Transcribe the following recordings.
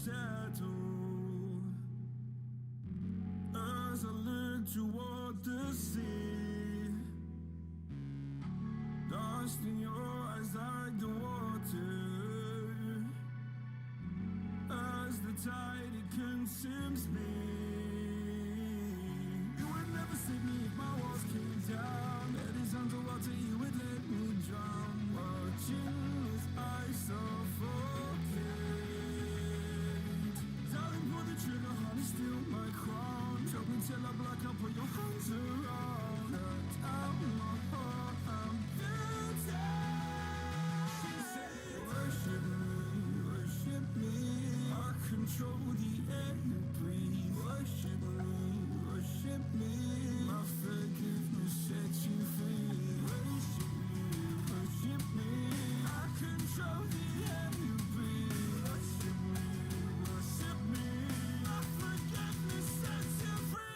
settle as I look toward the sea. Dust in your eyes like the water. As the tide, it consumes me. You would never save me if my walls came down. Head is underwater, you would let me drown. Watching as I suffocate. Darling, pull the trigger, honey, steal my crown. Choke me till I black out, put your hands around. Cut out my heart, I'm guilty. She said, worship me. I control the air you breathe. Worship me. My forgiveness sets you free. Worship me. I control the air you breathe. Worship me. My forgiveness sets you free.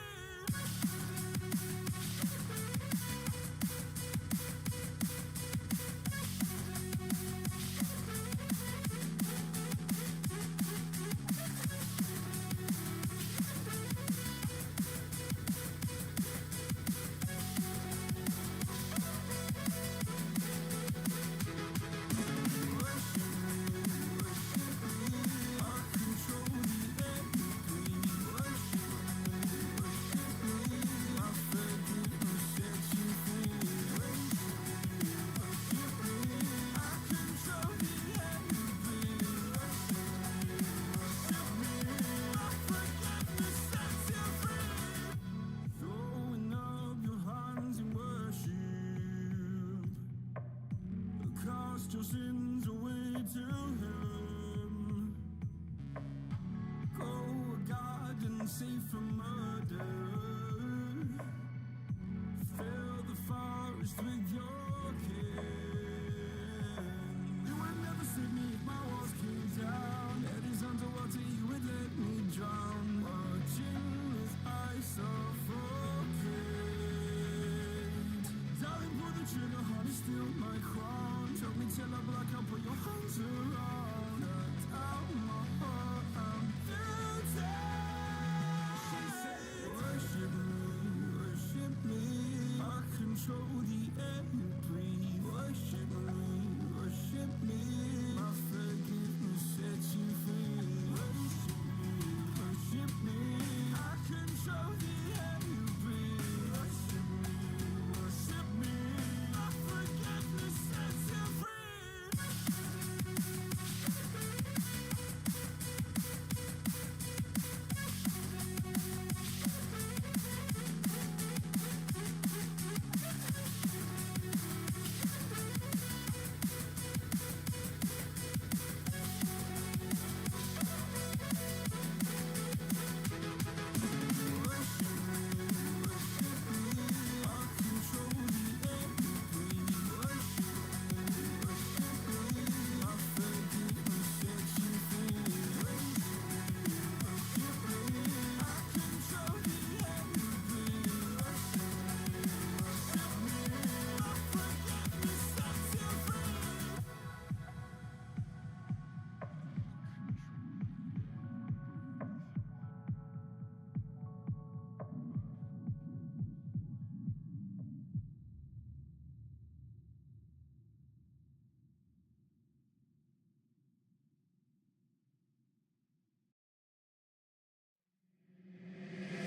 Your sins away to him. Go a garden safe from murder. Fill the forest with your kin. You would never save me if my walls came down. Head is underwater, you would let me drown. Watching as I suffocate. Darling, pull the trigger, honey, steal my crown. Choke me till I black out, put your hands around. Cut out my heart, I'm guilty. She said, worship me. I control the air you breathe. Worship me. My forgiveness sets you free. Worship me. I control the air you breathe. Worship me. My forgiveness sets you free.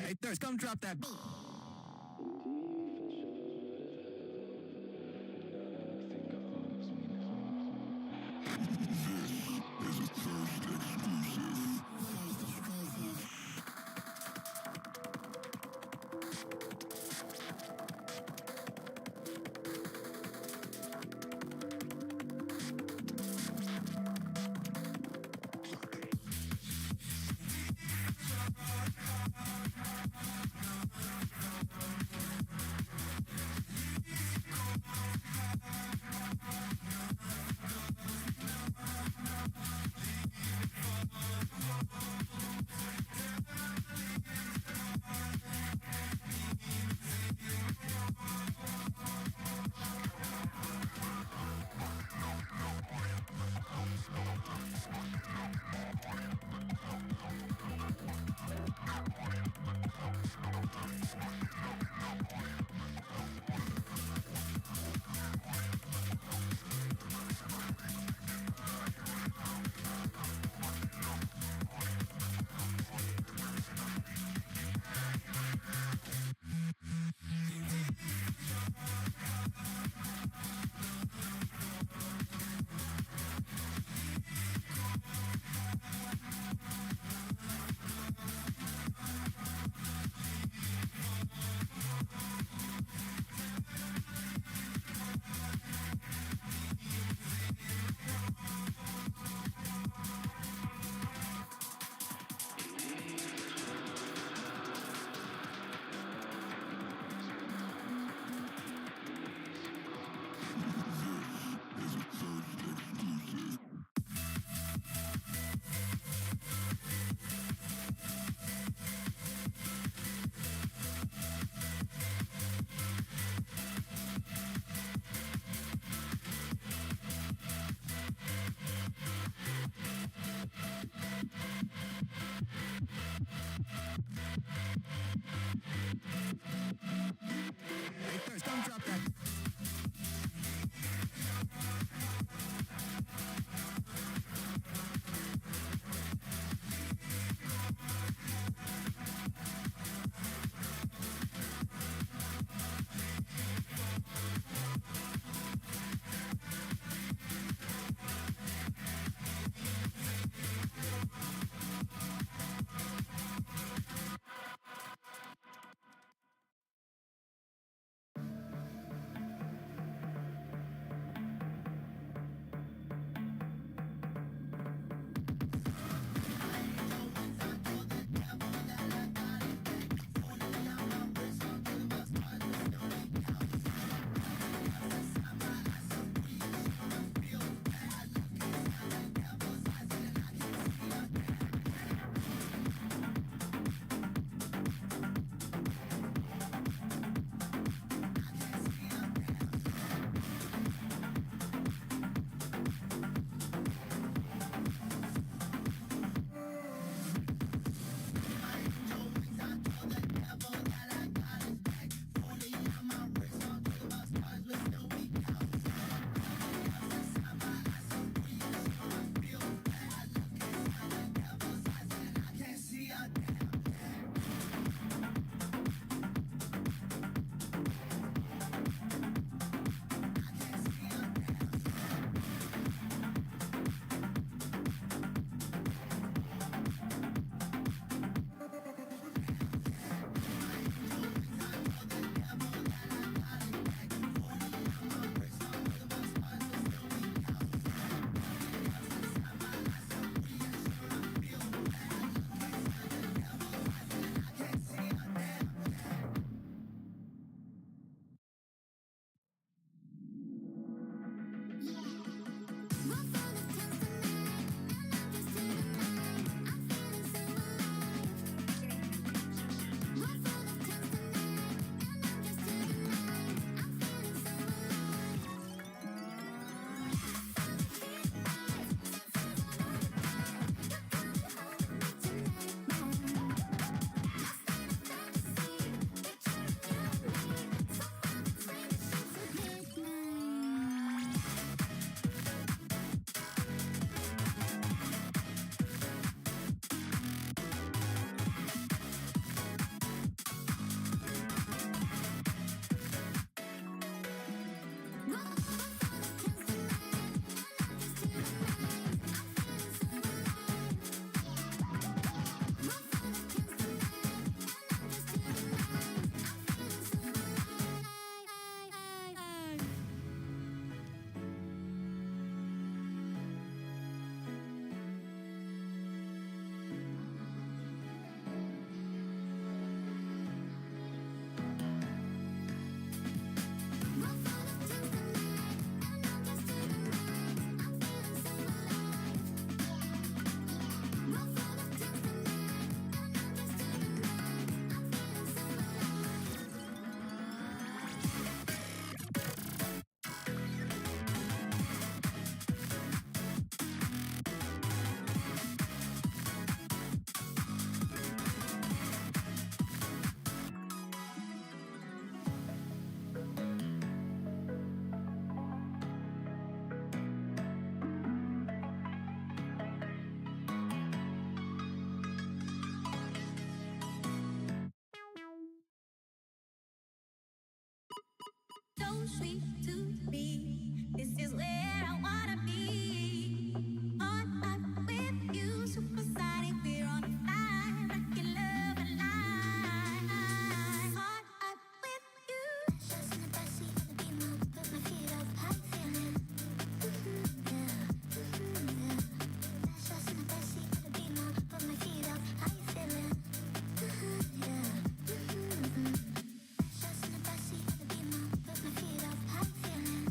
Hey, Thirst, come drop that beat. so sweet to me. This is where I wanna be. On up with you, supersonic, we're on fire, rockin' love alive. On up with you. Just in the backseat of the Beamer, put my feet up, how you feeling? Yeah. Just in the backseat of the Beamer, put my feet up, how you feeling? Yeah. Just in the backseat of the Beamer, put my feet up, how you feeling?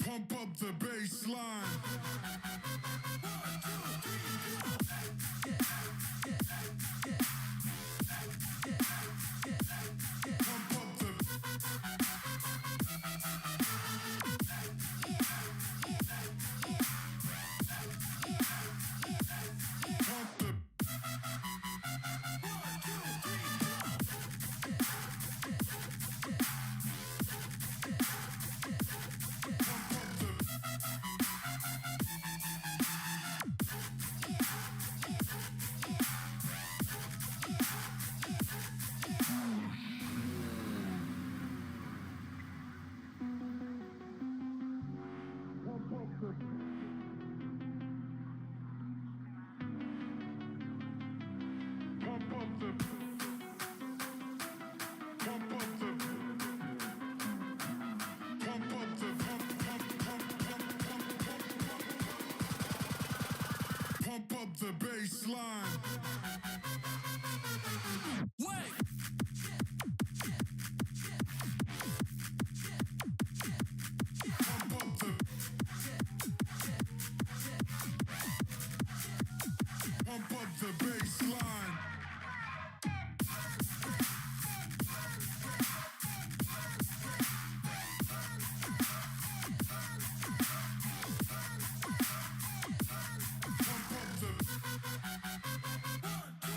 Pump up the bass line. Pump up the bass line. Wait. Pump up the. Pump up the bass line. Pump up the.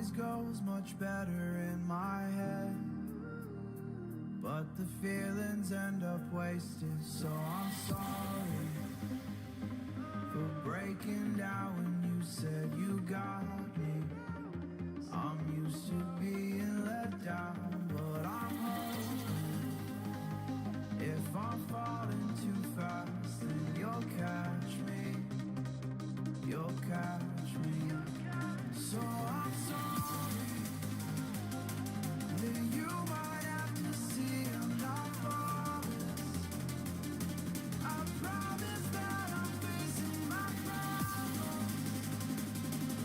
always goes much better in my head, but the feelings end up wasted. So I'm sorry for breaking down when you said you got me. I'm used to being let down, but I'm hoping if I'm falling too fast, then you'll catch me. You'll catch me. So I'm sorry that you might have to see I'm not flawless. I promise that I'm facing my problems.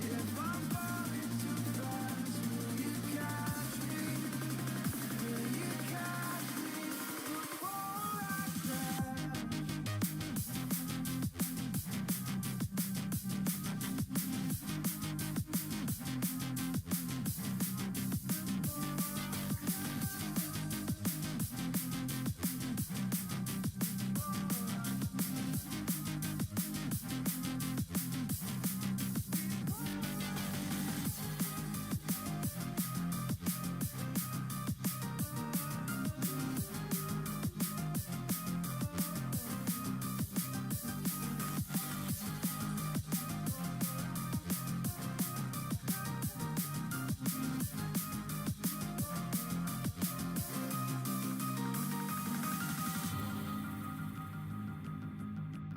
If I'm falling too fast, will you catch me? Will you catch me before I crash?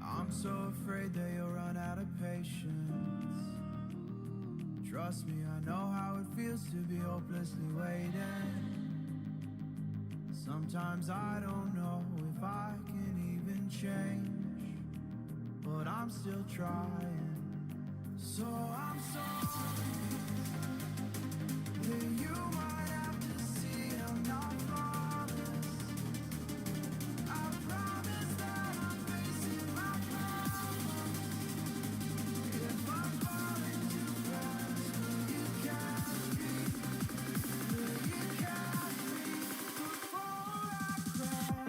I'm so afraid that you'll run out of patience. Trust me, I know how it feels to be hopelessly waiting. Sometimes I don't know if I can even change, but I'm still trying. So I'm sorry that you might have to see I'm not flawless. I promise that I'm facing my problems. If I'm falling too fast, will you catch me? Will you catch me before I crash?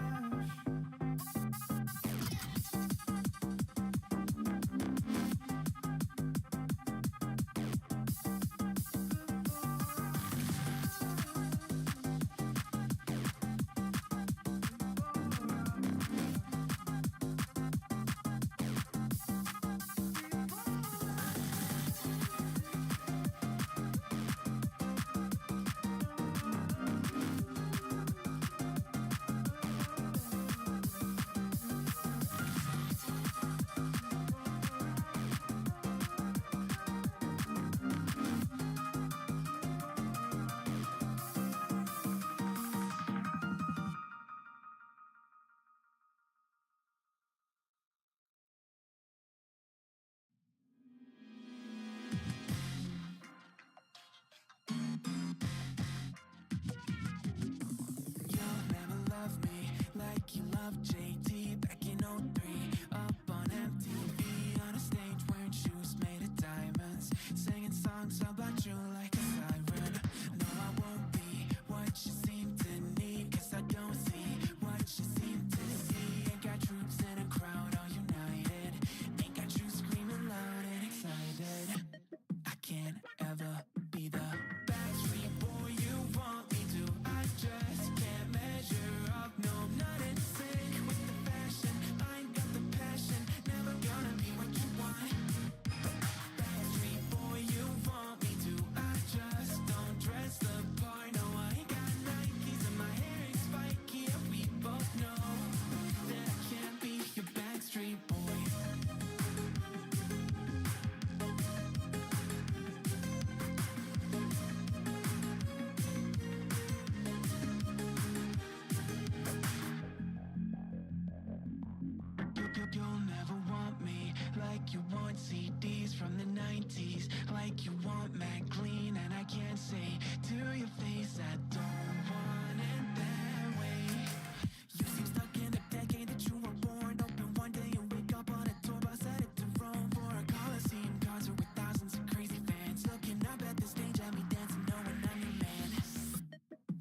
You'll never love me like you love JT back in '03. Up on MTV on a stage wearing shoes made of diamonds, singing songs about you like a siren. No, I won't be what you seem to need, 'cause I don't see what you seem to see. Ain't got troops in a crowd all united, ain't got you screaming loud and excited. I can't ever be the backstreet boy you want me to. I just can't measure up, no, not in sync with the fashion. I ain't got the passion, never gonna be what you want. Backstreet boy you want me to. I just don't dress the part, no, I ain't got Nikes and my hair is spiky, and we both know that I can't be your backstreet boy. You'll never want me like you want CDs from the 90s, like you want Mac Clean, and I can't say to your face I don't want it that way. You seem stuck in the decade that you were born. Open one day and wake up on a tour bus headed to Rome for a Coliseum concert with thousands of crazy fans looking up at the stage at me dancing, knowing I'm your man.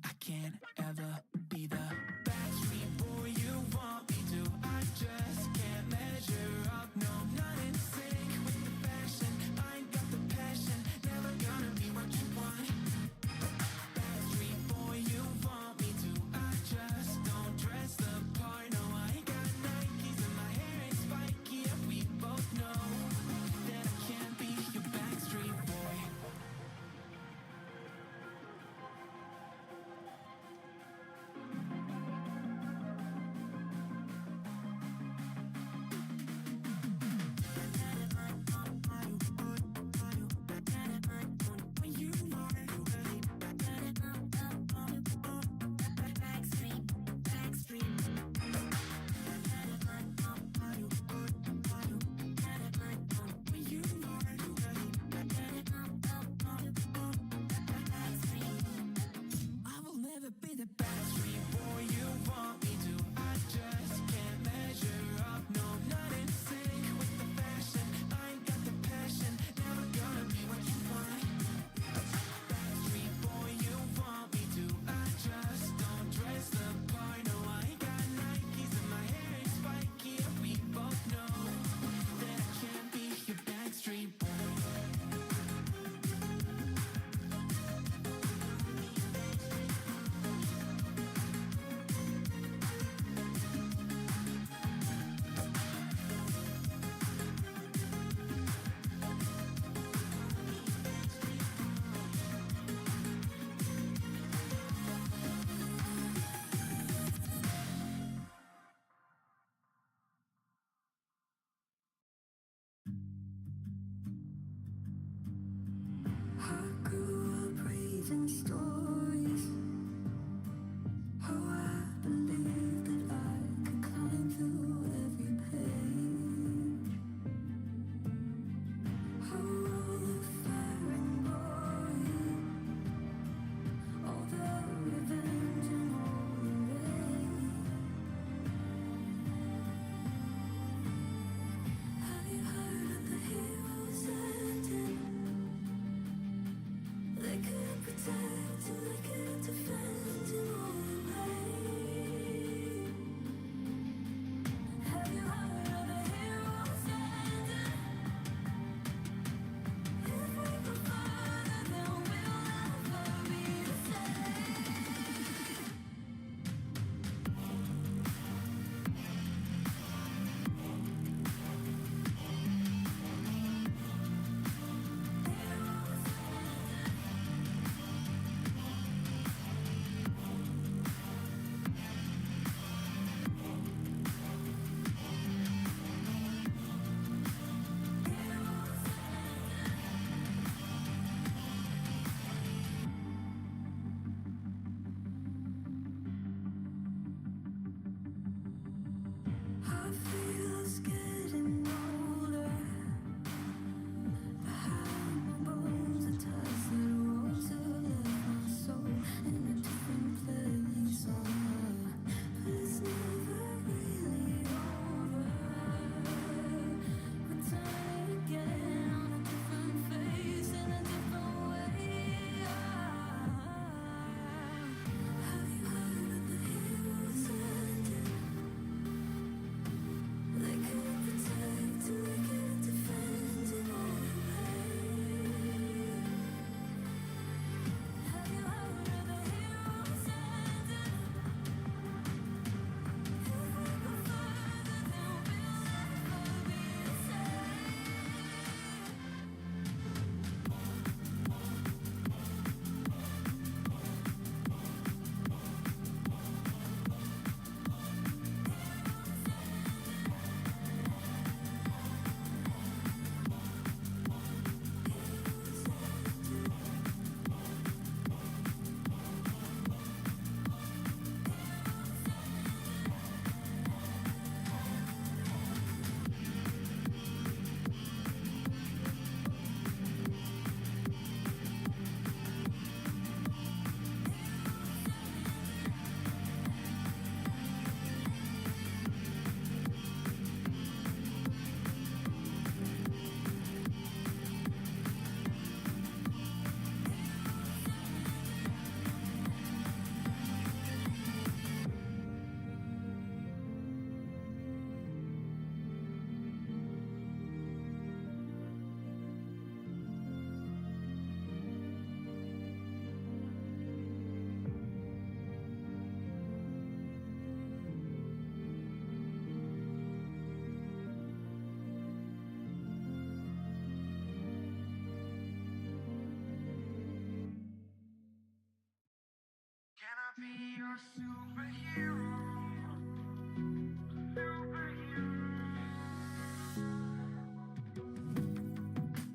I can't ever be the backstreet boy you want me to. I just can't measure up, no, not in sync with the fashion. I ain't got the passion, never gonna be what you want.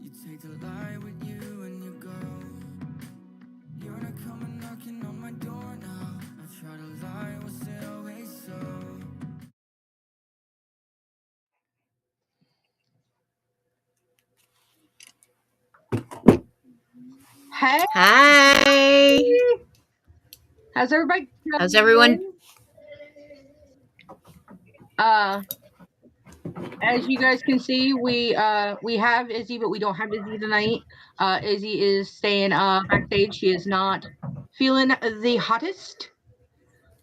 You take the light with you and you go. You're not coming knocking on my door now. I try to lie, was it always so? Hey, Hi. how's everybody How's everyone? doing? As you guys can see, we have Izzy, but we don't have Izzy tonight. Izzy is staying backstage. She is not feeling the hottest.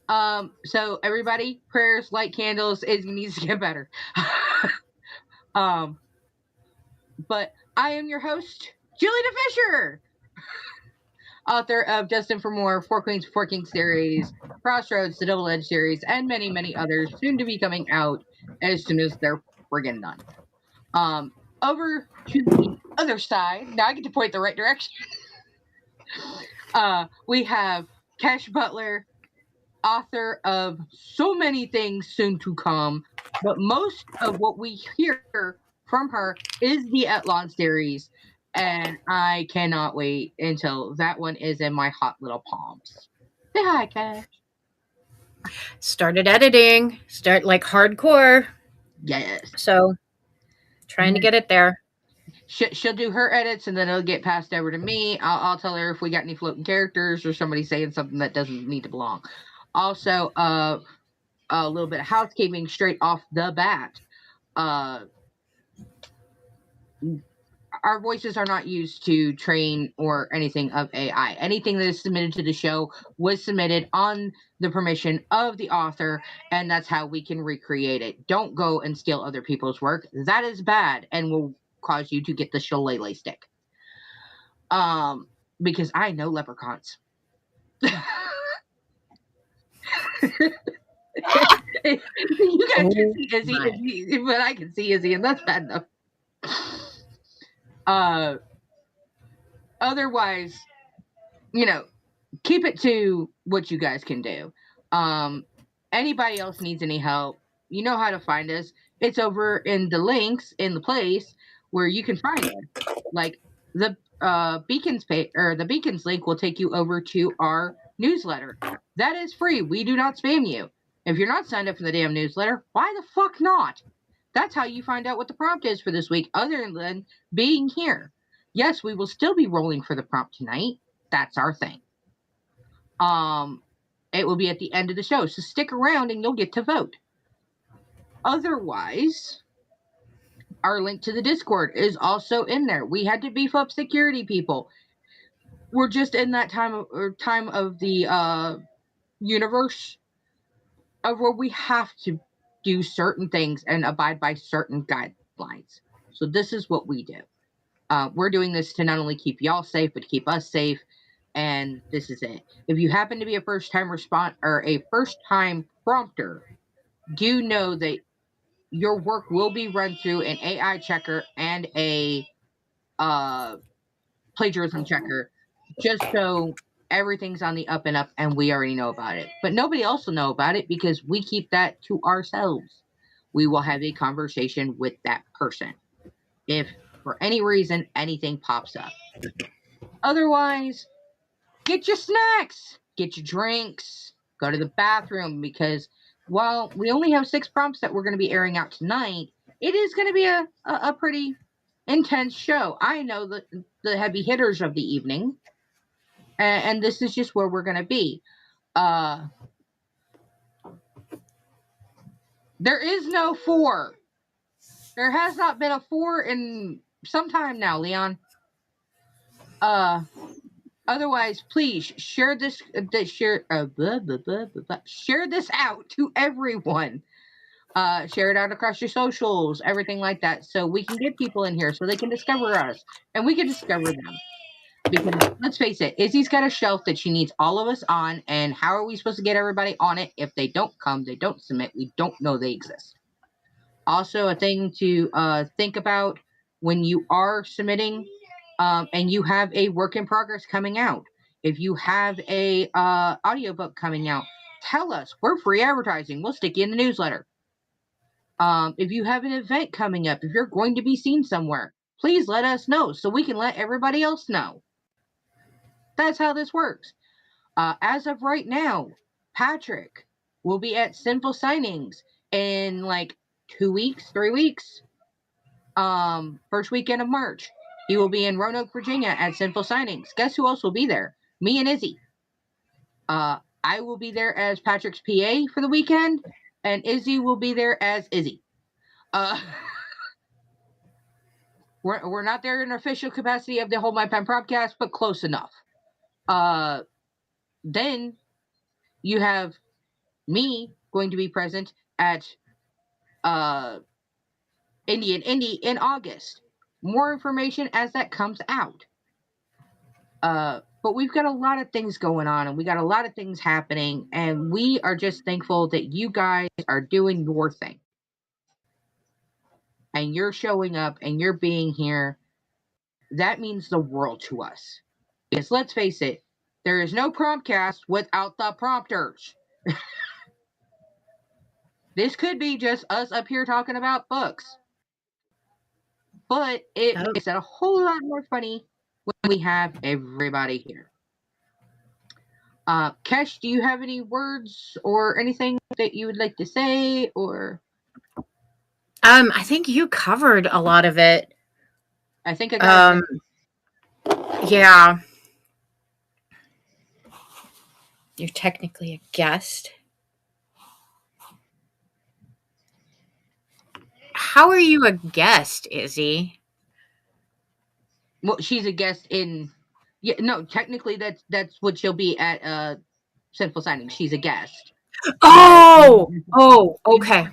So everybody, prayers, light candles. Izzy needs to get better. But I am your host, Julie Fisher, author of Destined for More, Four Queens, Four Kings series, Crossroads, the Double Edge series, and many, many others soon to be coming out as soon as they're friggin' done. Over to the other side, now I get to point the right direction. We have Cash Butler, author of so many things soon to come, but most of what we hear from her is the Etlon series, and I cannot wait until that one is in my hot little palms. Say hi, Cash. Started editing. Start like hardcore. Yes. So trying to get it there. She'll do her edits, and then it'll get passed over to me. I'll tell her if we got any floating characters or somebody saying something that doesn't need to belong. Also, a little bit of housekeeping straight off the bat. Our voices are not used to train or anything of AI. Anything that is submitted to the show was submitted on the permission of the author, and that's how we can recreate it. Don't go and steal other people's work. That is bad and will cause you to get the shillelagh stick. Because I know leprechauns. You guys can see Izzy, but I can see Izzy, and that's bad enough. Otherwise, keep it to what you guys can do. Anybody else needs any help, you know how to find us. It's over in the links in the place where you can find us. Like the beacons page or the beacons link will take you over to our newsletter. That is free. We do not spam you. If you're not signed up for the damn newsletter, why the fuck not? That's how you find out what the prompt is for this week, other than being here. Yes, we will still be rolling for the prompt tonight. That's our thing. It will be at the end of the show, so stick around and you'll get to vote. Otherwise, our link to the Discord is also in there. We had to beef up security, people. We're just in that time of the universe of where we have to do certain things and abide by certain guidelines. So this is what we do. We're doing this to not only keep y'all safe, but keep us safe. And this is it. If you happen to be a first-time or a first-time prompter, do know that your work will be run through an AI checker and a plagiarism checker, just so everything's on the up and up, and we already know about it. But nobody else will know about it because we keep that to ourselves. We will have a conversation with that person if, for any reason, anything pops up. Otherwise, get your snacks, get your drinks, go to the bathroom, because while we only have 6 prompts that we're going to be airing out tonight, it is going to be a pretty intense show. I know the heavy hitters of the evening, and this is just where we're going to be. There is no 4. There has not been a 4 in some time now, Leon. Otherwise, please share this share this out to everyone. Share it out across your socials, everything like that, so we can get people in here so they can discover us and we can discover them. Because let's face it, Izzy's got a shelf that she needs all of us on, and how are we supposed to get everybody on it if they don't come, they don't submit, we don't know they exist? Also, a thing to think about when you are submitting, and you have a work in progress coming out. If you have a audiobook coming out, tell us. We're free advertising. We'll stick you in the newsletter. If you have an event coming up, if you're going to be seen somewhere, please let us know so we can let everybody else know. That's how this works. As of right now, Patrick will be at Sinful Signings in like 2 weeks, 3 weeks. First weekend of March. He will be in Roanoke, Virginia at Sinful Signings. Guess who else will be there? Me and Izzy. I will be there as Patrick's PA for the weekend, and Izzy will be there as Izzy. We're not there in official capacity of the Hold My Pen Promptcast, but close enough. Then you have me going to be present at Indian Indie in August. More information as that comes out. But we've got a lot of things going on, and we got a lot of things happening, and we are just thankful that you guys are doing your thing. And you're showing up and you're being here. That means the world to us. Because let's face it, there is no Promptcast without the prompters. This could be just us up here talking about books. But it makes it a whole lot more funny when we have everybody here. Kesh, do you have any words or anything that you would like to say? Or I think you covered a lot of it. I think I got yeah. You're technically a guest. How are you a guest, Izzy? Well, she's a guest in. Yeah, no, technically that's what she'll be at Sinful Signing. She's a guest. Oh, okay.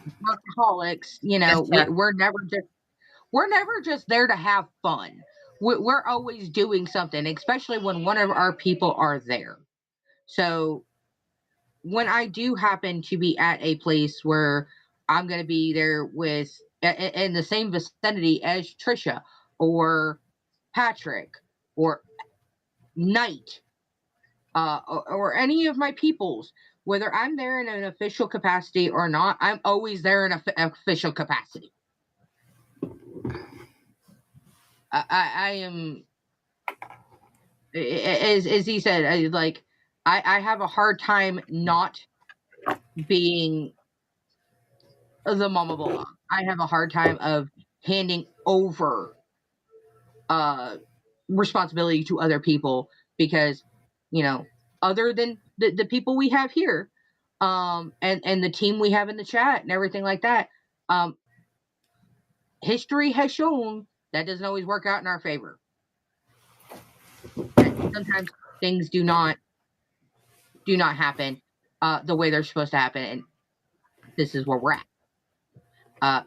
Workaholics, Gotcha. we're never just there to have fun. We're always doing something, especially when one of our people are there. So when I do happen to be at a place where I'm going to be there with in the same vicinity as Trisha or Patrick or Knight or any of my peoples, whether I'm there in an official capacity or not, I'm always there in an official capacity. I am, as he said, I have a hard time not being the mama bola. I have a hard time of handing over responsibility to other people because, other than the people we have here, and the team we have in the chat and everything like that, history has shown that doesn't always work out in our favor. Sometimes things do not happen the way they're supposed to happen, and this is where we're at.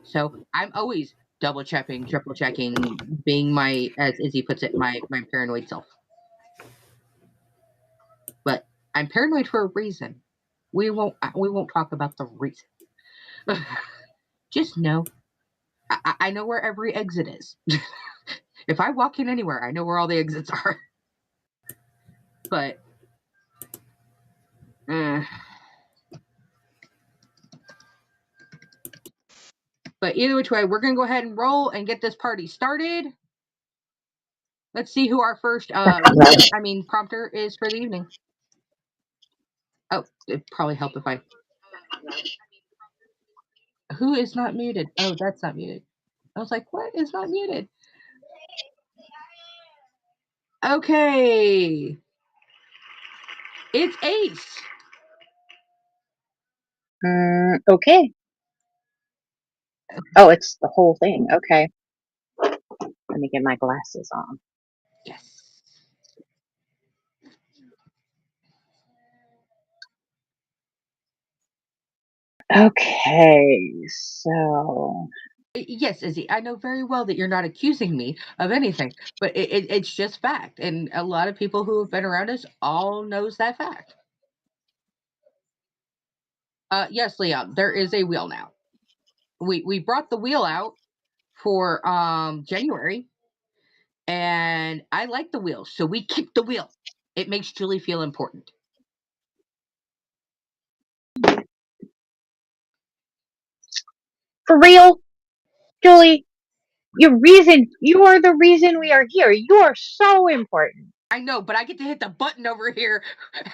So I'm always double checking, triple checking, being my, as Izzy puts it, my paranoid self. But I'm paranoid for a reason. We won't talk about the reason. Just know, I know where every exit is. If I walk in anywhere, I know where all the exits are. But either which way, we're gonna go ahead and roll and get this party started. Let's see who our first prompter is for the evening. Oh, it'd probably help if I. Who is not muted? Oh, that's not muted. I was like, what is not muted? Okay. It's Ace. Okay. Oh, it's the whole thing. Okay. Let me get my glasses on. Yes. Okay, so. Yes, Izzy, I know very well that you're not accusing me of anything, but it's just fact. And a lot of people who have been around us all knows that fact. Yes, Leon, there is a wheel now. We brought the wheel out for January, and I like the wheel, so we keep the wheel. It makes Julie feel important. For real? Julie, you are the reason we are here. You are so important. I know, but I get to hit the button over here.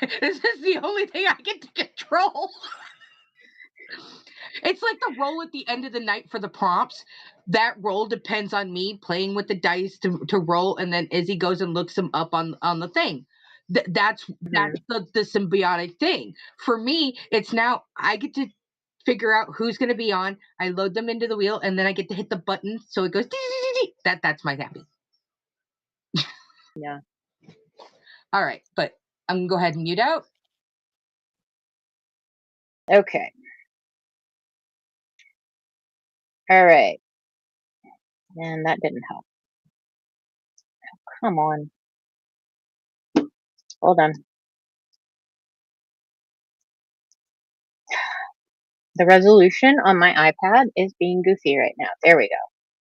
This is the only thing I get to control. It's like the roll at the end of the night for the prompts. That roll depends on me playing with the dice to roll, and then Izzy goes and looks them up on the thing. That's the symbiotic thing. For me, it's now I get to figure out who's going to be on. I load them into the wheel, and then I get to hit the button, so it goes. That's my happy. Yeah. All right, but I'm gonna go ahead and mute out. Okay. All right. And that didn't help. Come on. Hold on. The resolution on my iPad is being goofy right now. There we go.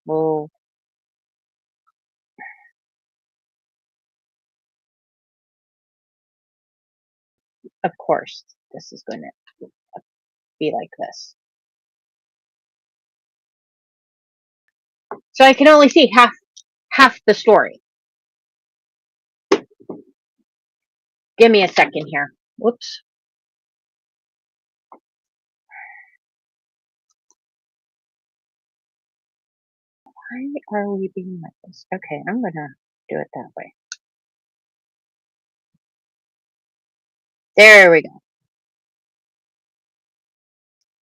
Well, of course, this is going to be like this. So I can only see half the story. Give me a second here. Whoops. Why are we being like this? Okay, I'm gonna do it that way. There we go.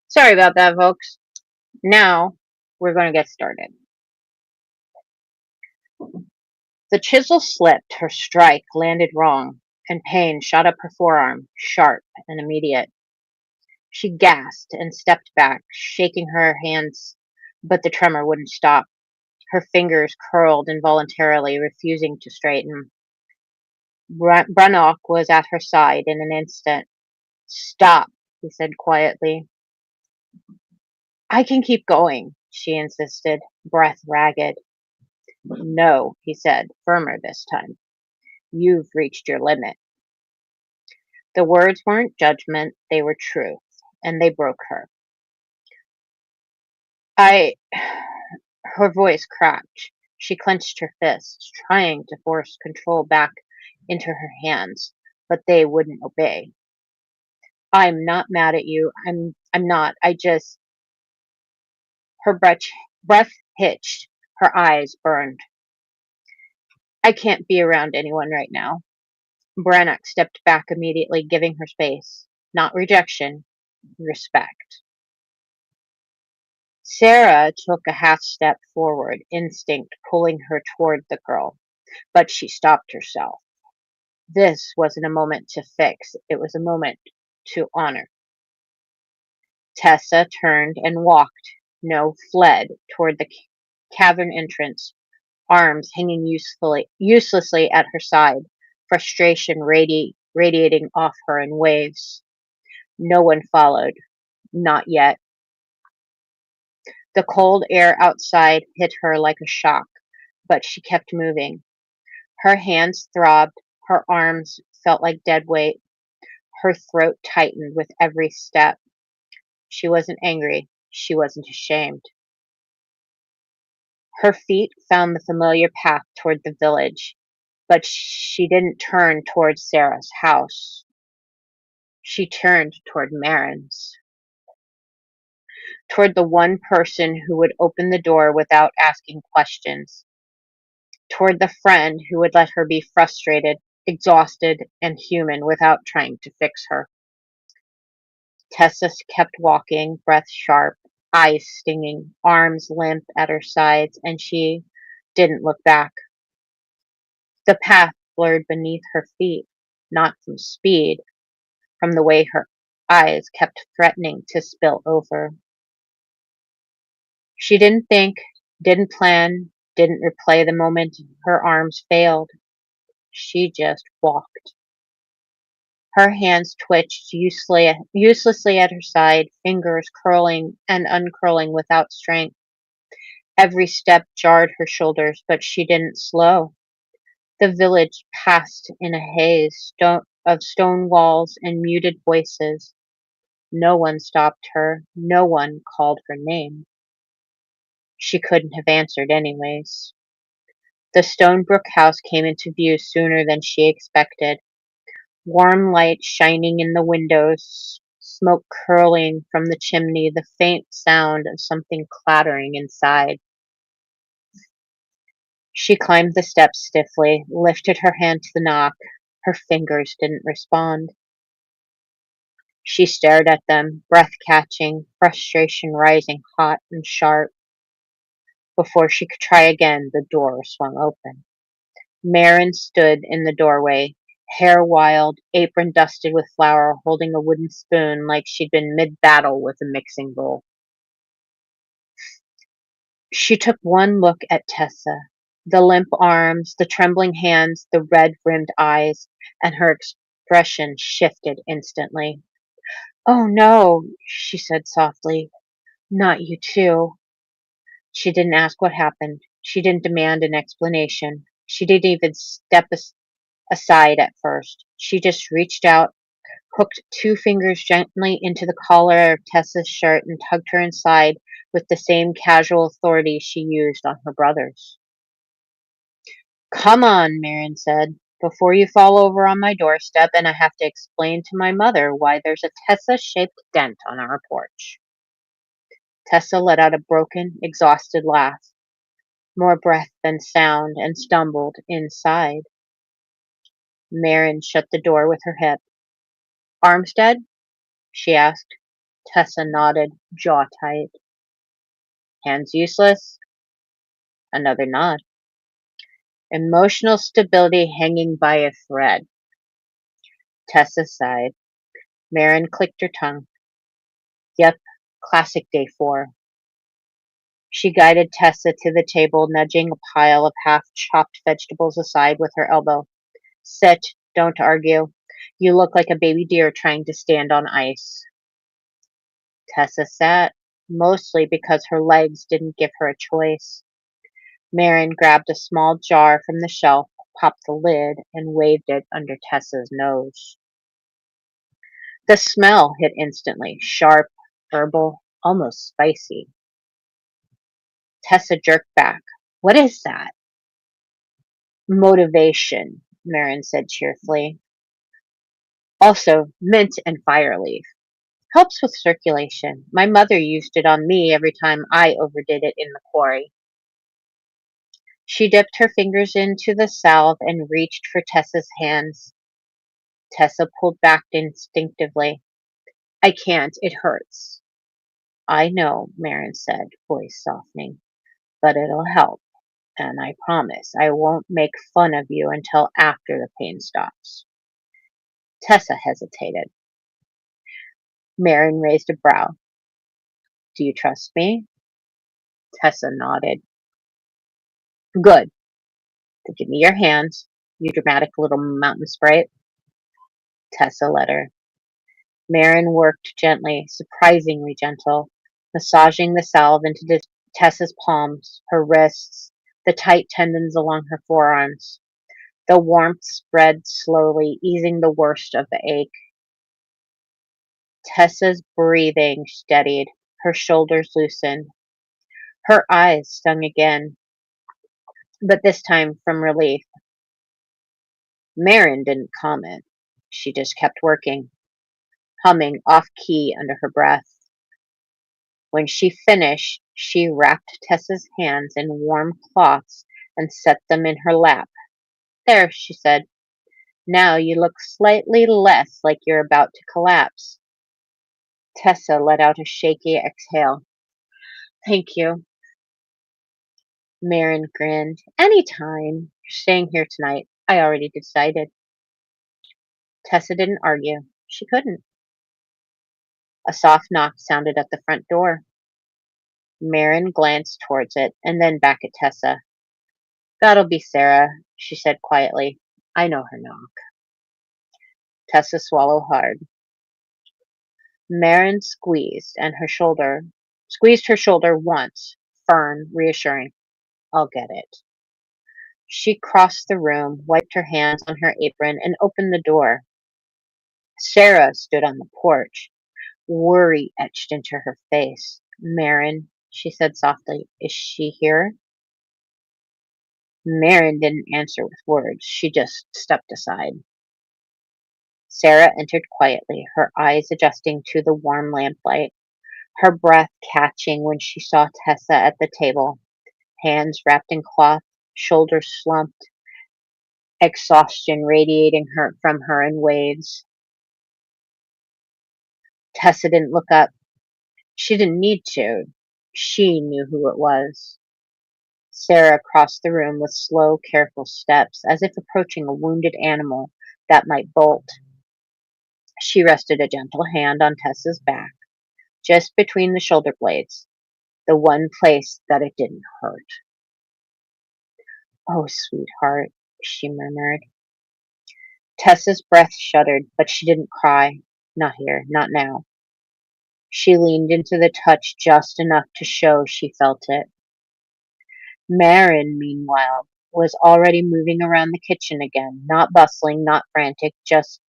Sorry about that, folks. Now we're going to get started. The chisel slipped, her strike landed wrong, and pain shot up her forearm, sharp and immediate. She gasped and stepped back, shaking her hands, but the tremor wouldn't stop. Her fingers curled involuntarily, refusing to straighten. Brannock was at her side in an instant. "Stop," he said quietly. "I can keep going," she insisted, breath ragged. "No," he said, firmer this time. "You've reached your limit." The words weren't judgment, they were truth, and they broke her. I. Her voice cracked. She clenched her fists, trying to force control back into her hands, but they wouldn't obey. "I'm not mad at you. I'm not. I just." Her breath hitched. Her eyes burned. "I can't be around anyone right now." Brannock stepped back immediately, giving her space. Not rejection, respect. Sarah took a half step forward, instinct pulling her toward the girl, but she stopped herself. This wasn't a moment to fix, it was a moment to honor. Tessa turned and walked, no, fled toward the cavern entrance, arms hanging uselessly at her side, frustration radiating off her in waves. No one followed, not yet. The cold air outside hit her like a shock, but she kept moving. Her hands throbbed, her arms felt like dead weight, her throat tightened with every step. She wasn't angry, she wasn't ashamed. Her feet found the familiar path toward the village, but she didn't turn toward Sarah's house. She turned toward Marin's. Toward the one person who would open the door without asking questions. Toward the friend who would let her be frustrated, exhausted, and human without trying to fix her. Tessa kept walking, breath sharp, eyes stinging, arms limp at her sides, and she didn't look back. The path blurred beneath her feet, not from speed, from the way her eyes kept threatening to spill over. She didn't think, didn't plan, didn't replay the moment her arms failed. She just walked. Her hands twitched uselessly at her side, fingers curling and uncurling without strength. Every step jarred her shoulders, but she didn't slow. The village passed in a haze of stone walls and muted voices. No one stopped her. No one called her name. She couldn't have answered anyways. The stone brick house came into view sooner than she expected. Warm light shining in the windows, smoke curling from the chimney, the faint sound of something clattering inside. She climbed the steps stiffly, lifted her hand to the knock. Her fingers didn't respond. She stared at them, breath catching, frustration rising hot and sharp. Before she could try again, the door swung open. Marin stood in the doorway, hair wild, apron dusted with flour, holding a wooden spoon like she'd been mid-battle with a mixing bowl. She took one look at Tessa, the limp arms, the trembling hands, the red-rimmed eyes, and her expression shifted instantly. "Oh no," she said softly. "Not you too." She didn't ask what happened. She didn't demand an explanation. She didn't even step aside at first. She just reached out, hooked two fingers gently into the collar of Tessa's shirt, and tugged her inside with the same casual authority she used on her brothers. "Come on," Marin said, "before you fall over on my doorstep and I have to explain to my mother why there's a Tessa-shaped dent on our porch." Tessa let out a broken, exhausted laugh, more breath than sound, and stumbled inside. Marin shut the door with her hip. "Armstead?" she asked. Tessa nodded, jaw tight. "Hands useless?" Another nod. "Emotional stability hanging by a thread." Tessa sighed. Marin clicked her tongue. "Yep, classic day 4. She guided Tessa to the table, nudging a pile of half-chopped vegetables aside with her elbow. "Sit, don't argue. You look like a baby deer trying to stand on ice." Tessa sat, mostly because her legs didn't give her a choice. Marin grabbed a small jar from the shelf, popped the lid, and waved it under Tessa's nose. The smell hit instantly, sharp, herbal, almost spicy. Tessa jerked back. "What is that?" "Motivation," Marin said cheerfully. "Also, mint and fire leaf. Helps with circulation. My mother used it on me every time I overdid it in the quarry." She dipped her fingers into the salve and reached for Tessa's hands. Tessa pulled back instinctively. "I can't. It hurts." "I know," Marin said, voice softening, "but it'll help. And I promise I won't make fun of you until after the pain stops." Tessa hesitated. Marin raised a brow. "Do you trust me?" Tessa nodded. "Good. Then give me your hands, you dramatic little mountain sprite." Tessa let her. Marin worked gently, surprisingly gentle, massaging the salve into Tessa's palms, her wrists, the tight tendons along her forearms. The warmth spread slowly, easing the worst of the ache. Tessa's breathing steadied, her shoulders loosened. Her eyes stung again, but this time from relief. Marin didn't comment. She just kept working, humming off key under her breath. When she finished, she wrapped Tessa's hands in warm cloths and set them in her lap. "There," she said. "Now you look slightly less like you're about to collapse." Tessa let out a shaky exhale. "Thank you." Marin grinned. "Anytime. You're staying here tonight. I already decided." Tessa didn't argue. She couldn't. A soft knock sounded at the front door. Marin glanced towards it and then back at Tessa. "That'll be Sarah," she said quietly. "I know her knock." Tessa swallowed hard. Marin squeezed her shoulder once, firm, reassuring. "I'll get it." She crossed the room, wiped her hands on her apron, and opened the door. Sarah stood on the porch, worry etched into her face. "Marin," she said softly. Is she here? Marin didn't answer with words. She just stepped aside. Sarah entered quietly, her eyes adjusting to the warm lamplight, her breath catching when she saw Tessa at the table, hands wrapped in cloth, shoulders slumped, exhaustion radiating from her in waves. Tessa didn't look up. She didn't need to. She knew who it was. Sarah crossed the room with slow, careful steps, as if approaching a wounded animal that might bolt. She rested a gentle hand on Tessa's back, just between the shoulder blades, the one place that it didn't hurt. Oh, sweetheart, she murmured. Tessa's breath shuddered, but she didn't cry. Not here, not now. She leaned into the touch just enough to show she felt it. Marin, meanwhile, was already moving around the kitchen again, not bustling, not frantic, just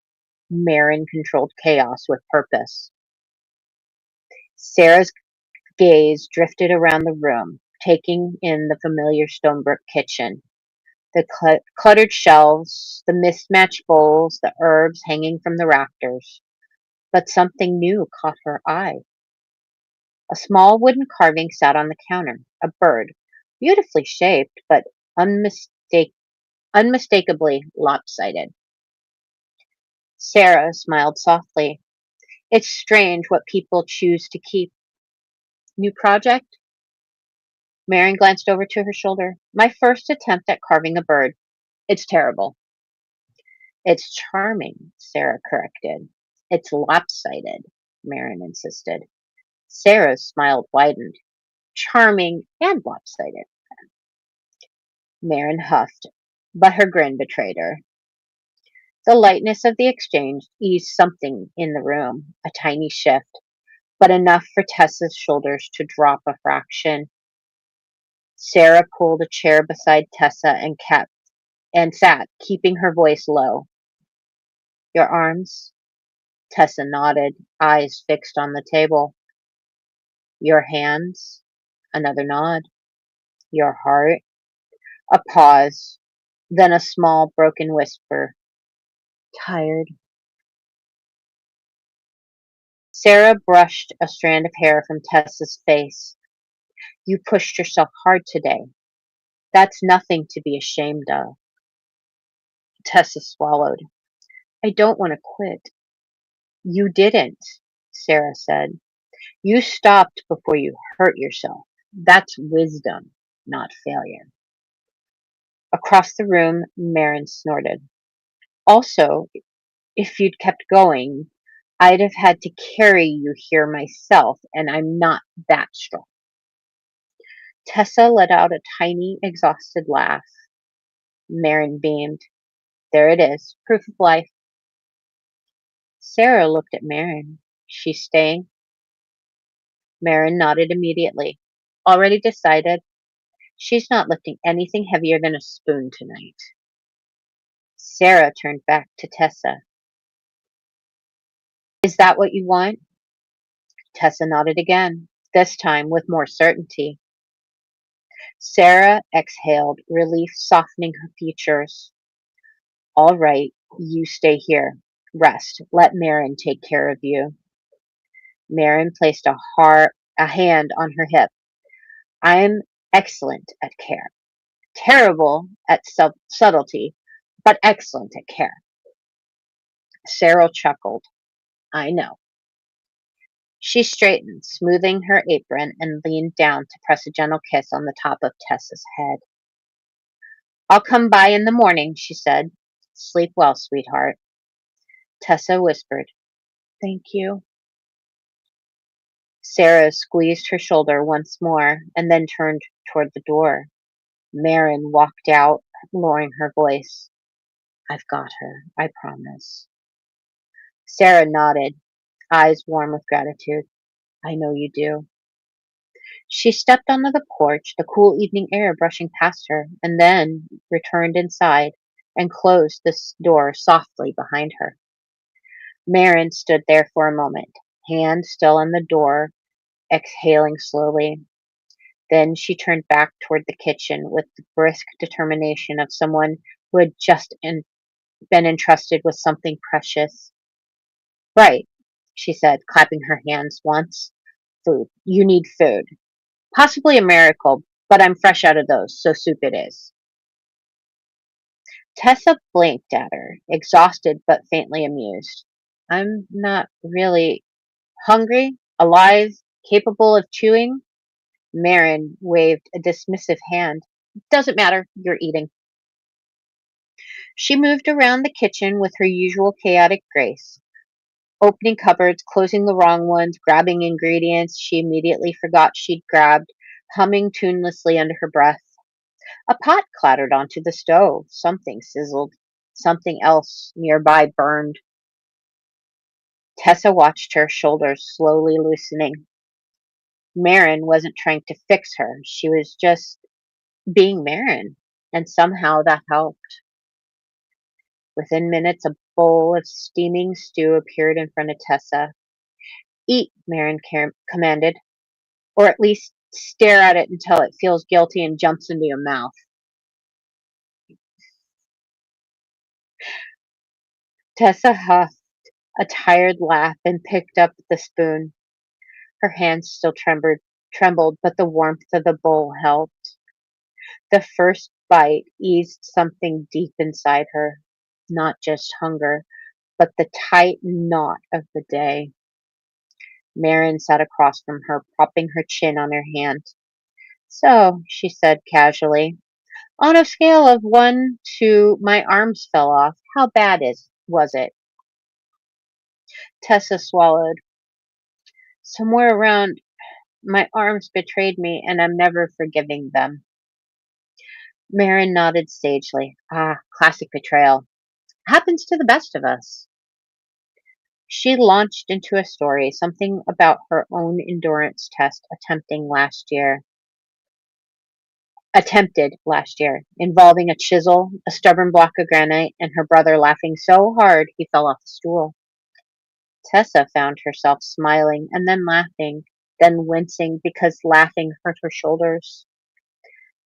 Marin-controlled chaos with purpose. Sarah's gaze drifted around the room, taking in the familiar stone brick kitchen. The cluttered shelves, the mismatched bowls, the herbs hanging from the rafters. But something new caught her eye. A small wooden carving sat on the counter, a bird, beautifully shaped, but unmistakably lopsided. Sarah smiled softly. It's strange what people choose to keep. New project? Marion glanced over to her shoulder. My first attempt at carving a bird. It's terrible. It's charming, Sarah corrected. It's lopsided, Marion insisted. Sarah's smile widened. Charming and lopsided. Marion huffed, but her grin betrayed her. The lightness of the exchange eased something in the room, a tiny shift, but enough for Tessa's shoulders to drop a fraction. Sarah pulled a chair beside Tessa and sat, keeping her voice low. Your arms? Tessa nodded, eyes fixed on the table. Your hands? Another nod. Your heart? A pause, then a small broken whisper. Tired. Sarah brushed a strand of hair from Tessa's face. You pushed yourself hard today. That's nothing to be ashamed of. Tessa swallowed. I don't want to quit. You didn't, Sarah said. You stopped before you hurt yourself. That's wisdom, not failure. Across the room, Marin snorted. Also, if you'd kept going, I'd have had to carry you here myself, and I'm not that strong. Tessa let out a tiny, exhausted laugh. Marin beamed. There it is, proof of life. Sarah looked at Marin. She's staying? Marin nodded immediately. Already decided? She's not lifting anything heavier than a spoon tonight. Sarah turned back to Tessa. Is that what you want? Tessa nodded again, this time with more certainty. Sarah exhaled, relief softening her features. All right, you stay here. Rest. Let Marin take care of you. Marin placed a hand on her hip. I'm excellent at care. Terrible at subtlety, but excellent at care. Sarah chuckled. I know. She straightened, smoothing her apron, and leaned down to press a gentle kiss on the top of Tessa's head. I'll come by in the morning, she said. Sleep well, sweetheart. Tessa whispered, Thank you. Sarah squeezed her shoulder once more and then turned toward the door. Marin walked out, lowering her voice. I've got her, I promise. Sarah nodded, eyes warm with gratitude. I know you do. She stepped onto the porch, the cool evening air brushing past her, and then returned inside and closed the door softly behind her. Marin stood there for a moment, hand still on the door, exhaling slowly. Then she turned back toward the kitchen with the brisk determination of someone who had been entrusted with something precious. Right, she said, clapping her hands once. Food. You need food. Possibly a miracle, but I'm fresh out of those, so soup it is. Tessa blinked at her, exhausted but faintly amused. I'm not really hungry, alive, capable of chewing. Marin waved a dismissive hand. Doesn't matter, you're eating. She moved around the kitchen with her usual chaotic grace, opening cupboards, closing the wrong ones, grabbing ingredients she immediately forgot she'd grabbed, humming tunelessly under her breath. A pot clattered onto the stove. Something sizzled. Something else nearby burned. Tessa watched her shoulders slowly loosening. Marin wasn't trying to fix her. She was just being Marin, and somehow that helped. Within minutes, a bowl of steaming stew appeared in front of Tessa. Eat, Marin commanded, or at least stare at it until it feels guilty and jumps into your mouth. Tessa huffed a tired laugh and picked up the spoon. Her hands still trembled, but the warmth of the bowl helped. The first bite eased something deep inside her, not just hunger, but the tight knot of the day. Marin sat across from her, propping her chin on her hand. So, she said casually, on a scale of 1 to my arms fell off, how bad was it? Tessa swallowed. Somewhere around my arms betrayed me, and I'm never forgiving them. Marin nodded sagely. Ah, classic betrayal. Happens to the best of us. She launched into a story, something about her own endurance test attempted last year, involving a chisel, a stubborn block of granite, and her brother laughing so hard he fell off the stool. Tessa found herself smiling and then laughing, then wincing because laughing hurt her shoulders.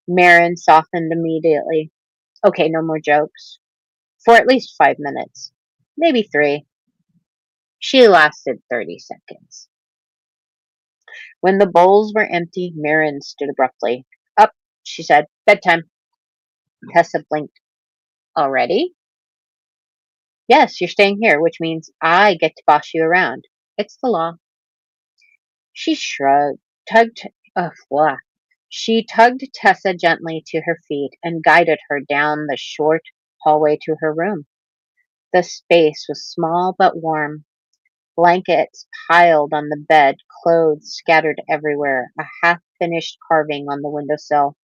Marin softened immediately. Okay, no more jokes. For at least 5 minutes. Maybe 3. She lasted 30 seconds. When the bowls were empty, Marin stood abruptly. Up, she said. Bedtime. Tessa blinked. Already? Yes, you're staying here, which means I get to boss you around. It's the law. She shrugged, tugged, blah. She tugged Tessa gently to her feet and guided her down the short hallway to her room. The space was small but warm. Blankets piled on the bed, clothes scattered everywhere, a half-finished carving on the windowsill.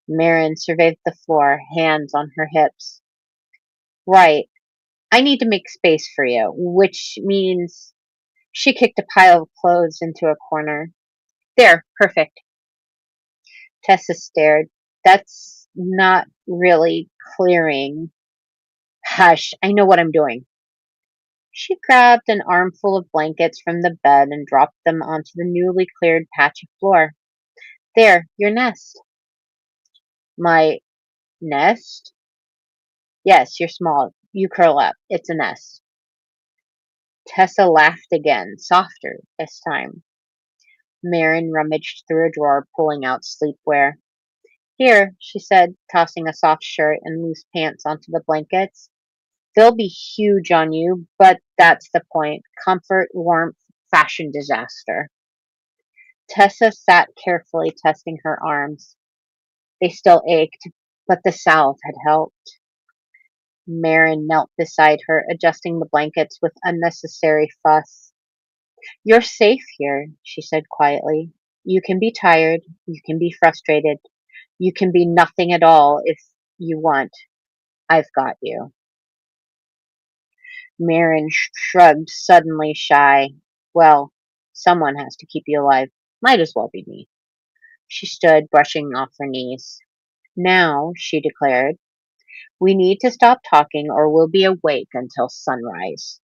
Marin surveyed the floor, hands on her hips. Right, I need to make space for you, which means she kicked a pile of clothes into a corner. There, perfect. Tessa stared. That's not really clearing. Hush, I know what I'm doing. She grabbed an armful of blankets from the bed and dropped them onto the newly cleared patch of floor. There, your nest. My nest? Yes, you're small. You curl up. It's a nest. Tessa laughed again, softer this time. Marin rummaged through a drawer, pulling out sleepwear. Here, she said, tossing a soft shirt and loose pants onto the blankets. They'll be huge on you, but that's the point. Comfort, warmth, fashion disaster. Tessa sat carefully, testing her arms. They still ached, but the salve had helped. Marin knelt beside her, adjusting the blankets with unnecessary fuss. You're safe here, she said quietly. You can be tired, you can be frustrated, you can be nothing at all if you want. I've got you. Marin shrugged, suddenly shy. Well, someone has to keep you alive. Might as well be me. She stood, brushing off her knees. Now, she declared, we need to stop talking or we'll be awake until sunrise.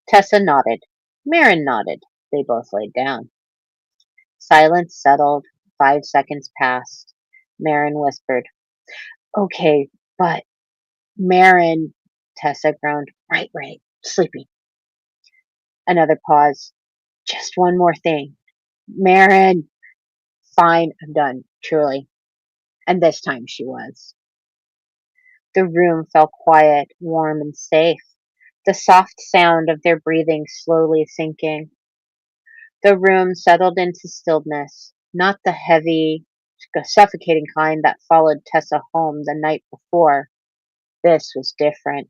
Tessa nodded. Marin nodded. They both laid down. Silence settled. 5 seconds passed. Marin whispered, "Okay, but Marin," Tessa groaned. "Right, right. Sleepy." Another pause. "Just one more thing. Marin." "Fine, I'm done, truly." And this time she was. The room felt quiet, warm, and safe, the soft sound of their breathing slowly sinking. The room settled into stillness, not the heavy, suffocating kind that followed Tessa home the night before. This was different.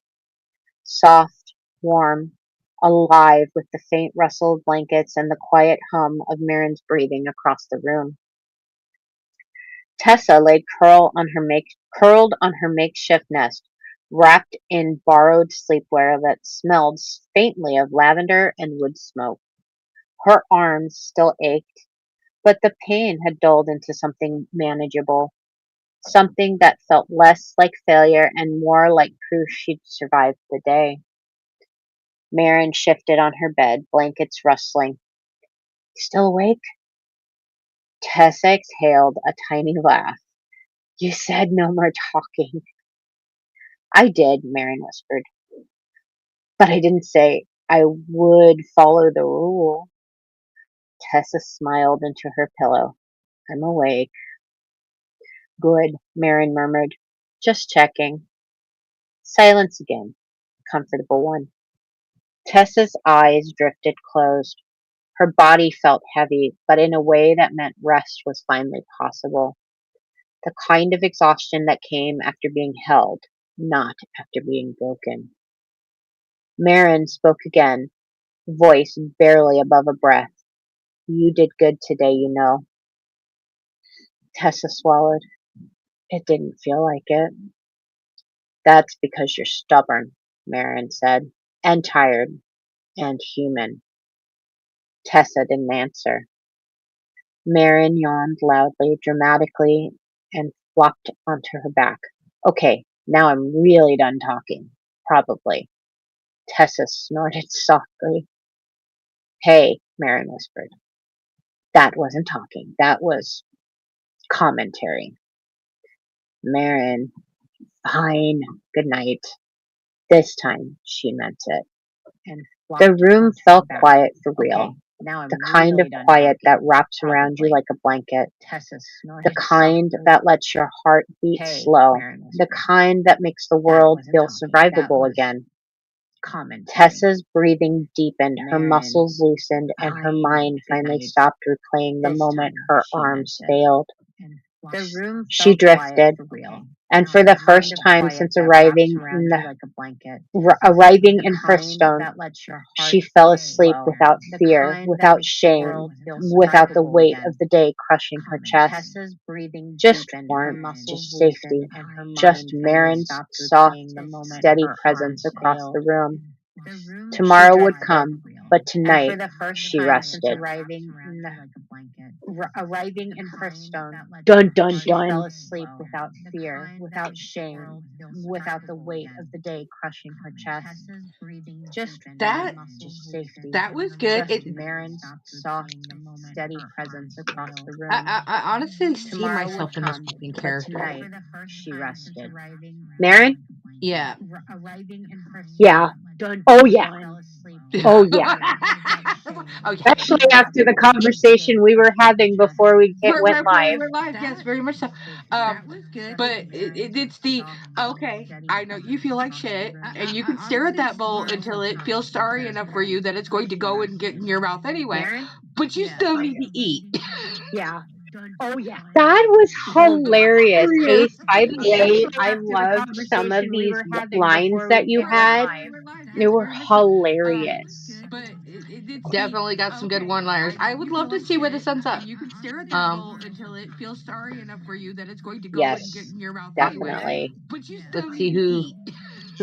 Soft, warm, alive with the faint rustle of blankets and the quiet hum of Marin's breathing across the room. Tessa lay curled on her makeshift nest, wrapped in borrowed sleepwear that smelled faintly of lavender and wood smoke. Her arms still ached, but the pain had dulled into something manageable, something that felt less like failure and more like proof she'd survived the day. Marin shifted on her bed, blankets rustling. "Still awake?" Tessa exhaled a tiny laugh. "You said no more talking." "I did," Marin whispered, "but I didn't say I would follow the rule." Tessa smiled into her pillow. "I'm awake." "Good," Marin murmured. "Just checking." Silence again. Comfortable one. Tessa's eyes drifted closed. Her body felt heavy, but in a way that meant rest was finally possible. The kind of exhaustion that came after being held, not after being broken. Marin spoke again, voice barely above a breath. "You did good today, you know." Tessa swallowed. "It didn't feel like it." "That's because you're stubborn," Marin said, "and tired, and human." Tessa didn't answer. Marin yawned loudly, dramatically, and flopped onto her back. "Okay, now I'm really done talking. Probably." Tessa snorted softly. "Hey," Marin whispered. "That wasn't talking. That was commentary." Marin, "Fine. Good night." This time she meant it. The room felt quiet for real. The kind of quiet that wraps around you like a blanket. The kind that lets your heart beat slow. The kind that makes the world feel survivable again. Tessa's breathing deepened, her muscles loosened, and her mind finally stopped replaying the moment her arms failed. She drifted, and for the first time since arriving in Hearthstone, she fell asleep without fear, without shame, without the weight of the day crushing her chest. Just warmth, just safety, just Marin's soft, steady presence across the room. Tomorrow would come, but tonight she rested. Dun dun dun. That that was good. I honestly see myself in this fucking character. Marin? Yeah. Yeah. Oh yeah. Oh yeah. Okay. Especially after the conversation we were having before we went Right before we live. went live, yes, very much so. But it's the okay. I know you feel like shit, and you can stare at that bowl until it feels starry enough for you that it's going to go and get in your mouth anyway. But you still need to eat. That was hilarious. Hilarious. Ace, by the way, I loved some of these lines that you had. They were hilarious. Definitely got some good one-liners. I would love to see where this ends up. Yes, definitely. Let's see who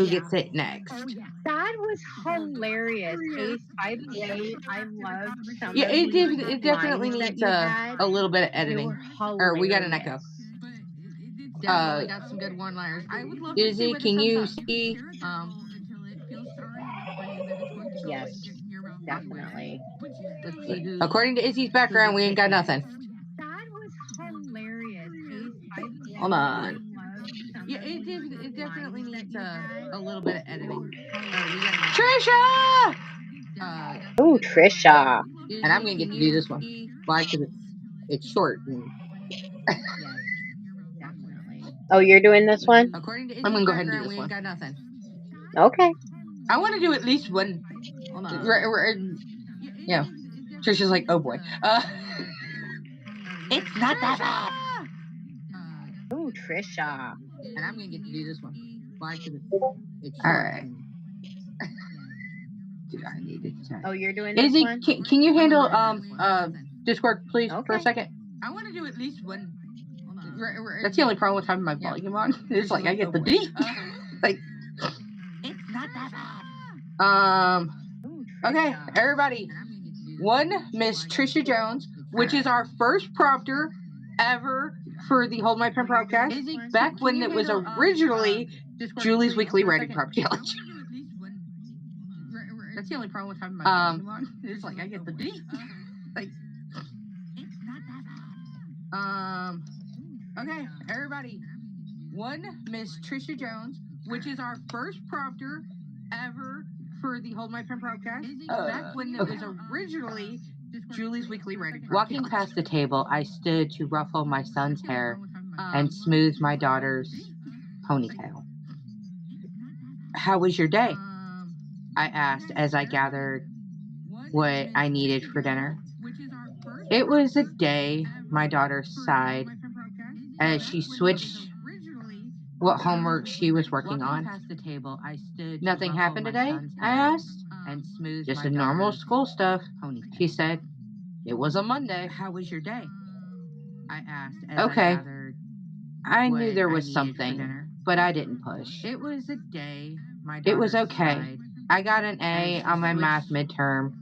gets it next. That was hilarious. Ace, by the way, I loved some Yeah, of it these did. It definitely lines that needs you had. a little bit of They editing. were Or we got an echo. hilarious. Izzy, can you see? Yes, definitely. Let's see. According to Izzy's background, we ain't got nothing. That was Hold on. Yeah, it definitely needs a little bit of editing. Trisha! Oh, Trisha. And I'm going to get to do this one. Why? Because it's short. And Oh, you're doing this one? According to I'm going to go ahead and do background, this we ain't one. got nothing. Okay. I want to do at least one. Hold on. Yeah. Trisha's like, oh boy. It's not that bad. Oh, Trisha. And I'm going to get to do this one. Why? Because it's short. All right. Dude, I need to check. Oh, you're doing this Izzy, one? can you handle Discord, please, for a Okay. second? I want to do at least one. That's the only problem with having my volume on. It's like I get the beat. Like, It's not that bad. Okay, everybody. One, Miss Trisha Jones, which is our first prompter ever for the Hold My Pen Promptcast. Back when it was originally Julie's Weekly Writing Prompt Challenge. That's the only problem with having my volume on. It's like I get the beat. Like, It's not that bad. Okay, everybody. One, Miss Trisha Jones, which is our first prompter ever for the Hold My Pen Promptcast. Back when it was originally Julie's Weekly Writing Prompt. Walking past the table, I stood to ruffle my son's hair and smooth my daughter's ponytail. How was your day? I asked as I gathered what I needed for dinner. It was a day, my daughter sighed as she switched what homework she was working on. Past the table, I stood. Nothing happened today? I asked. And smooth. Just the normal school stuff, she said. It was a Monday. How was your day? I asked as Okay. I gathered. I knew what there I was needed for something, dinner. but I didn't push. It was a day. My It was daughter okay. sighed I got an as A she on my math switched midterm,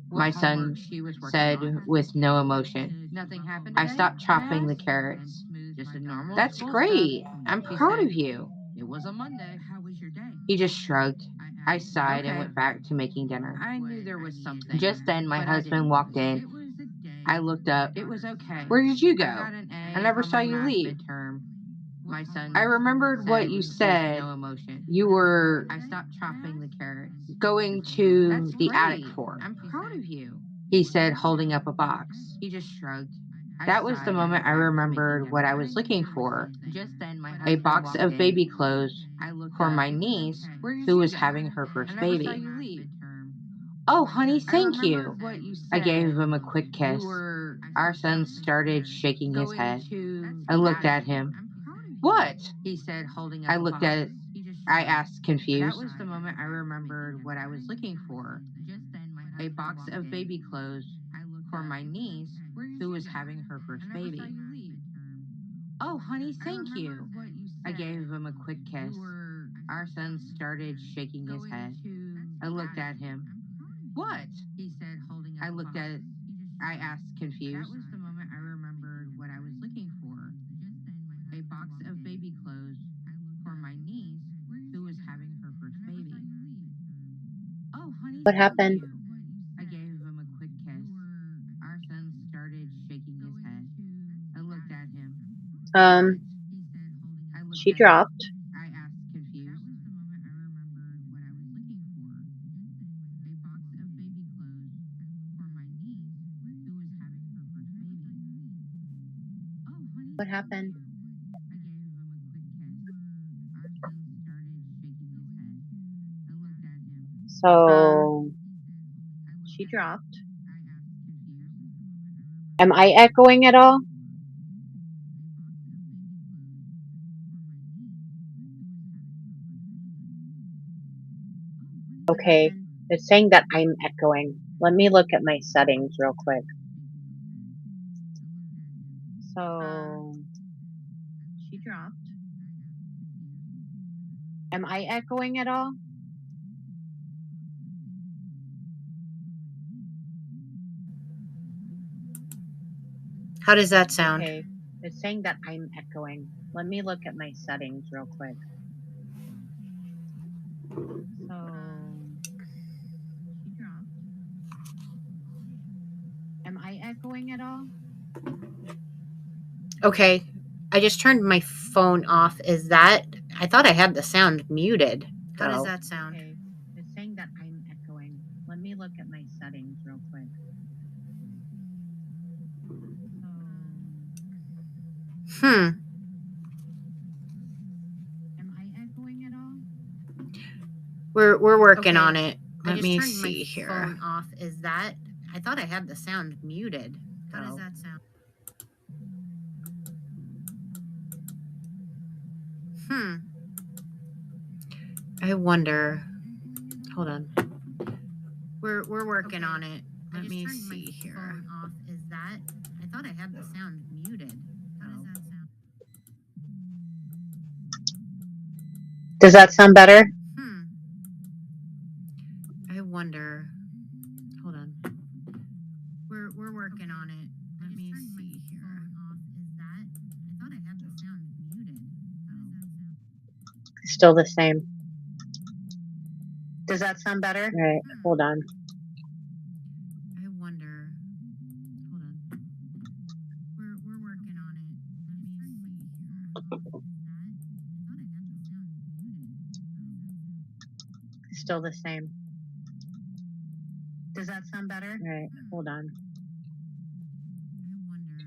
what my homework son she was working said on. with no emotion. Nothing happened I today? stopped chopping the asked. carrots. Just a normal. That's school great. stuff. I'm She proud said. of you. It was a Monday. How was your day? He just shrugged. I sighed and Okay. went back to making dinner. I knew there was something. Just then, my but I husband didn't walked push. in. It was a day. I looked up. It was okay. Where did you I go? got an A I never on saw my you math leave. midterm. My son. I remembered what you with said. No emotion. You were I stopped chopping the carrots. going to That's the great. attic for. I'm proud of you. He said, holding up a box. He just shrugged. That was the moment I remembered what I was looking for. Just then, my A husband box walked of in. baby clothes I looked for up. my niece, Where did who you was go? having her first I never saw baby. you leave. Oh, honey, I thank you. remembered what you I said. gave him a quick kiss. You were Our son started shaking his going head. to I the looked at attic. him. What? He said, holding up I a looked box. at it. I asked, That confused. was the moment I remembered what I was looking for. A box of baby clothes for my niece, who was having her first baby. Oh, honey, thank you. I gave him a quick kiss. Our son started shaking his head. I looked at him. What? He said, holding up I looked at it. I asked, confused. That was the moment I remembered what I was looking for. A box of baby clothes for my niece, who was having her first baby. Oh, honey, What thank happened? you. I gave him a quick kiss. Our son started shaking his head. I looked at him. Um, He said, holding up. I looked she at dropped. I asked, confused. That was the moment I remembered what I was looking for. A box of baby clothes for my niece, who was having her first baby. Oh, honey, What happened? I gave him a quick kiss. Our son started shaking his head. I looked at him. So she I dropped. asked, confused. Am I echoing at all? Okay, it's saying that I'm echoing. Let me look at my settings real quick. So she dropped. Am I echoing at all? How does that sound? Okay, it's saying that I'm echoing. Let me look at my settings real quick. So she dropped. Am I echoing at all? Okay. I just turned my phone off. Is that? I thought I had the sound muted. How does though. that sound? Okay, it's saying that I'm echoing. Let me look at my settings real quick. Hmm. Am I echoing at all? We're working Okay, on it. I Let just me turned my see here. phone off. Is that? I thought I had the sound muted. How does though. that sound? Hmm. I wonder. Hold on. We're working Okay, on it. I Let just me turned my see here. phone off. Is that? I thought I had the sound muted. How does that sound? Does that sound better? Hmm. I wonder. Hold on. We're working on it. Let me see here. Off. Is that? I thought I had the sound muted. How does that sound? Still the same. Does that sound better? All right. Hold on. I wonder. Hold on. We're working on it. Let me see here. Is that? I thought I had the sound muted. Still the same. Does that sound better? All right. Hold on. I wonder.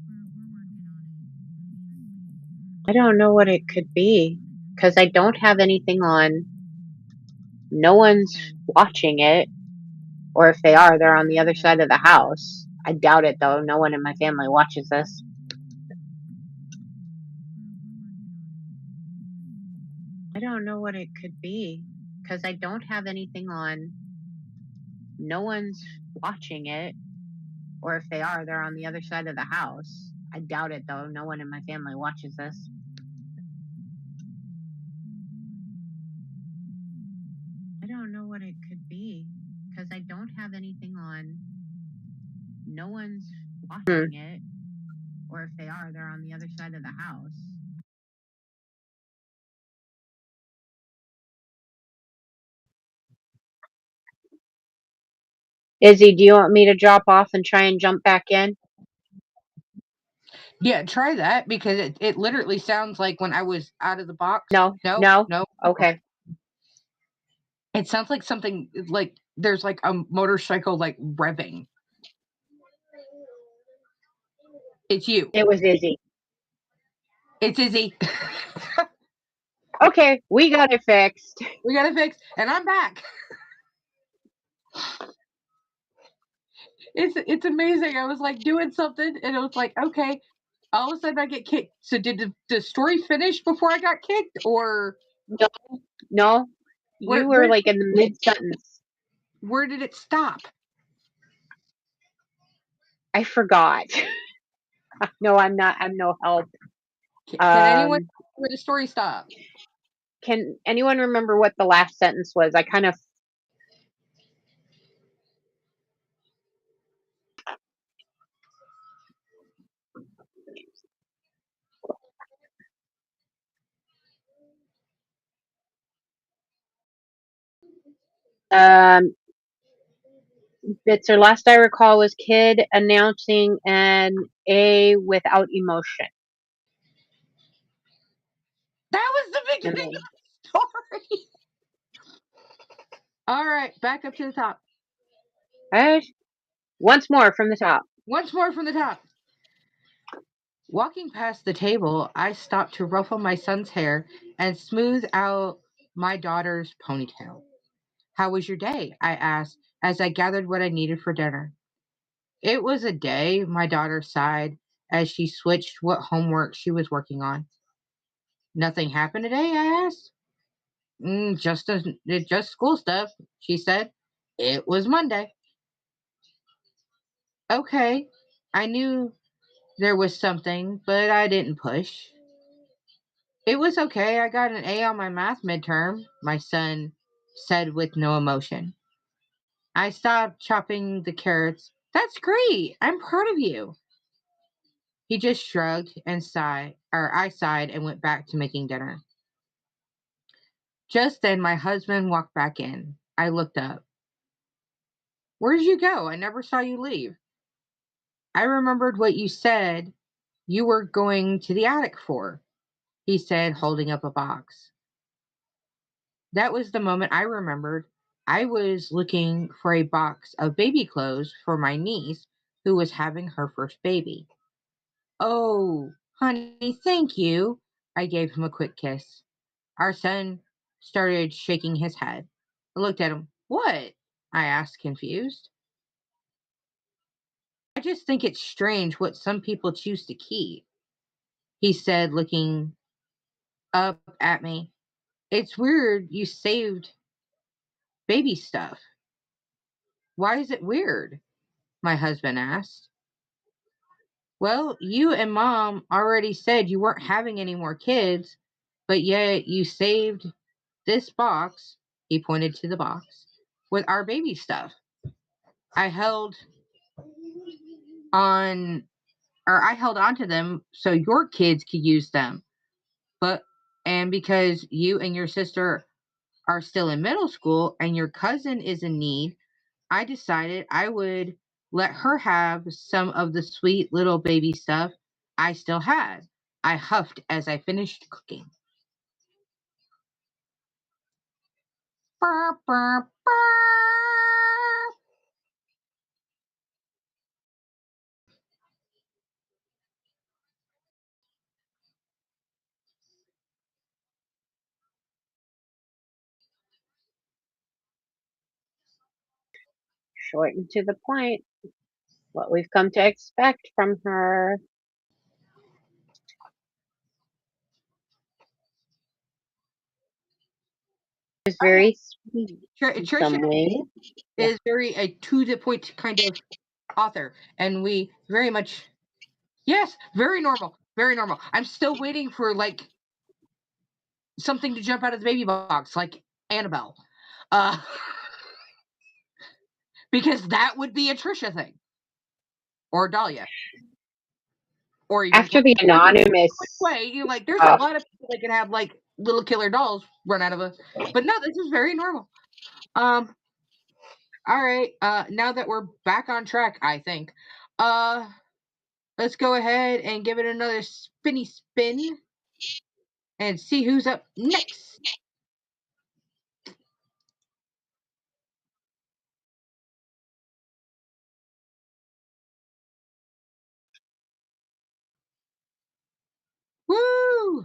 We're working on it. I don't know what it could be because I don't have anything on. No one's watching it, or if they are, they're on the other side of the house. I doubt it though. No one in my family watches this. I don't know what it could be because I don't have anything on. No one's watching it, or if they are, they're on the other side of the house. I doubt it though. No one in my family watches this. I don't know what it could be because I don't have anything on. No one's watching it, or if they are, they're on the other side of the house. Izzy, do you want me to drop off and try and jump back in? Yeah, try that because it literally sounds like when I was out of the box. No. No. Okay. It sounds like something like there's like a motorcycle like revving. It's you. It was Izzy. It's Izzy. Okay, we got it fixed. We got it fixed, and I'm back. It's amazing. I was like doing something, and it was like, okay. All of a sudden, I get kicked. So did the story finish before I got kicked, or No, where you were where like in the mid sentence. where did it stop? I forgot. No, I'm not. I'm no help. Can anyone where the story stopped? Can anyone remember what the last sentence was? I kind of. Bitzer, last I recall was kid announcing an A without emotion. That was the And beginning then, of the story. All right, back up to the top. once more from the top. Once more from the top. Walking past the table, I stopped to ruffle my son's hair and smooth out my daughter's ponytail. How was your day? I asked as I gathered what I needed for dinner. It was a day, my daughter sighed as she switched what homework she was working on. Nothing happened today? I asked. Just school stuff, she said. It was Monday. Okay, I knew there was something, but I didn't push. It was okay. I got an A on my math midterm, my son said with no emotion. I stopped chopping the carrots. That's great. I'm proud of you. He just shrugged and sighed, or I sighed and went back to making dinner. Just then, my husband walked back in. I looked up. Where did you go? I never saw you leave. I remembered what you said you were going to the attic for, he said, holding up a box. That was the moment I remembered I was looking for a box of baby clothes for my niece who was having her first baby. Oh, honey, thank you. I gave him a quick kiss. Our son started shaking his head. I looked at him. What? I asked, confused. I just think it's strange what some people choose to keep, he said, looking up at me. It's weird you saved baby stuff. Why is it weird? My husband asked. Well, you and mom already said you weren't having any more kids, but yet you saved this box, he pointed to the box, with our baby stuff. I held on I held on to them so your kids could use them. But and because you and your sister are still in middle school and your cousin is in need, I decided I would let her have some of the sweet little baby stuff I still had. I huffed as I finished cooking. Burr, burr, burr. Short and to the point. What we've come to expect from her. Is Oh, very sweet in Trisha some ways. Yeah. is very a to the point kind of author, and we very much yes, very normal, very normal. I'm still waiting for like something to jump out of the baby box, like Annabelle, uh, because that would be a Trisha thing, or Dahlia, or even After the which anonymous way you like. There's a uh, lot of people that can have like little killer dolls run out of a, but no, this is very normal. Um, all right, now that we're back on track, I think, uh, let's go ahead and give it another spinny spin and see who's up next. Woo!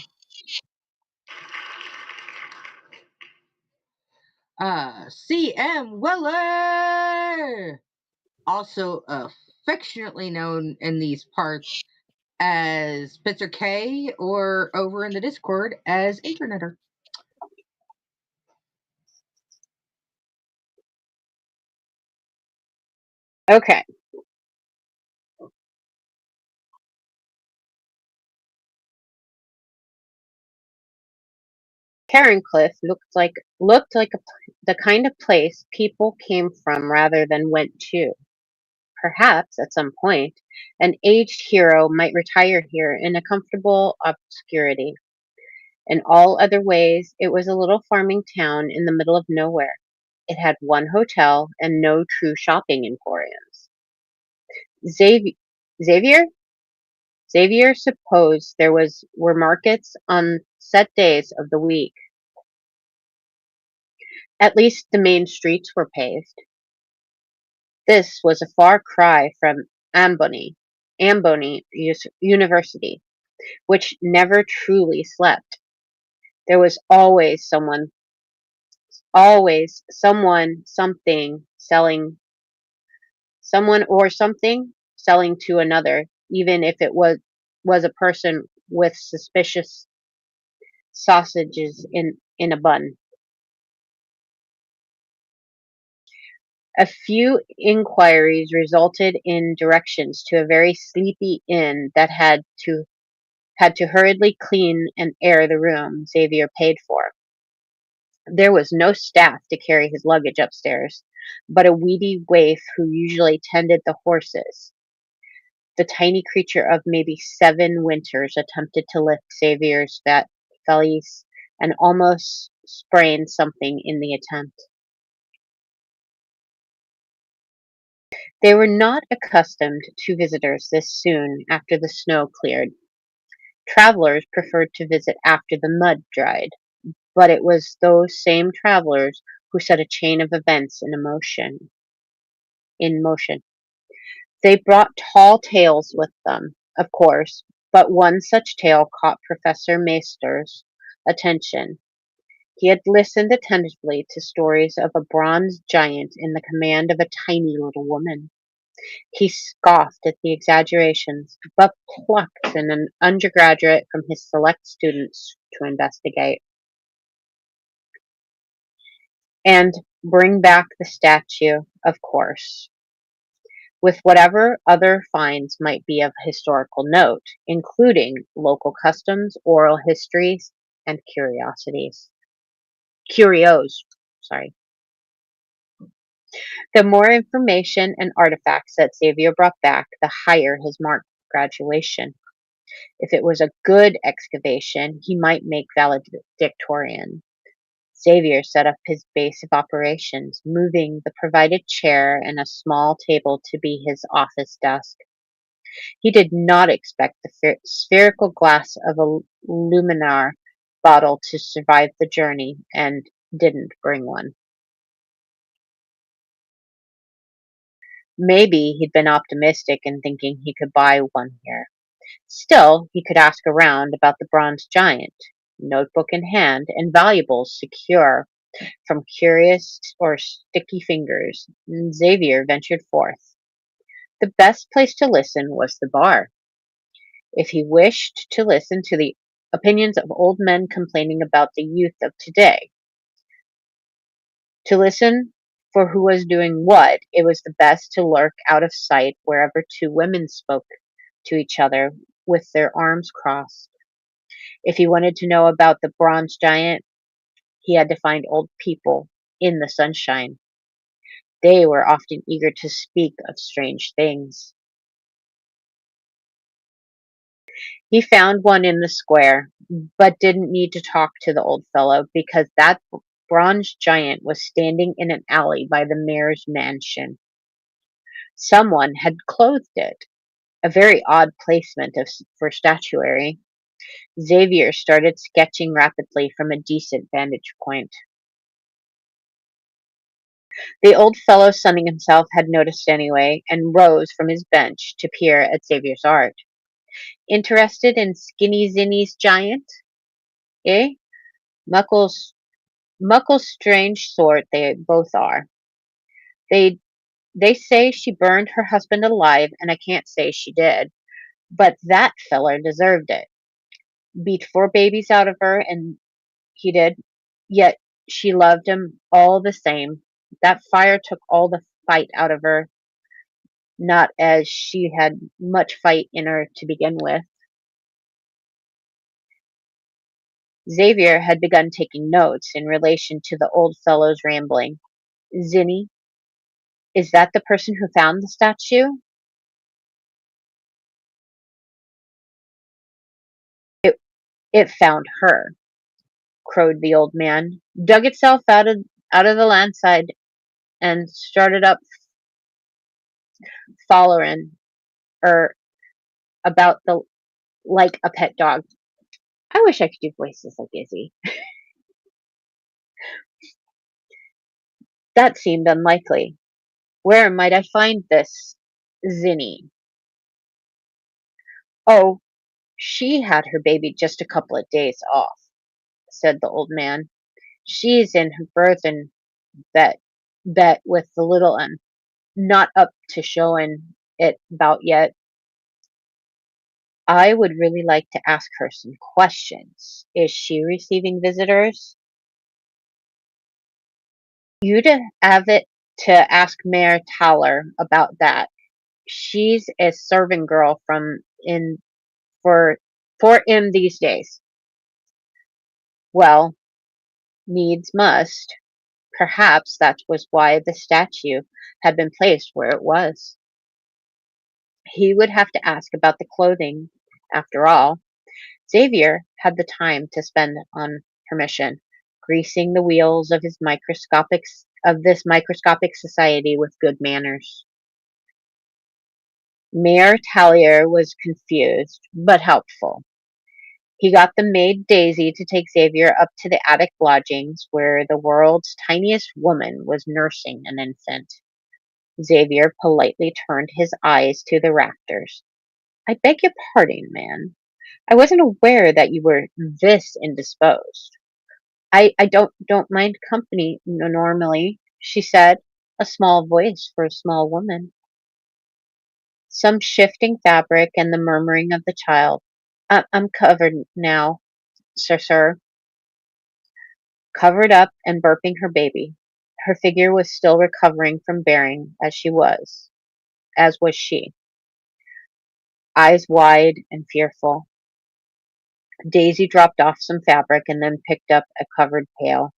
C.M. Weller, also affectionately known in these parts as Spitzer K, or over in the Discord as Interneter. okay. Cliff looked like the kind of place people came from rather than went to. Perhaps at some point, an aged hero might retire here in a comfortable obscurity. In all other ways, it was a little farming town in the middle of nowhere. It had one hotel and no true shopping emporiums. Xavier, Xavier, Xavier supposed there were markets on set days of the week. At least the main streets were paved. This was a far cry from Amboni University, which never truly slept. There was always someone, something selling, someone or something selling to another, even if it was a person with suspicious sausages in a bun. A few inquiries resulted in directions to a very sleepy inn that had to hurriedly clean and air the room Xavier paid for. There was no staff to carry his luggage upstairs, but a weedy waif who usually tended the horses. The tiny creature of maybe 7 winters attempted to lift Xavier's valise and almost sprained something in the attempt. They were not accustomed to visitors this soon after the snow cleared. Travelers preferred to visit after the mud dried, but it was those same travelers who set a chain of events in motion. They brought tall tales with them, of course, but one such tale caught Professor Meister's attention. He had listened attentively to stories of a bronze giant in the command of a tiny little woman. He scoffed at the exaggerations, but plucked an undergraduate from his select students to investigate and bring back the statue, of course, with whatever other finds might be of historical note, including local customs, oral histories, and curios. Sorry. The more information and artifacts that Xavier brought back, the higher his mark for graduation. If it was a good excavation, he might make valedictorian. Xavier set up his base of operations, moving the provided chair and a small table to be his office desk. He did not expect the spherical glass of a luminar bottle to survive the journey, and didn't bring one. Maybe he'd been optimistic in thinking he could buy one here. Still, he could ask around about the bronze giant, notebook in hand, and valuables secure from curious or sticky fingers. Xavier ventured forth. The best place to listen was the bar. If he wished to listen to the opinions of old men complaining about the youth of today, to listen for who was doing what, it was the best to lurk out of sight wherever two women spoke to each other with their arms crossed. If he wanted to know about the bronze giant, he had to find old people in the sunshine. They were often eager to speak of strange things. He found one in the square, but didn't need to talk to the old fellow because that bronze giant was standing in an alley by the mayor's mansion. Someone had clothed it, a very odd placement for statuary. Xavier started sketching rapidly from a decent vantage point. The old fellow sunning himself had noticed anyway, and rose from his bench to peer at Xavier's art. Interested in Skinny Zinny's giant? Eh? Muckle's strange sort they both are. They they say she burned her husband alive, and I can't say she did, but that feller deserved it. Beat 4 babies out of her, and he did, yet she loved him all the same. That fire took all the fight out of her, not as she had much fight in her to begin with. Xavier had begun taking notes in relation to the old fellow's rambling. Zinny, is that the person who found the statue? It, it found her, crowed the old man, dug itself out of the landside and started up following her about the like a pet dog. I wish I could do voices like Izzy. That seemed unlikely. Where might I find this Zinny? Oh, she had her baby just a couple of days off, said the old man. She's in her birthing bet with the little un. Not up to showing it about yet. I would really like to ask her some questions. Is she receiving visitors? You'd have it to ask Mayor Towler about that. She's a serving girl from in for him these days. Well, needs must. Perhaps that was why the statue had been placed where it was. He would have to ask about the clothing, after all. Xavier had the time to spend on permission, greasing the wheels of this microscopic society with good manners. Mayor Tallier was confused, but helpful. He got the maid Daisy to take Xavier up to the attic lodgings where the world's tiniest woman was nursing an infant. Xavier politely turned his eyes to the rafters. I beg your pardon, man. I wasn't aware that you were this indisposed. I don't mind company normally, she said, a small voice for a small woman. Some shifting fabric and the murmuring of the child. I'm covered now, sir. Covered up and burping her baby. Her figure was still recovering from bearing as was she, eyes wide and fearful. Daisy dropped off some fabric and then picked up a covered pail.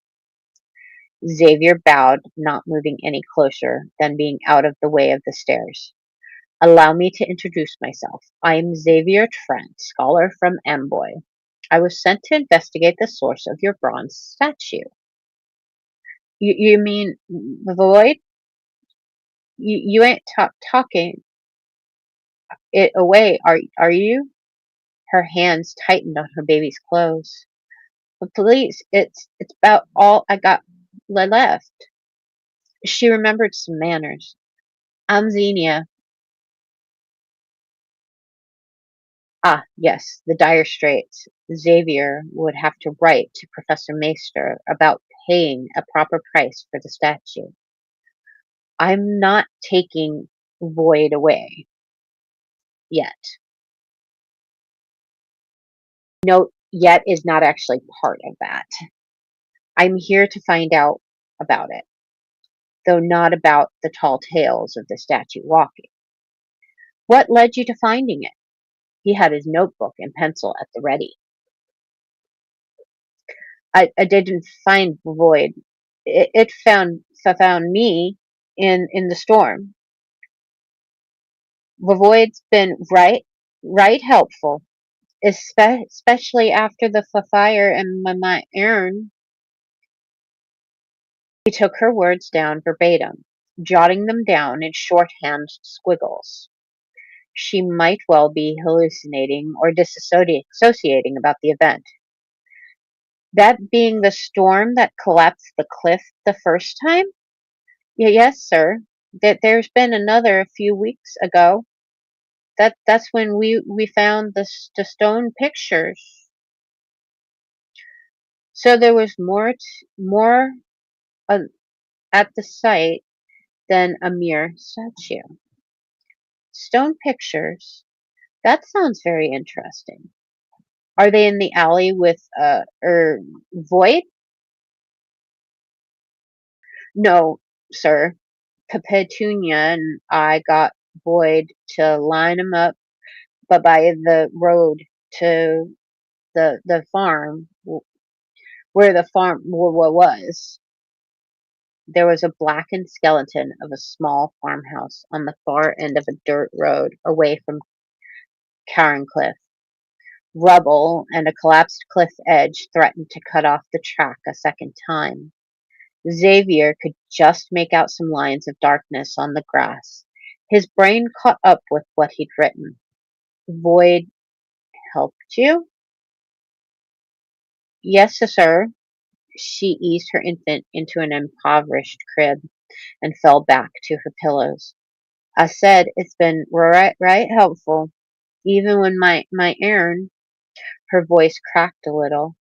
Xavier bowed, not moving any closer than being out of the way of the stairs. Allow me to introduce myself. I am Xavier Trent, scholar from Amboy. I was sent to investigate the source of your bronze statue. You mean the void? You ain't talking it away, are you? Her hands tightened on her baby's clothes. But please, it's about all I got left. She remembered some manners. I'm Xenia. Ah, yes, the dire straits. Xavier would have to write to Professor Meister about paying a proper price for the statue. I'm not taking Void away yet. Note, yet is not actually part of that. I'm here to find out about it, though not about the tall tales of the statue walking. What led you to finding it? He had his notebook and pencil at the ready. I didn't find Void. It found me in the storm. The Void's been right helpful, especially after the fire and my urn. He took her words down verbatim, jotting them down in shorthand squiggles. She might well be hallucinating or disassociating about the event. That being the storm that collapsed the cliff the first time? Yes, sir. There's been another a few weeks ago. That's when we found the stone pictures. So there was more uh, at the site than a mere statue. Stone pictures. That sounds very interesting. Are they in the alley with Void? No, sir. Petunia and I got Void to line 'em up, but by the road to the farm where the farm was. There was a blackened skeleton of a small farmhouse on the far end of a dirt road away from Cairncliff. Rubble and a collapsed cliff edge threatened to cut off the track a second time. Xavier could just make out some lines of darkness on the grass. His brain caught up with what he'd written. Void helped you? Yes, sir. She eased her infant into an impoverished crib and fell back to her pillows. I said it's been right helpful. Even when my Aaron, her voice cracked a little,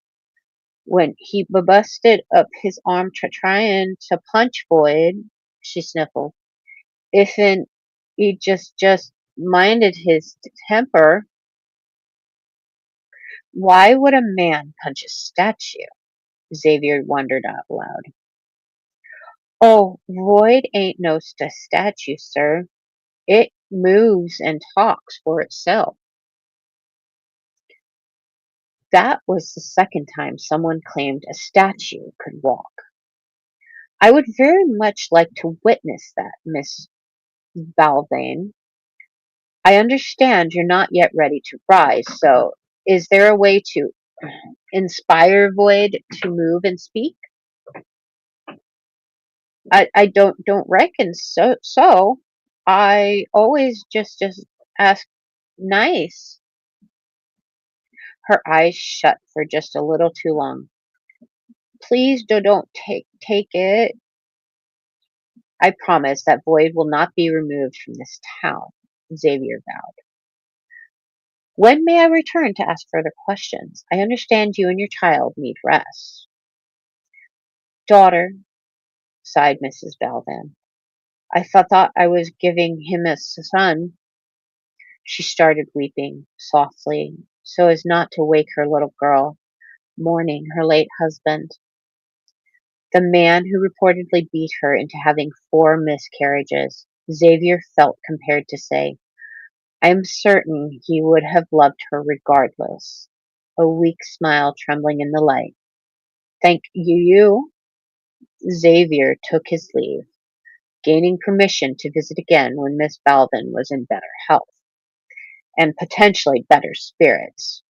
when he busted up his arm trying to punch Void, she sniffled. If he just minded his temper, why would a man punch a statue? Xavier wondered out loud. Oh, Void ain't no statue, sir. It moves and talks for itself. That was the second time someone claimed a statue could walk. I would very much like to witness that, Miss Balvane. I understand you're not yet ready to rise, so is there a way to inspire Void to move and speak? I don't reckon so. I always just Ask nice. Her eyes shut for just a little too long. Please don't take it. I promise that Void will not be removed from this town, Xavier vowed. When may I return to ask further questions? I understand you and your child need rest. Daughter, sighed Mrs. Belden. I thought I was giving him a son. She started weeping softly so as not to wake her little girl, mourning her late husband. The man who reportedly beat her into having 4 miscarriages, Xavier felt compelled to say, I am certain he would have loved her regardless. A weak smile trembling in the light. Thank you. Xavier took his leave, gaining permission to visit again when Miss Balvin was in better health and potentially better spirits.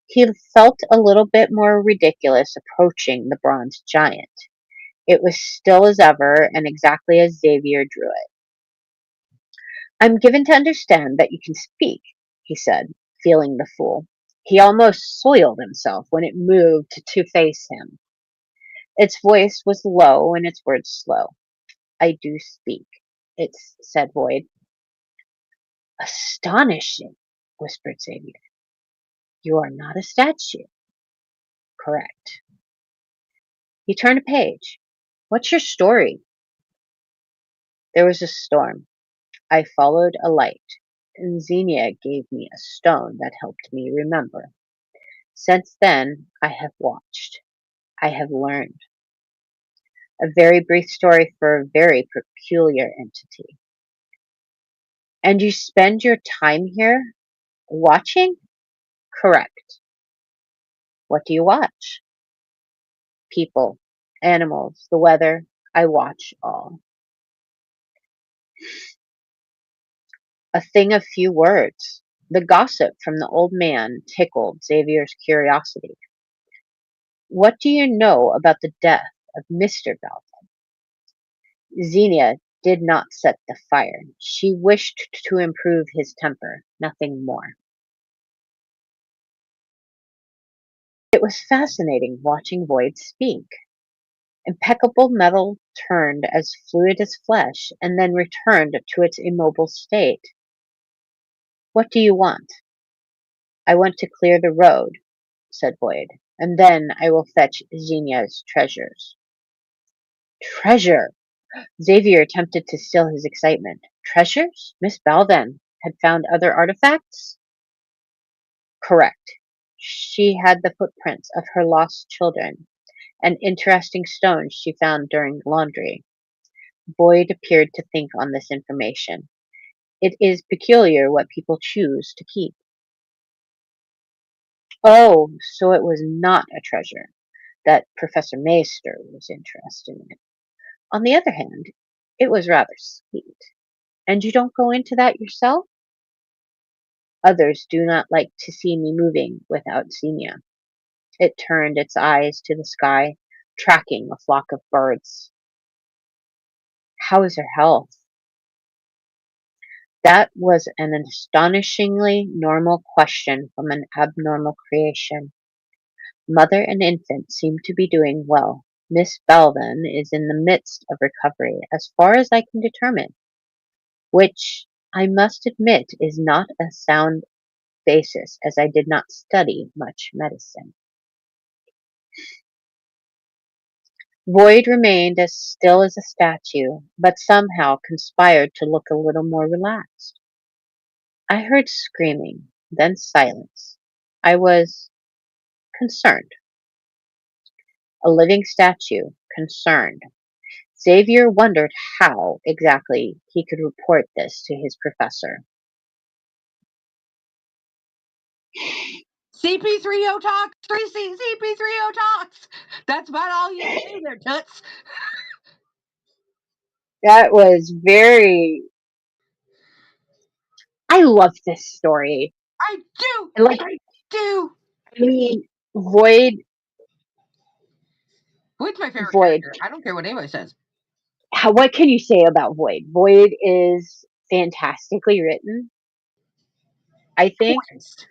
He felt a little bit more ridiculous approaching the bronze giant. It was still as ever and exactly as Xavier drew it. I'm given to understand that you can speak, he said, feeling the fool. He almost soiled himself when it moved to face him. Its voice was low and its words slow. I do speak, it said Void. Astonishing, whispered Xavier. You are not a statue. Correct. He turned a page. What's your story? There was a storm. I followed a light, and Xenia gave me a stone that helped me remember. Since then, I have watched. I have learned. A very brief story for a very peculiar entity. And you spend your time here watching? Correct. What do you watch? People, animals, the weather. I watch all. A thing of few words. The gossip from the old man tickled Xavier's curiosity. What do you know about the death of Mr. Bell? Xenia did not set the fire. She wished to improve his temper, nothing more. It was fascinating watching Void speak. Impeccable metal turned as fluid as flesh and then returned to its immobile state. What do you want? I want to clear the road, said Void, and then I will fetch Xenia's treasures. Treasure! Xavier attempted to still his excitement. Treasures? Miss Balvin had found other artifacts? Correct. She had the footprints of her lost children and interesting stones she found during laundry. Boyd appeared to think on this information. It is peculiar what people choose to keep. Oh, so it was not a treasure that Professor Meister was interested in. On the other hand, it was rather sweet. And you don't go into that yourself? Others do not like to see me moving without Xenia. It turned its eyes to the sky, tracking a flock of birds. How is her health? That was an astonishingly normal question from an abnormal creation. Mother and infant seem to be doing well. Miss Belvin is in the midst of recovery, as far as I can determine, which I must admit is not a sound basis, as I did not study much medicine. Void remained as still as a statue, but somehow conspired to look a little more relaxed. I heard screaming, then silence. I was concerned. A living statue, concerned. Xavier wondered how exactly he could report this to his professor. CP30 talks, CP30 talks. That's about all you can do there, Toots. That was very. I love this story. I do. I do. I mean, Void. Void's my favorite Void. character. I don't care what anybody says. What can you say about Void? Void is fantastically written. I think, Poised.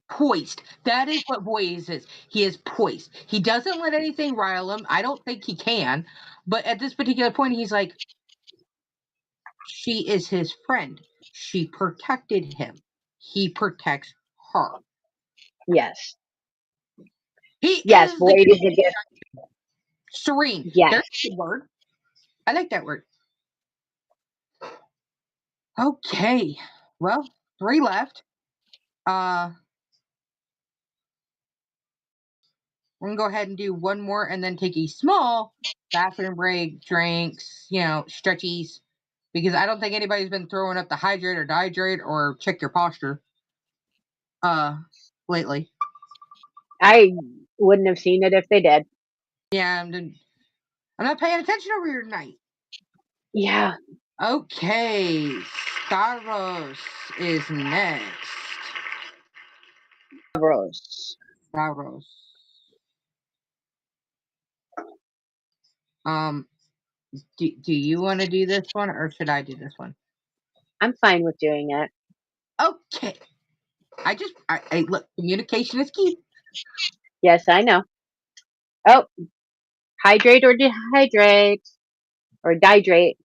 Poised. That is what Boys is. He is poised. He doesn't let anything rile him. I don't think he can. But at this particular point, he's like, she is his friend. She protected him. He protects her. yes. He Yes, is the Boyd is a gift. serene. Yes. There's the word. I like that word. Okay. Well, 3 left. We're gonna go ahead and do one more and then take a small bathroom break, drinks, stretchies. Because I don't think anybody's been throwing up the hydrate or dehydrate or check your posture lately. I wouldn't have seen it if they did. Yeah, I'm not paying attention over here tonight. Yeah. Okay, Stavros is next. Rose. Stavros. Um, do you want to do this one or should I do this one? I'm fine with doing it. Okay. I look, communication is key. Yes, I know. Oh, hydrate or dehydrate or dihydrate.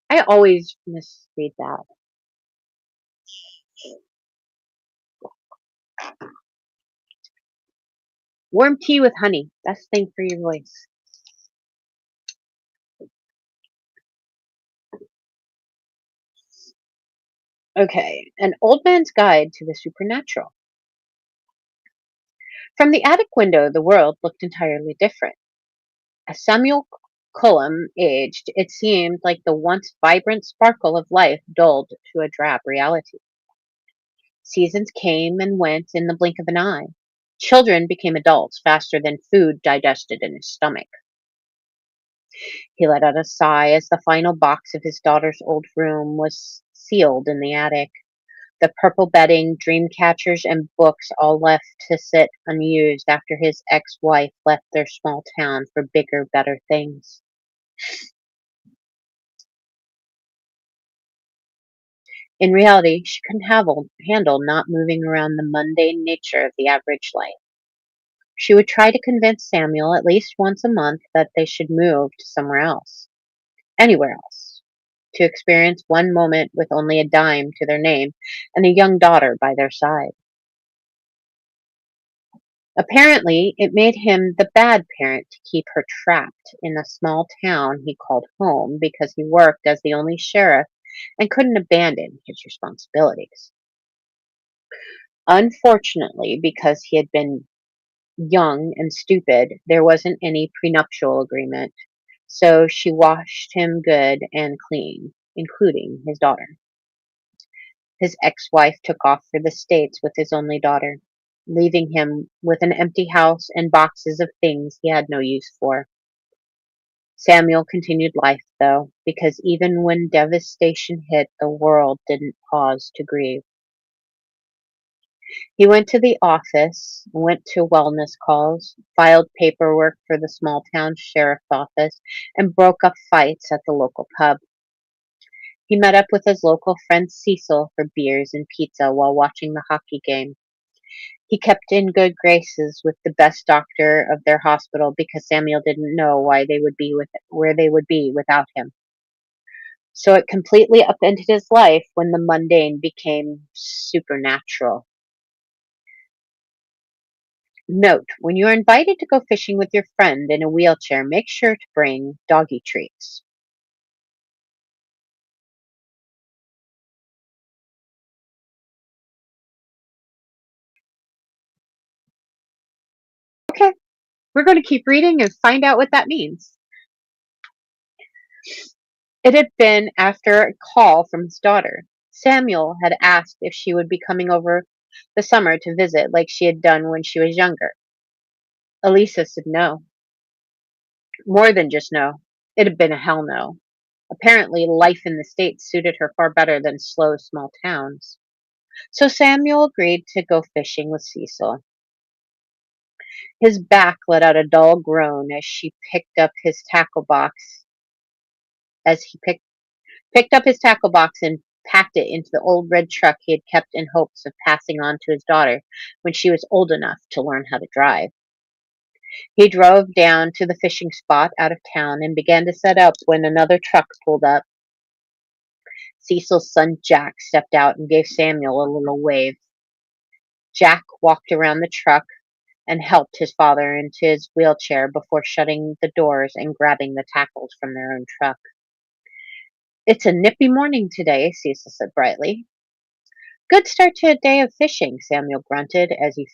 I always misread that. Warm tea with honey. Best thing for your voice. Okay, An Old Man's Guide to the Supernatural. From the attic window, the world looked entirely different. As Samuel Cullum aged, it seemed like the once vibrant sparkle of life dulled to a drab reality. Seasons came and went in the blink of an eye. Children became adults faster than food digested in his stomach. He let out a sigh as the final box of his daughter's old room was sealed in the attic. The purple bedding, dream catchers, and books all left to sit unused after his ex-wife left their small town for bigger, better things. In reality, she couldn't handle not moving around the mundane nature of the average life. She would try to convince Samuel at least once a month that they should move to somewhere else, anywhere else, to experience one moment with only a dime to their name and a young daughter by their side. Apparently, it made him the bad parent to keep her trapped in a small town he called home because he worked as the only sheriff and couldn't abandon his responsibilities. Unfortunately, because he had been young and stupid, there wasn't any prenuptial agreement, so she washed him good and clean, including his daughter. His ex-wife took off for the States with his only daughter, leaving him with an empty house and boxes of things he had no use for. Samuel continued life, though, because even when devastation hit, the world didn't pause to grieve. He went to the office, went to wellness calls, filed paperwork for the small town sheriff's office, and broke up fights at the local pub. He met up with his local friend Cecil for beers and pizza while watching the hockey game. He kept in good graces with the best doctor of their hospital because Samuel didn't know where they would be without him. So it completely upended his life when the mundane became supernatural. Note, when you are invited to go fishing with your friend in a wheelchair, make sure to bring doggy treats. Okay, we're going to keep reading and find out what that means. It had been after a call from his daughter. Samuel had asked if she would be coming over the summer to visit like she had done when she was younger. Elisa said no. More than just no. It had been a hell no. Apparently, life in the States suited her far better than slow small towns. So Samuel agreed to go fishing with Cecil. His back let out a dull groan as she picked up his tackle box. As he picked up his tackle box and packed it into the old red truck he had kept in hopes of passing on to his daughter when she was old enough to learn how to drive. He drove down to the fishing spot out of town and began to set up when another truck pulled up. Cecil's son Jack stepped out and gave Samuel a little wave. Jack walked around the truck and helped his father into his wheelchair before shutting the doors and grabbing the tackles from their own truck. It's a nippy morning today, Cecil said brightly. Good start to a day of fishing, Samuel grunted as he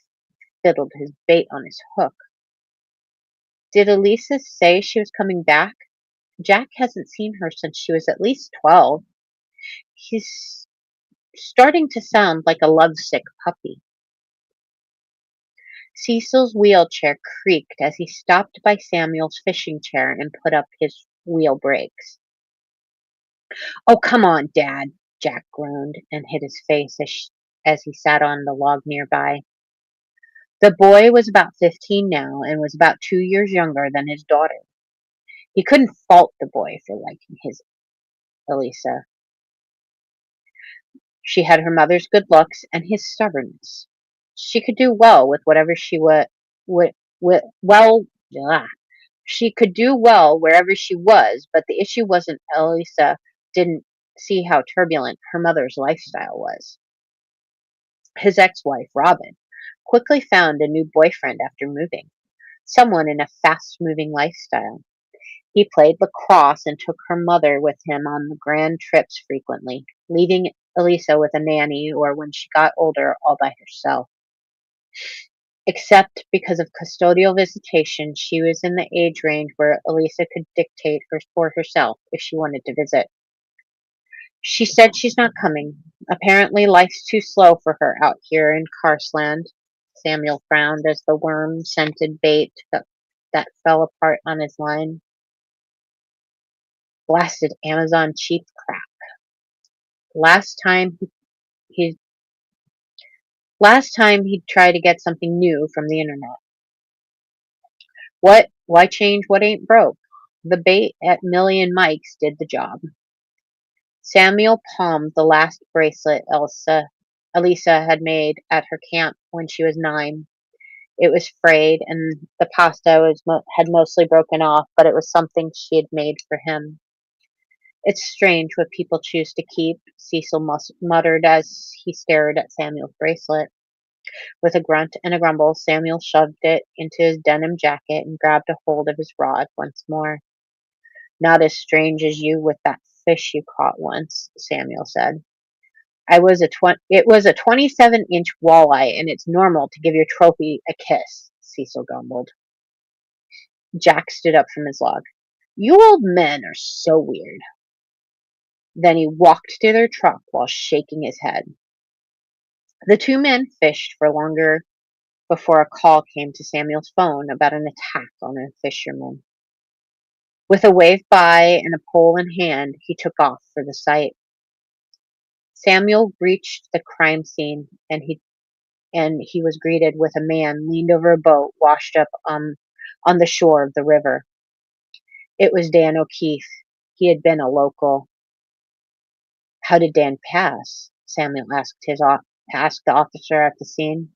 fiddled his bait on his hook. Did Elisa say she was coming back? Jack hasn't seen her since she was at least 12. He's starting to sound like a lovesick puppy. Cecil's wheelchair creaked as he stopped by Samuel's fishing chair and put up his wheel brakes. Oh, come on, Dad, Jack groaned and hid his face as he sat on the log nearby. The boy was about 15 now and was about 2 years younger than his daughter. He couldn't fault the boy for liking his Elisa. She had her mother's good looks and his stubbornness. She could do well with whatever she well, ugh. She could do well wherever she was, but the issue wasn't Elisa didn't see how turbulent her mother's lifestyle was. His ex-wife, Robin, quickly found a new boyfriend after moving, someone in a fast-moving lifestyle. He played lacrosse and took her mother with him on the grand trips frequently, leaving Elisa with a nanny or, when she got older, all by herself. Except because of custodial visitation, she was in the age range where Elisa could dictate for herself if she wanted to visit. She said she's not coming. Apparently life's too slow for her out here in Carsland. Samuel frowned as the worm-scented bait that fell apart on his line. Blasted Amazon cheap crap. Last time he'd tried to get something new from the internet. Why change what ain't broke? The bait at Million Mike's did the job. Samuel palmed the last bracelet Elisa had made at her camp when she was 9. It was frayed and the pasta had mostly broken off, but it was something she had made for him. It's strange what people choose to keep, Cecil muttered as he stared at Samuel's bracelet. With a grunt and a grumble, Samuel shoved it into his denim jacket and grabbed a hold of his rod once more. Not as strange as you with that fish you caught once, Samuel said. It was a 27-inch walleye, and it's normal to give your trophy a kiss, Cecil grumbled. Jack stood up from his log. You old men are so weird. Then he walked to their truck while shaking his head. The two men fished for longer before a call came to Samuel's phone about an attack on a fisherman. With a wave bye and a pole in hand, he took off for the site. Samuel reached the crime scene and he was greeted with a man leaned over a boat washed up on the shore of the river. It was Dan O'Keefe. He had been a local. How did Dan pass? Samuel asked the officer at the scene.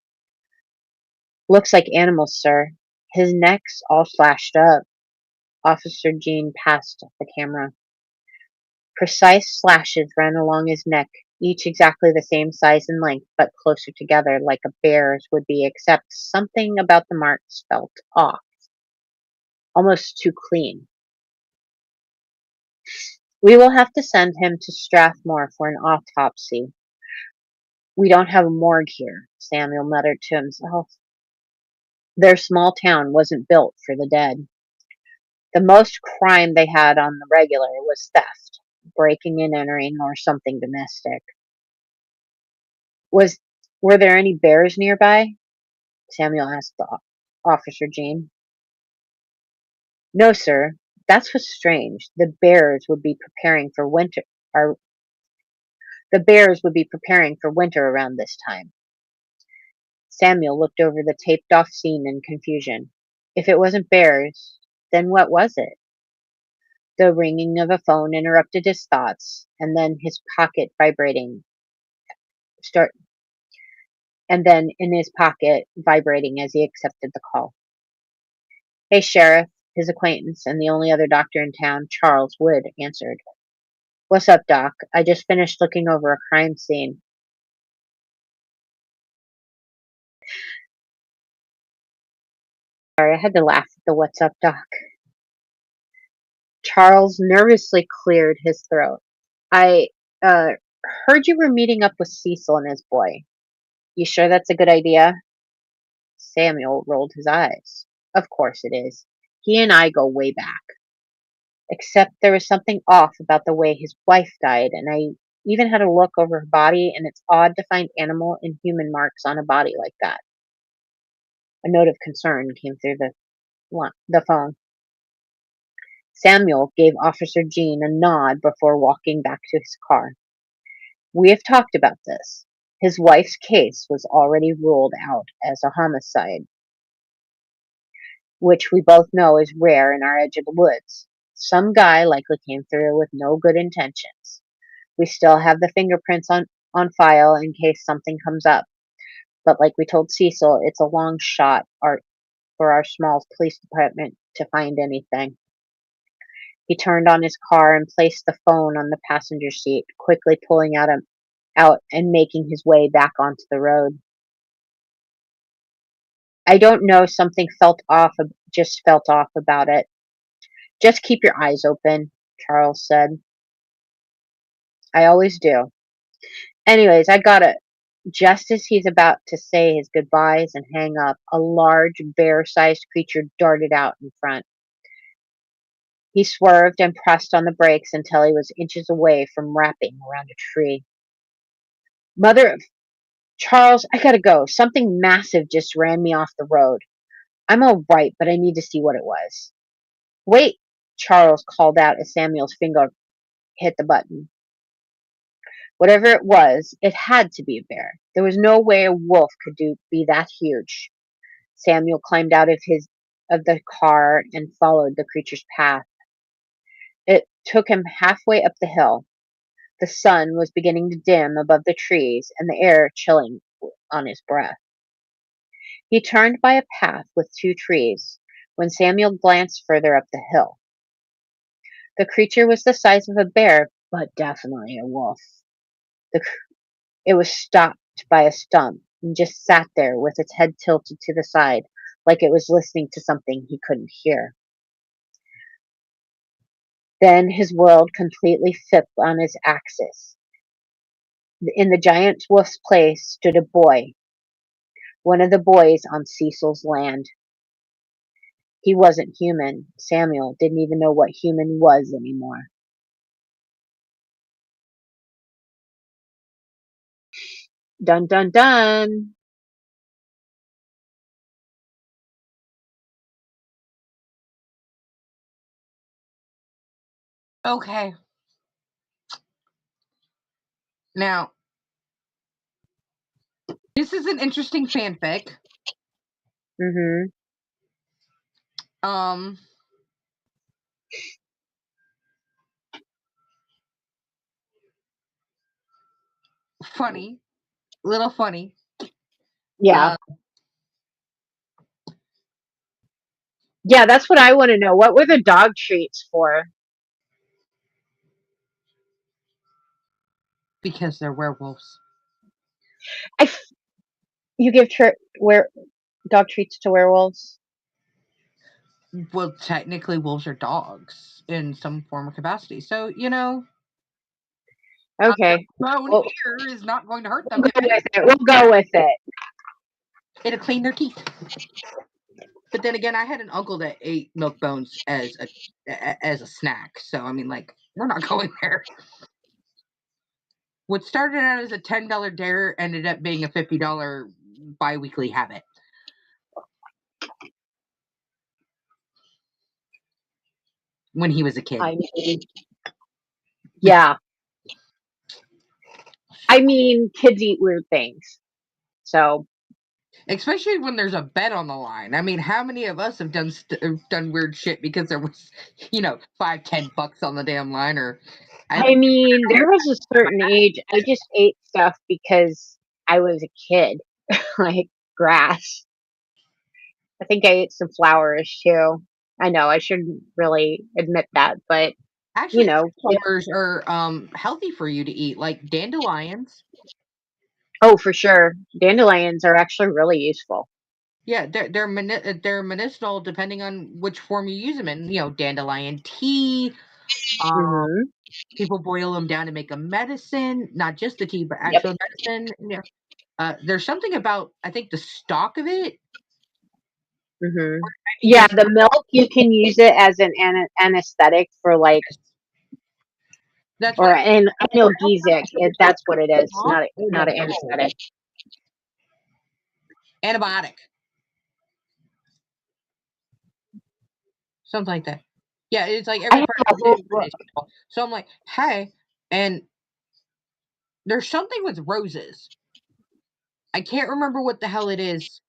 Looks like animals, sir. His neck's all slashed up. Officer Jean passed the camera. Precise slashes ran along his neck, each exactly the same size and length, but closer together, like a bear's would be, except something about the marks felt off. Almost too clean. We will have to send him to Strathmore for an autopsy. We don't have a morgue here, Samuel muttered to himself. Their small town wasn't built for the dead. The most crime they had on the regular was theft, breaking and entering, or something domestic. Were there any bears nearby? Samuel asked Officer Jean. No, sir. That's what's strange. The bears would be preparing for winter around this time. Samuel looked over the taped off scene in confusion. If it wasn't bears, then what was it? The ringing of a phone interrupted his thoughts, and then his pocket vibrating start and then in his pocket vibrating as he accepted the call. Hey, Sheriff, his acquaintance and the only other doctor in town, Charles Wood, answered. What's up, Doc? I just finished looking over a crime scene. Sorry, I had to laugh at the what's up, Doc. Charles nervously cleared his throat. I heard you were meeting up with Cecil and his boy. You sure that's a good idea? Samuel rolled his eyes. Of course it is. He and I go way back. Except there was something off about the way his wife died, and I even had a look over her body, and it's odd to find animal and human marks on a body like that. A note of concern came through the phone. Samuel gave Officer Jean a nod before walking back to his car. We have talked about this. His wife's case was already ruled out as a homicide, which we both know is rare in our edge of the woods. Some guy likely came through with no good intentions. We still have the fingerprints on file in case something comes up. But like we told Cecil, it's a long shot for our small police department to find anything. He turned on his car and placed the phone on the passenger seat, quickly pulling out and making his way back onto the road. I don't know, something felt off about it. Just keep your eyes open, Charles said. I always do. Anyways, I got it. Just as he's about to say his goodbyes and hang up, a large, bear-sized creature darted out in front. He swerved and pressed on the brakes until he was inches away from wrapping around a tree. Mother of Charles, I gotta go. Something massive just ran me off the road. I'm all right, but I need to see what it was. Wait, Charles called out as Samuel's finger hit the button. Whatever it was, it had to be a bear. There was no way a wolf could be that huge. Samuel climbed out of the car and followed the creature's path. It took him halfway up the hill. The sun was beginning to dim above the trees and the air chilling on his breath. He turned by a path with 2 trees when Samuel glanced further up the hill. The creature was the size of a bear, but definitely a wolf. It was stopped by a stump and just sat there with its head tilted to the side, like it was listening to something he couldn't hear. Then his world completely flipped on its axis. In the giant wolf's place stood a boy, one of the boys on Cecil's land. He wasn't human. Samuel didn't even know what human was anymore. Dun dun dun! Okay. Now, this is an interesting fanfic. Mm-hmm. Funny. Little funny. Yeah. Yeah, that's what I want to know. What were the dog treats for? Because they're werewolves. You give dog treats to werewolves? Well, technically, wolves are dogs in some form or capacity. So, Okay. bone here is not going to hurt them. We'll go with it. It'll clean their teeth. But then again, I had an uncle that ate milk bones as a snack. So, I mean, like, we're not going there. What started out as a $10 dare ended up being a $50 bi-weekly habit. When he was a kid. Yeah. I mean, kids eat weird things. So. Especially when there's a bet on the line. I mean, how many of us have done weird shit because there was, $5, $10 on the damn line? Or I I think mean, there was a certain age I just ate stuff because I was a kid, like grass. I think I ate some flowers too. I know I shouldn't really admit that, but you actually know, flowers are healthy for you to eat, like dandelions. oh, for sure. Dandelions are actually really useful. Yeah, they're medicinal depending on which form you use them in. Dandelion tea. Um, Mhm. People boil them down to make a medicine, not just the tea, but Yep. actual medicine. There's something about I think the stalk of it. Mhm. You Yeah, just the milk you can use it as an anesthetic for like that's or what an analgesic. That's what it is. huh? Not an anesthetic. Antibiotic, something like that. Yeah, it's like I every have part a of whole it is useful. So I'm like, hey, and there's something with roses. I can't remember what the hell it is.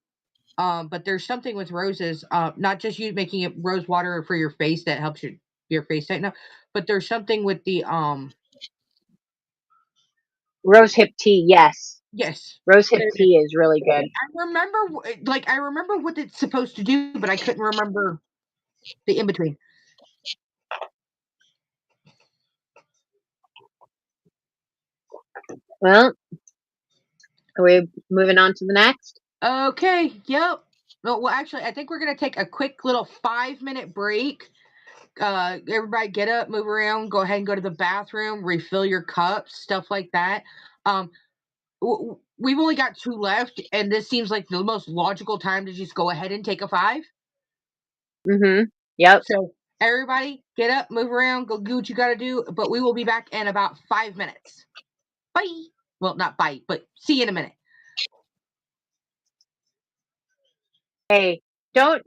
But there's something with roses. Not just you making it rose water for your face that helps your face tighten up, but there's something with the rose hip tea. Yes, yes. rose hip There it is. tea is really good. I remember what it's supposed to do, but I couldn't remember the in between. Well, are we moving on to the next? Okay, yep. No, well, actually, I think we're gonna take a quick little 5-minute break. Everybody get up, move around, go ahead and go to the bathroom, refill your cups, stuff like that. Um, we've only got 2 left, and this seems like the most logical time to just go ahead and take a 5. Mhm. Yep. So everybody get up, move around, go do what you got to do. But we will be back in about 5 minutes. Bye. Well, not bye, but see you in a minute. Hey, don't.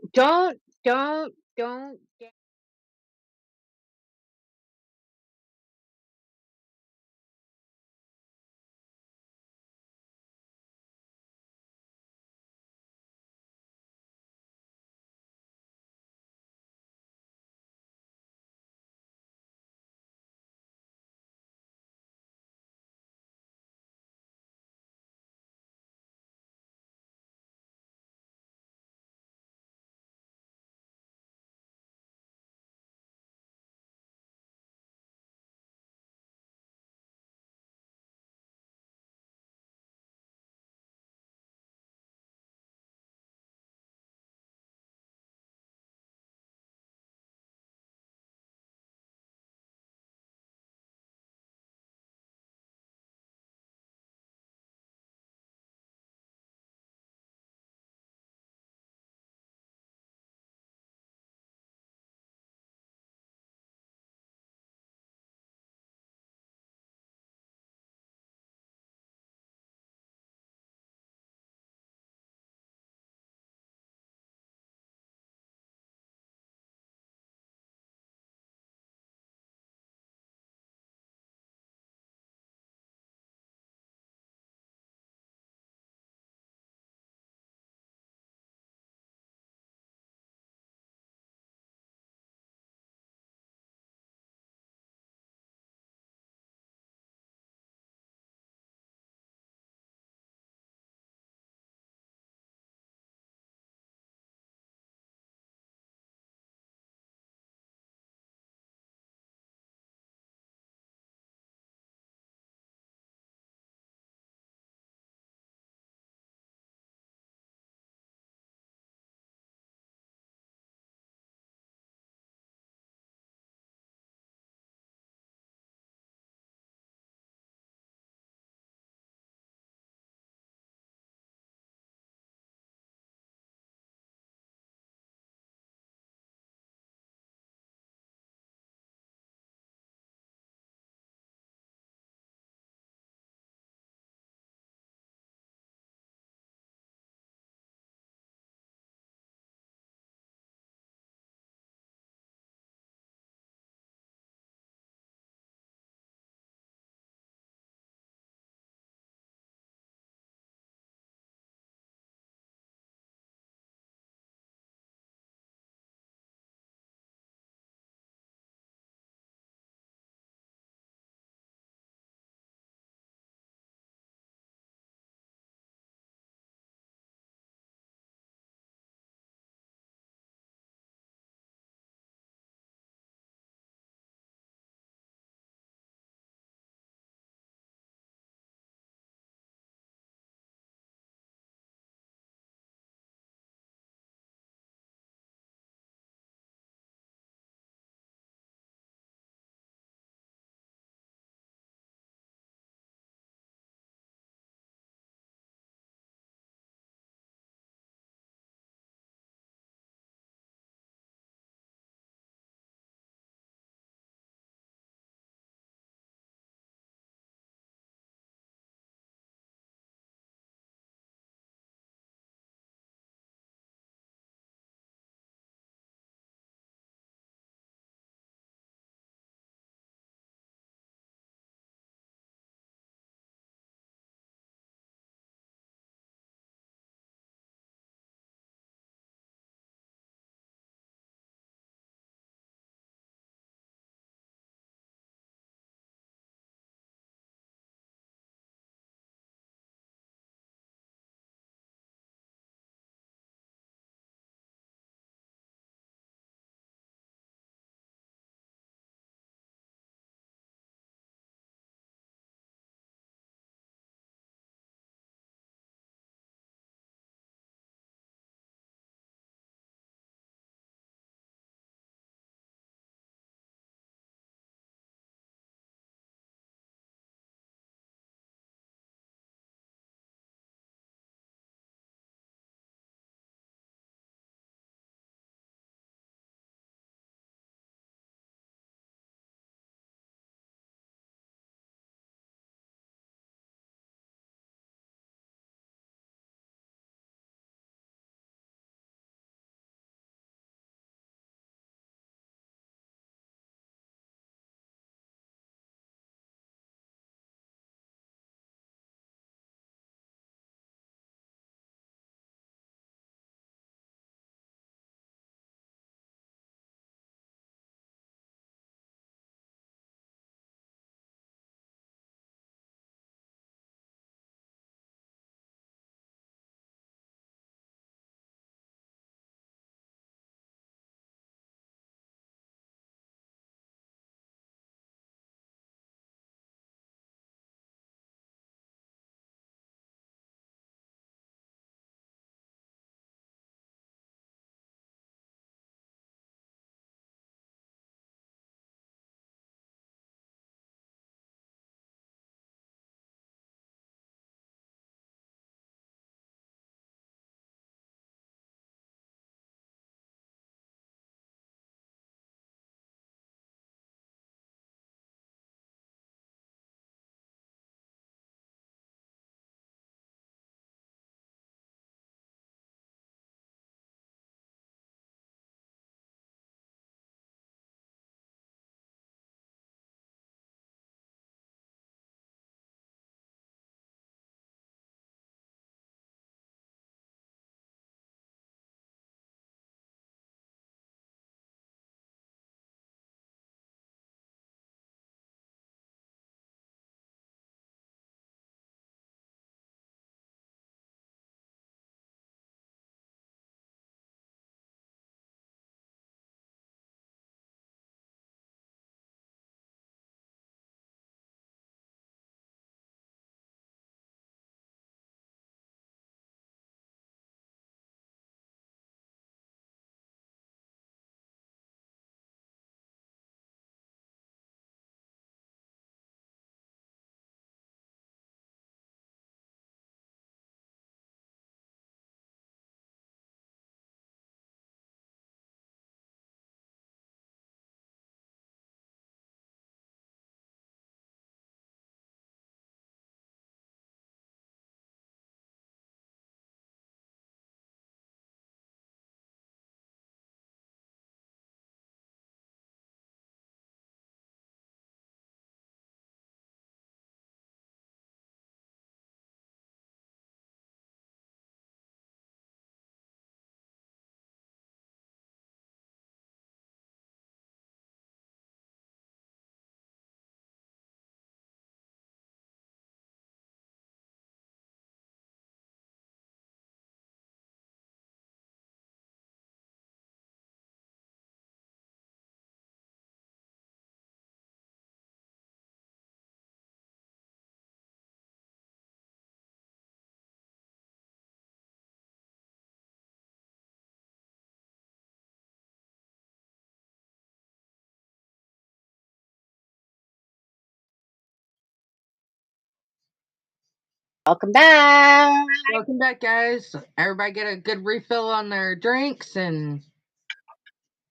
Welcome back. Welcome back, guys. Everybody get a good refill on their drinks and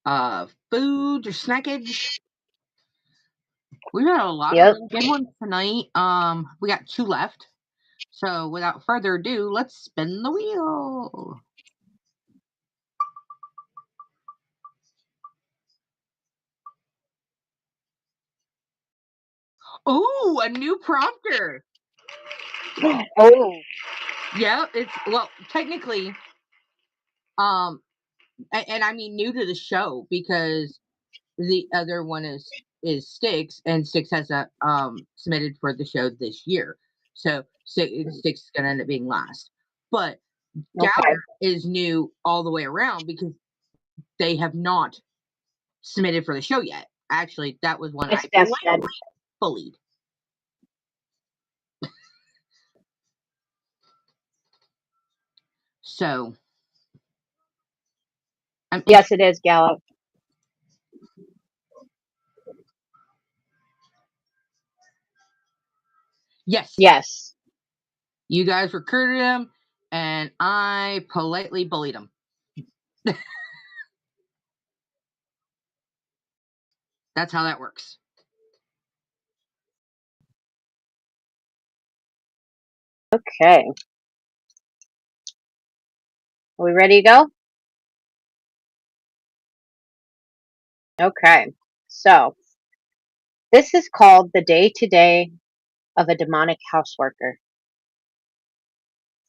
food or snackage. We got a lot of Yep. really good ones tonight. We got 2 left. So without further ado, let's spin the wheel. Ooh, a new prompter. Oh, Yeah, it's technically and I mean new to the show because the other one is Styx, and Styx has a submitted for the show this year. So Styx is gonna end up being last. But okay. Gallagher is new all the way around because they have not submitted for the show yet. Actually, that was one Yes, I yes, yes. bullied. So Yes, it is, Gallup. yes, Yes. you guys recruited him, and I politely bullied him. That's how that works. Okay. Are we ready to go? Okay. So, this is called the day-to-day of a demonic houseworker.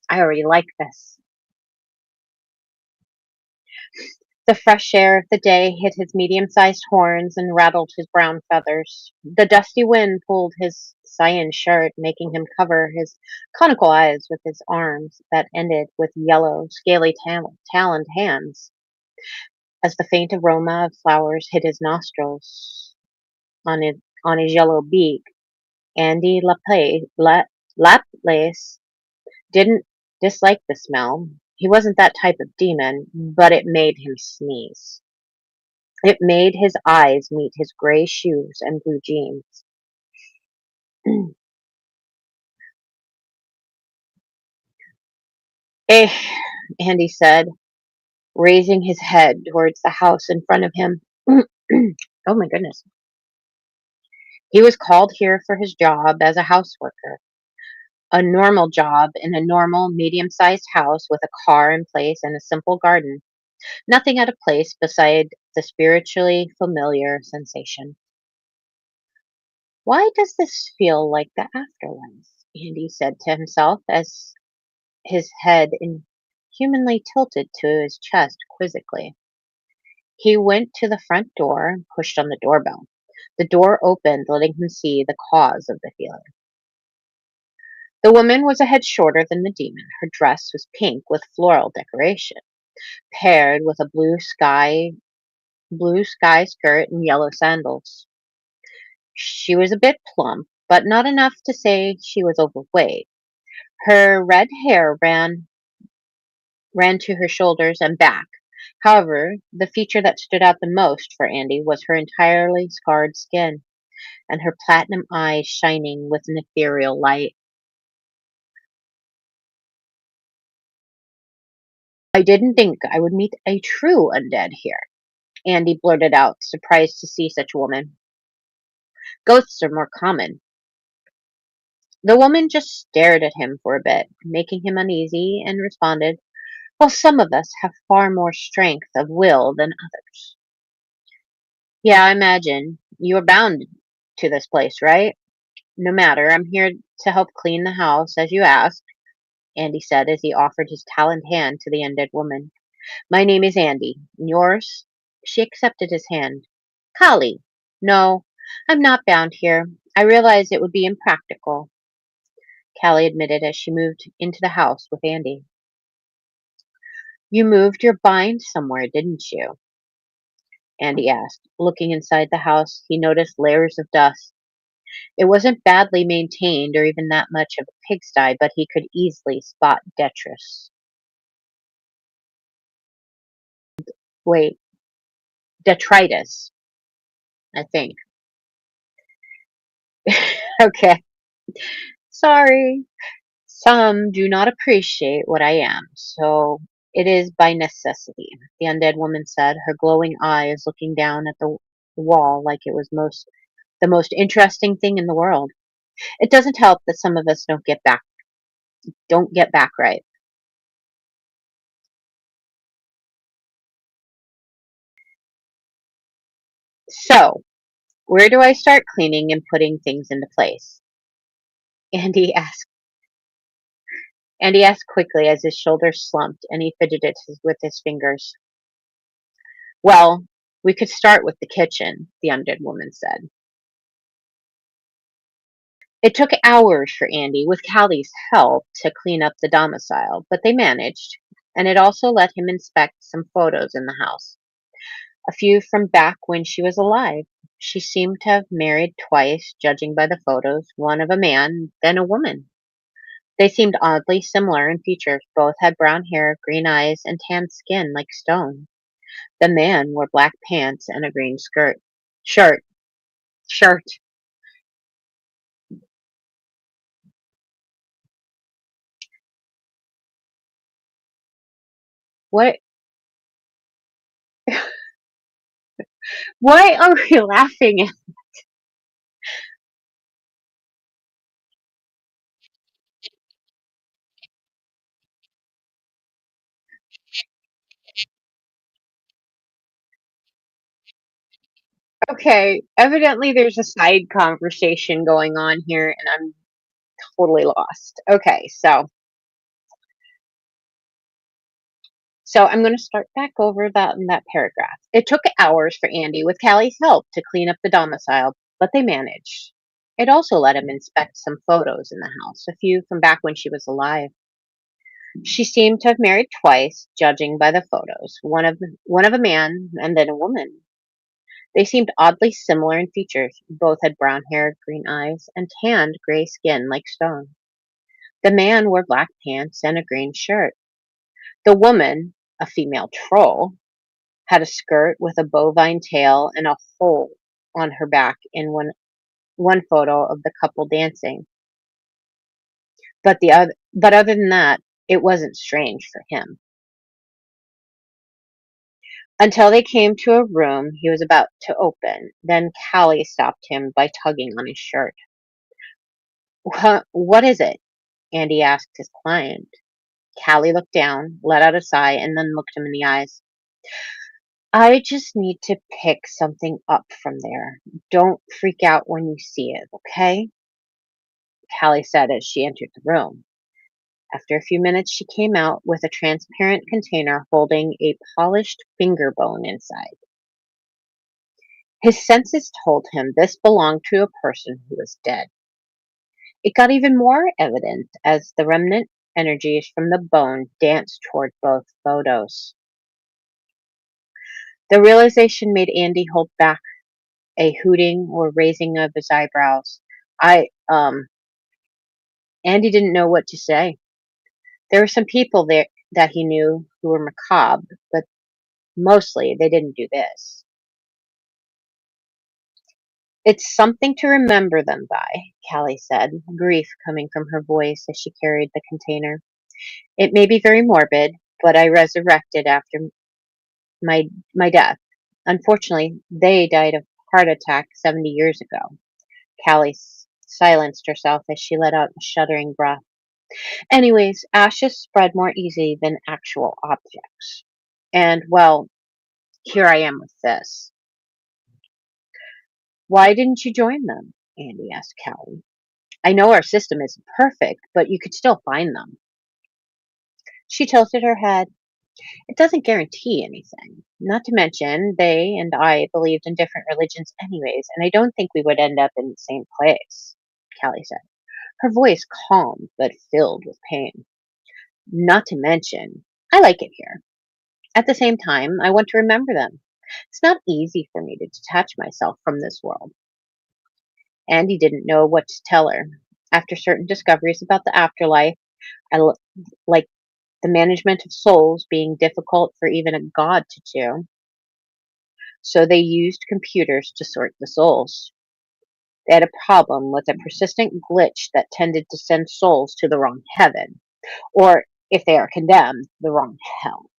I already like this. The fresh air of the day hit his medium-sized horns and rattled his brown feathers. The dusty wind pulled his cyan shirt, making him cover his conical eyes with his arms that ended with yellow, scaly taloned hands. As the faint aroma of flowers hit his nostrils on his yellow beak, Andy Laplace didn't dislike the smell. He wasn't that type of demon, but it made him sneeze. It made his eyes meet his gray shoes and blue jeans. Eh, Andy said, raising his head towards the house in front of him. Oh my goodness. He was called here for his job as a houseworker. A normal job in a normal, medium sized house with a car in place and a simple garden. Nothing out of place beside the spiritually familiar sensation. Why does this feel like the afterlife? Andy said to himself as his head inhumanly tilted to his chest quizzically. He went to the front door and pushed on the doorbell. The door opened, letting him see the cause of the feeling. The woman was a head shorter than the demon. Her dress was pink with floral decoration, paired with a blue sky skirt and yellow sandals. She was a bit plump, but not enough to say she was overweight. Her red hair ran to her shoulders and back. However, the feature that stood out the most for Andy was her entirely scarred skin and her platinum eyes shining with an ethereal light. I didn't think I would meet a true undead here, Andy blurted out, surprised to see such a woman. Ghosts are more common. The woman just stared at him for a bit, making him uneasy, and responded, well, some of us have far more strength of will than others. Yeah, I imagine. You are bound to this place, right? No matter, I'm here to help clean the house, as you asked, Andy said as he offered his taloned hand to the undead woman. My name is Andy. And yours? She accepted his hand. Kali. No, I'm not bound here. I realize it would be impractical, Callie admitted as she moved into the house with Andy. You moved your bind somewhere, didn't you? Andy asked. Looking inside the house, he noticed layers of dust. It wasn't badly maintained or even that much of a pigsty, but he could easily spot detritus. Wait, detritus, I think. Okay. Sorry. Some do not appreciate what I am, so it is by necessity, the undead woman said, her glowing eyes looking down at the wall like it was the most interesting thing in the world. It doesn't help that some of us don't get back right. So, where do I start cleaning and putting things into place? Andy asked. Andy asked quickly as his shoulders slumped and he fidgeted with his fingers. Well, we could start with the kitchen, the undead woman said. It took hours for Andy, with Callie's help, to clean up the domicile, but they managed, and it also let him inspect some photos in the house. A few from back when she was alive. She seemed to have married twice, judging by the photos, one of a man, then a woman. They seemed oddly similar in features. Both had brown hair, green eyes, and tanned skin like stone. The man wore black pants and a green skirt. Shirt. Shirt. What? Why are we laughing at? Okay, evidently there's a side conversation going on here, and I'm totally lost. Okay, so I'm going to start back over that in that paragraph. It took hours for Andy, with Callie's help, to clean up the domicile, but they managed. It also let him inspect some photos in the house, a few from back when she was alive. She seemed to have married twice, judging by the photos, one of a man and then a woman. They seemed oddly similar in features. Both had brown hair, green eyes, and tanned gray skin like stone. The man wore black pants and a green shirt. The woman, a female troll, had a skirt with a bovine tail and a hole on her back in one photo of the couple dancing. But other than that, it wasn't strange for him. Until they came to a room he was about to open. Then Callie stopped him by tugging on his shirt. What is it? Andy asked his client. Callie looked down, let out a sigh, and then looked him in the eyes. I just need to pick something up from there. Don't freak out when you see it, okay? Callie said as she entered the room. After a few minutes, she came out with a transparent container holding a polished finger bone inside. His senses told him this belonged to a person who was dead. It got even more evident as the remnant energies from the bone danced toward both photos. The realization made Andy hold back a hooting or raising of his eyebrows. I, Andy didn't know what to say. There were some people there that he knew who were macabre, but mostly they didn't do this. It's something to remember them by, Callie said, grief coming from her voice as she carried the container. It may be very morbid, but I resurrected after my death. Unfortunately, they died of heart attack 70 years ago. Callie silenced herself as she let out a shuddering breath. Anyways, ashes spread more easily than actual objects. And, well, here I am with this. Why didn't you join them? Andy asked Callie. I know our system isn't perfect, but you could still find them. She tilted her head. It doesn't guarantee anything. Not to mention, they and I believed in different religions anyways, and I don't think we would end up in the same place, Callie said, her voice calm but filled with pain. Not to mention, I like it here. At the same time, I want to remember them. It's not easy for me to detach myself from this world. Andy didn't know what to tell her. After certain discoveries about the afterlife, like the management of souls being difficult for even a god to do, so they used computers to sort the souls. They had a problem with a persistent glitch that tended to send souls to the wrong heaven, or, if they are condemned, the wrong hell.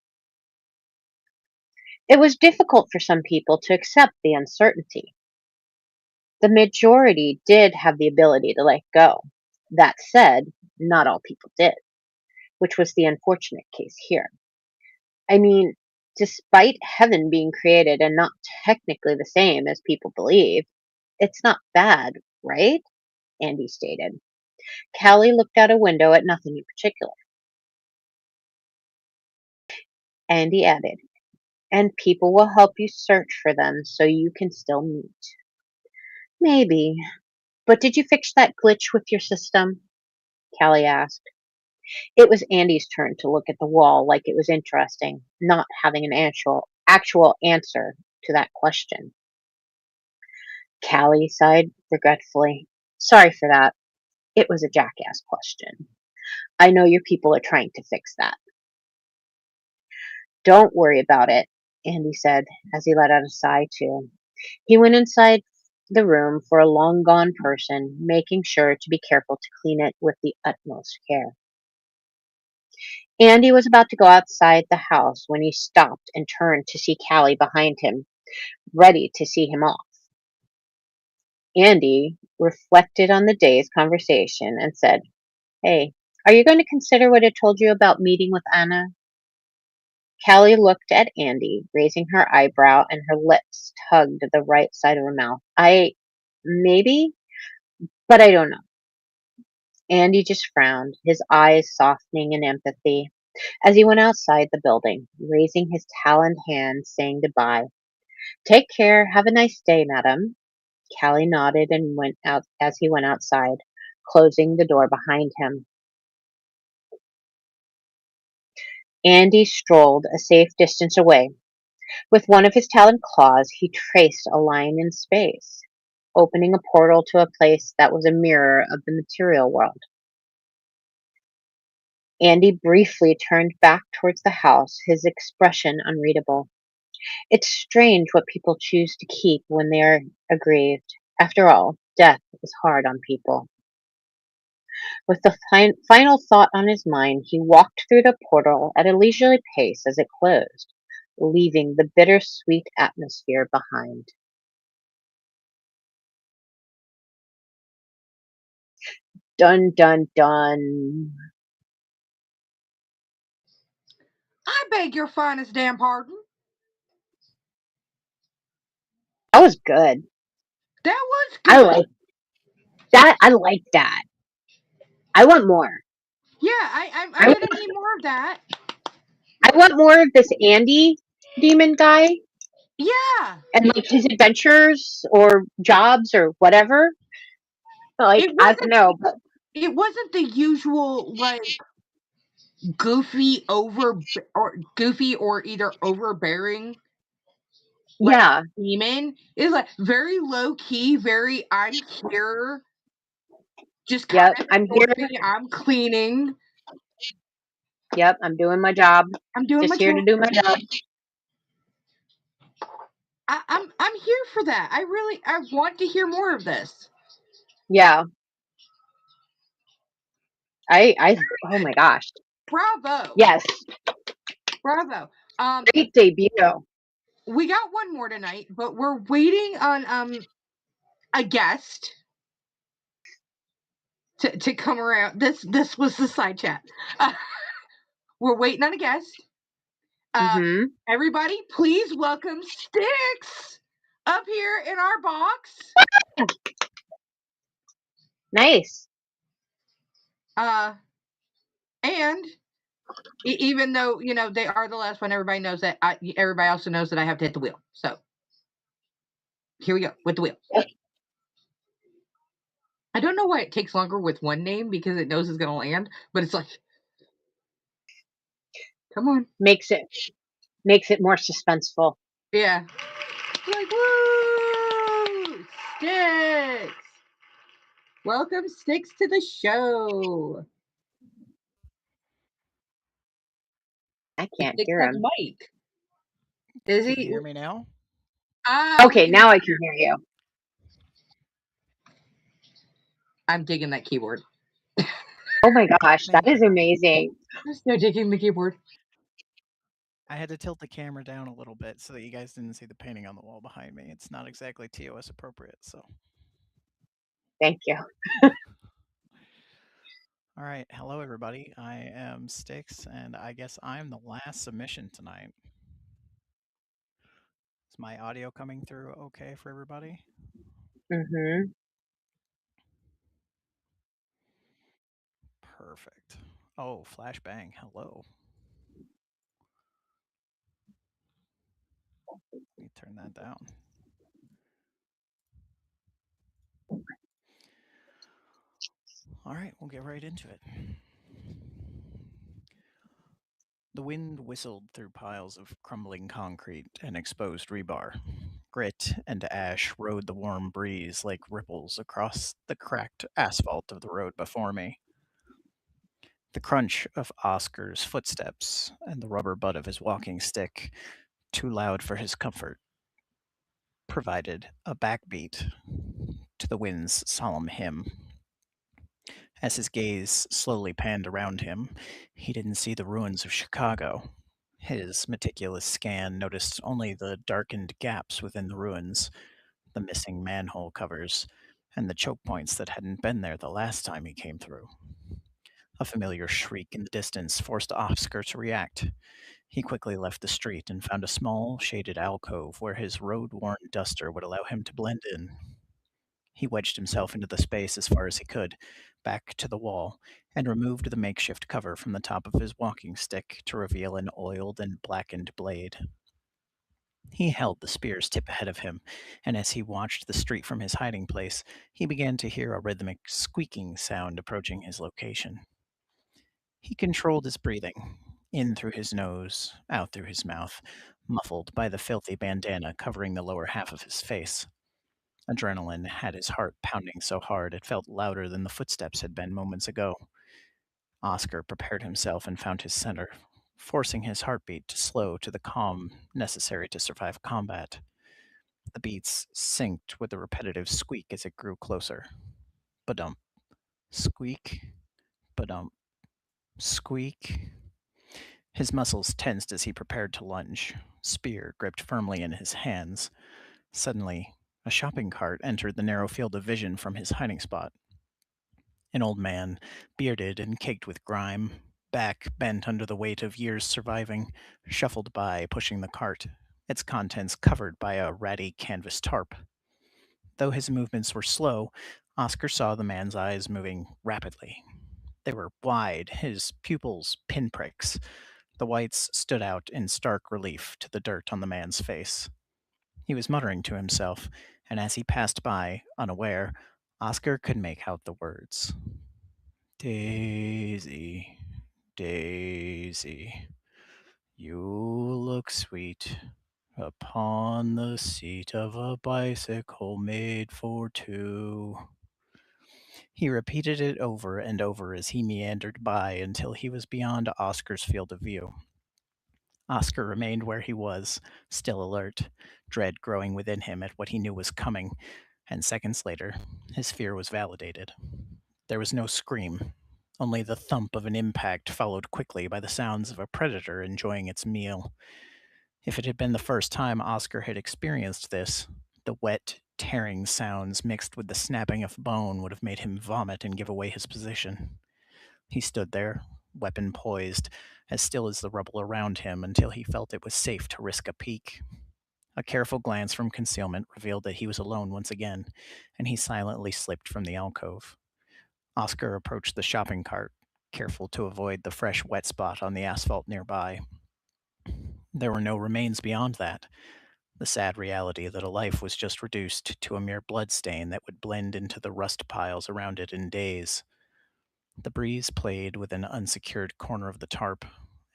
It was difficult for some people to accept the uncertainty. The majority did have the ability to let go. That said, not all people did, which was the unfortunate case here. I mean, despite heaven being created and not technically the same as people believe, it's not bad, right? Andy stated. Callie looked out a window at nothing in particular. Andy added, and people will help you search for them so you can still meet. Maybe. But did you fix that glitch with your system? Callie asked. It was Andy's turn to look at the wall like it was interesting, not having an actual answer to that question. Callie sighed regretfully. Sorry for that. It was a jackass question. I know your people are trying to fix that. Don't worry about it, Andy said as he let out a sigh too. He went inside the room for a long gone person, making sure to be careful to clean it with the utmost care. Andy was about to go outside the house when he stopped and turned to see Callie behind him, ready to see him off. Andy reflected on the day's conversation and said, Hey, are you going to consider what I told you about meeting with Anna? Callie looked at Andy, raising her eyebrow and her lips tugged the right side of her mouth. Maybe, but I don't know. Andy just frowned, his eyes softening in empathy, as he went outside the building, raising his taloned hand, saying goodbye. Take care. Have a nice day, madam. Callie nodded and went out as he went outside, closing the door behind him. Andy strolled a safe distance away. With one of his taloned claws, he traced a line in space, opening a portal to a place that was a mirror of the material world. Andy briefly turned back towards the house, his expression unreadable. It's strange what people choose to keep when they are aggrieved. After all, death is hard on people. With the final thought on his mind, he walked through the portal at a leisurely pace as it closed, leaving the bittersweet atmosphere behind. Dun, dun, dun. I beg your finest damn pardon. That was good. That was I good. like that. I like that. I want more. Yeah, I'm I, gonna need more of that. I want more of this Andy demon guy Yeah. and like his adventures or jobs or whatever. Like It I don't wasn't know, but it wasn't the usual like goofy or either overbearing like yeah, demon. It's like very low key, very I'm here, just kind yep. of I'm ignore here. me. I'm cleaning. Yep, I'm doing my job. I'm doing my Just here job. to do my job. I'm here for that. I want to hear more of this. Yeah. I oh my gosh. Bravo. Yes. Bravo. Great debut. We got one more tonight, but we're waiting on a guest to come around. This was the side chat. We're waiting on a guest. Mm-hmm. Everybody, please welcome Sticks up here in our box. Nice. And even though they are the last one, everybody knows that. Everybody also knows that I have to hit the wheel. So here we go with the wheel. I don't know why it takes longer with one name because it knows it's gonna land, but it's like, come on, Makes it more suspenseful. yeah, like woo, Sticks. Welcome, Sticks, to the show. I can't Sticks hear has him. Mike. Is Can he? you hear me now? Okay, now I can hear you. I'm digging that keyboard. Oh my gosh, that Thank is you. amazing. I'm still digging the keyboard. I had to tilt the camera down a little bit so that you guys didn't see the painting on the wall behind me. It's not exactly TOS appropriate, so. Thank you. All right, hello everybody. I am Styx, and I guess I'm the last submission tonight. Is my audio coming through okay for everybody? Mm-hmm. Perfect. Oh, flashbang. Hello. Let me turn that down. All right, we'll get right into it. The wind whistled through piles of crumbling concrete and exposed rebar. Grit and ash rode the warm breeze like ripples across the cracked asphalt of the road before me. The crunch of Oscar's footsteps and the rubber butt of his walking stick, too loud for his comfort, provided a backbeat to the wind's solemn hymn. As his gaze slowly panned around him, he didn't see the ruins of Chicago. His meticulous scan noticed only the darkened gaps within the ruins, the missing manhole covers, and the choke points that hadn't been there the last time he came through. A familiar shriek in the distance forced Oscar to react. He quickly left the street and found a small, shaded alcove where his road worn duster would allow him to blend in. He wedged himself into the space as far as he could, back to the wall, and removed the makeshift cover from the top of his walking stick to reveal an oiled and blackened blade. He held the spear's tip ahead of him, and as he watched the street from his hiding place, he began to hear a rhythmic squeaking sound approaching his location. He controlled his breathing, in through his nose, out through his mouth, muffled by the filthy bandana covering the lower half of his face. Adrenaline had his heart pounding so hard it felt louder than the footsteps had been moments ago. Oscar prepared himself and found his center, forcing his heartbeat to slow to the calm necessary to survive combat. The beats synced with a repetitive squeak as it grew closer. Badump. Squeak. Badump. Squeak. His muscles tensed as he prepared to lunge, spear gripped firmly in his hands. Suddenly, a shopping cart entered the narrow field of vision from his hiding spot. An old man, bearded and caked with grime, back bent under the weight of years surviving, shuffled by, pushing the cart, its contents covered by a ratty canvas tarp. Though his movements were slow, Oscar saw the man's eyes moving rapidly. They were wide, his pupils pinpricks. The whites stood out in stark relief to the dirt on the man's face. He was muttering to himself, and as he passed by, unaware, Oscar could make out the words. Daisy, Daisy, you look sweet upon the seat of a bicycle made for two. He repeated it over and over as he meandered by until he was beyond Oscar's field of view. Oscar remained where he was, still alert, dread growing within him at what he knew was coming, and seconds later, his fear was validated. There was no scream, only the thump of an impact followed quickly by the sounds of a predator enjoying its meal. If it had been the first time Oscar had experienced this, the wet, tearing sounds mixed with the snapping of bone would have made him vomit and give away his position. He stood there, weapon poised, as still as the rubble around him until he felt it was safe to risk a peek. A careful glance from concealment revealed that he was alone once again, and he silently slipped from the alcove. Oscar approached the shopping cart, careful to avoid the fresh wet spot on the asphalt nearby. There were no remains beyond that. The sad reality that a life was just reduced to a mere bloodstain that would blend into the rust piles around it in days. The breeze played with an unsecured corner of the tarp,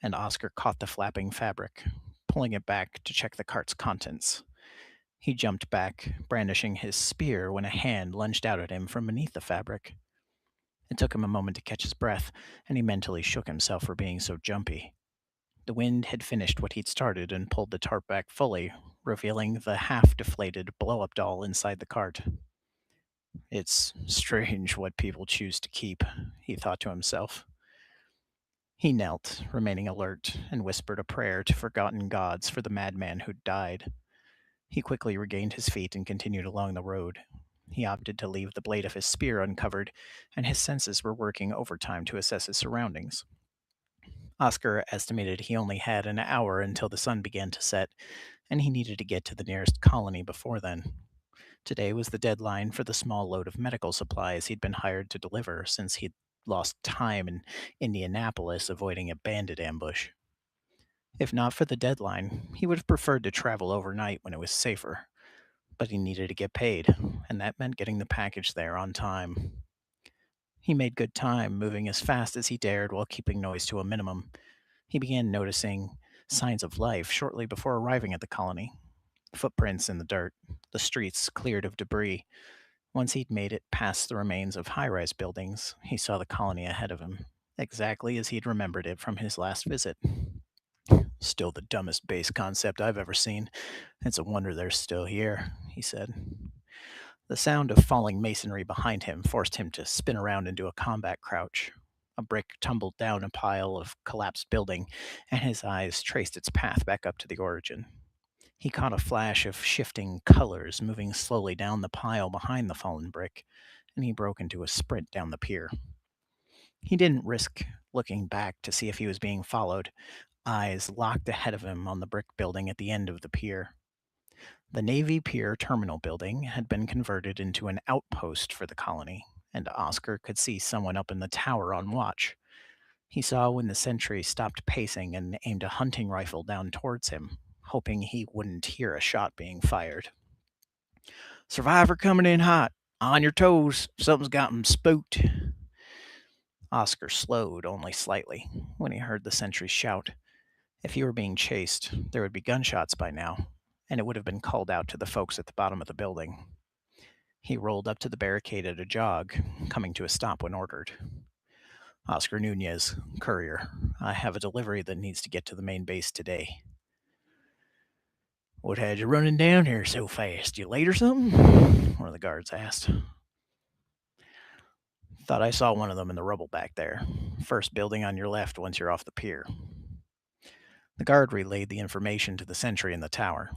and Oscar caught the flapping fabric, pulling it back to check the cart's contents. He jumped back, brandishing his spear, when a hand lunged out at him from beneath the fabric. It took him a moment to catch his breath, and he mentally shook himself for being so jumpy. The wind had finished what he'd started and pulled the tarp back fully, revealing the half-deflated blow-up doll inside the cart. It's strange what people choose to keep, he thought to himself. He knelt, remaining alert, and whispered a prayer to forgotten gods for the madman who'd died. He quickly regained his feet and continued along the road. He opted to leave the blade of his spear uncovered, and his senses were working overtime to assess his surroundings. Oscar estimated he only had an hour until the sun began to set, and he needed to get to the nearest colony before then. Today was the deadline for the small load of medical supplies he'd been hired to deliver since he'd lost time in Indianapolis avoiding a bandit ambush. If not for the deadline, he would have preferred to travel overnight when it was safer, but he needed to get paid, and that meant getting the package there on time. He made good time, moving as fast as he dared while keeping noise to a minimum. He began noticing signs of life shortly before arriving at the colony. Footprints in the dirt, the streets cleared of debris. Once he'd made it past the remains of high rise buildings, he saw the colony ahead of him, exactly as he'd remembered it from his last visit. Still the dumbest base concept I've ever seen. It's a wonder they're still here, he said. The sound of falling masonry behind him forced him to spin around into a combat crouch. A brick tumbled down a pile of collapsed building, and his eyes traced its path back up to the origin. He caught a flash of shifting colors moving slowly down the pile behind the fallen brick, and he broke into a sprint down the pier. He didn't risk looking back to see if he was being followed, eyes locked ahead of him on the brick building at the end of the pier. The Navy Pier Terminal building had been converted into an outpost for the colony, and Oscar could see someone up in the tower on watch. He saw when the sentry stopped pacing and aimed a hunting rifle down towards him, hoping he wouldn't hear a shot being fired. Survivor coming in hot. On your toes. Something's got him spooked. Oscar slowed only slightly when he heard the sentry shout. If he were being chased, there would be gunshots by now, and it would have been called out to the folks at the bottom of the building. He rolled up to the barricade at a jog, coming to a stop when ordered. Oscar Nunez, courier. I have a delivery that needs to get to the main base today. What had you running down here so fast? You late or something? One of the guards asked. Thought I saw one of them in the rubble back there. First building on your left once you're off the pier. The guard relayed the information to the sentry in the tower.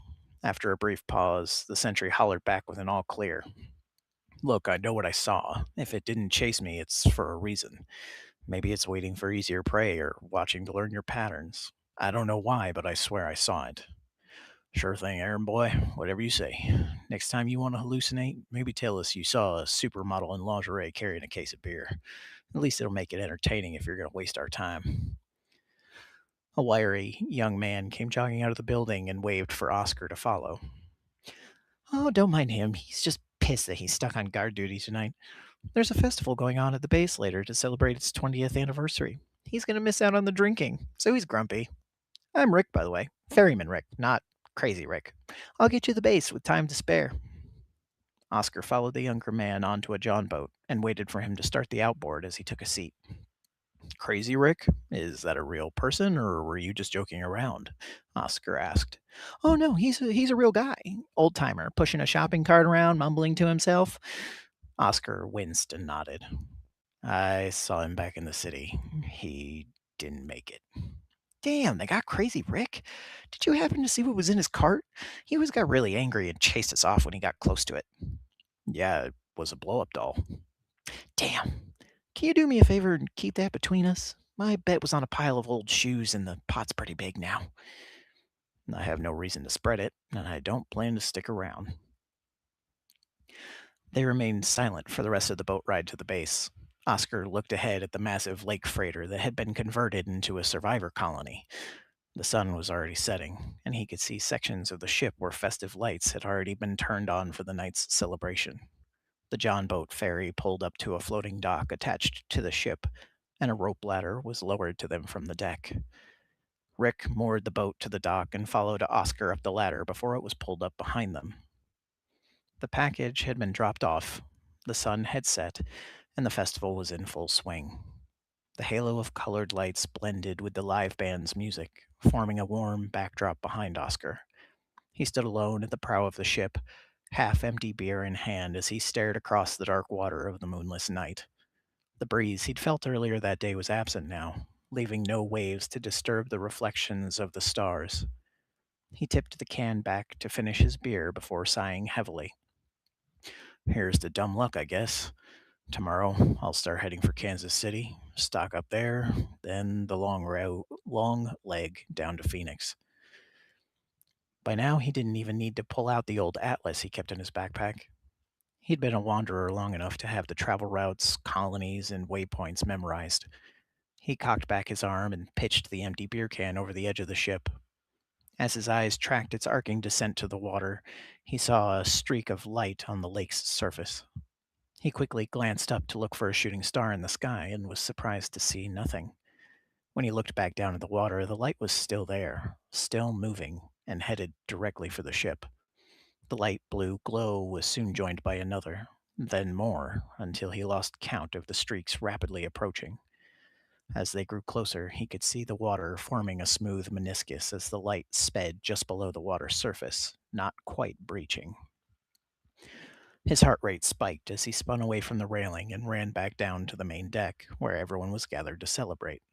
After a brief pause, the sentry hollered back with an all clear. Look, I know what I saw. If it didn't chase me, it's for a reason. Maybe it's waiting for easier prey or watching to learn your patterns. I don't know why, but I swear I saw it. Sure thing, errand boy. Whatever you say. Next time you want to hallucinate, maybe tell us you saw a supermodel in lingerie carrying a case of beer. At least it'll make it entertaining if you're going to waste our time. A wiry young man came jogging out of the building and waved for Oscar to follow. Oh, don't mind him. He's just pissed that he's stuck on guard duty tonight. There's a festival going on at the base later to celebrate its 20th anniversary. He's going to miss out on the drinking, so he's grumpy. I'm Rick, by the way. Ferryman Rick, not Crazy Rick. I'll get you the base with time to spare. Oscar followed the younger man onto a John boat and waited for him to start the outboard as he took a seat. Crazy Rick? Is that a real person, or were you just joking around? Oscar asked. Oh no, he's a real guy. Old timer, pushing a shopping cart around, mumbling to himself. Oscar winced and nodded. I saw him back in the city. He didn't make it. Damn, they got Crazy Rick. Did you happen to see what was in his cart? He always got really angry and chased us off when he got close to it. Yeah, it was a blow-up doll. Damn. Can you do me a favor and keep that between us? My bet was on a pile of old shoes, and the pot's pretty big now. I have no reason to spread it, and I don't plan to stick around. They remained silent for the rest of the boat ride to the base. Oscar looked ahead at the massive lake freighter that had been converted into a survivor colony. The sun was already setting, and he could see sections of the ship where festive lights had already been turned on for the night's celebration. The John boat ferry pulled up to a floating dock attached to the ship, and a rope ladder was lowered to them from the deck. Rick moored the boat to the dock and followed Oscar up the ladder before it was pulled up behind them. The package had been dropped off, the sun had set, and the festival was in full swing. The halo of colored lights blended with the live band's music, forming a warm backdrop behind Oscar. He stood alone at the prow of the ship, half empty beer in hand as he stared across the dark water of the moonless night. The breeze he'd felt earlier that day was absent now, leaving no waves to disturb the reflections of the stars. He tipped the can back to finish his beer before sighing heavily. Here's the dumb luck, I guess. Tomorrow, I'll start heading for Kansas City, stock up there, then the long leg down to Phoenix. By now, he didn't even need to pull out the old atlas he kept in his backpack. He'd been a wanderer long enough to have the travel routes, colonies, and waypoints memorized. He cocked back his arm and pitched the empty beer can over the edge of the ship. As his eyes tracked its arcing descent to the water, he saw a streak of light on the lake's surface. He quickly glanced up to look for a shooting star in the sky and was surprised to see nothing. When he looked back down at the water, the light was still there, still moving, and headed directly for the ship. The light blue glow was soon joined by another, then more, until he lost count of the streaks rapidly approaching. As they grew closer, he could see the water forming a smooth meniscus as the light sped just below the water's surface, not quite breaching. His heart rate spiked as he spun away from the railing and ran back down to the main deck, where everyone was gathered to celebrate.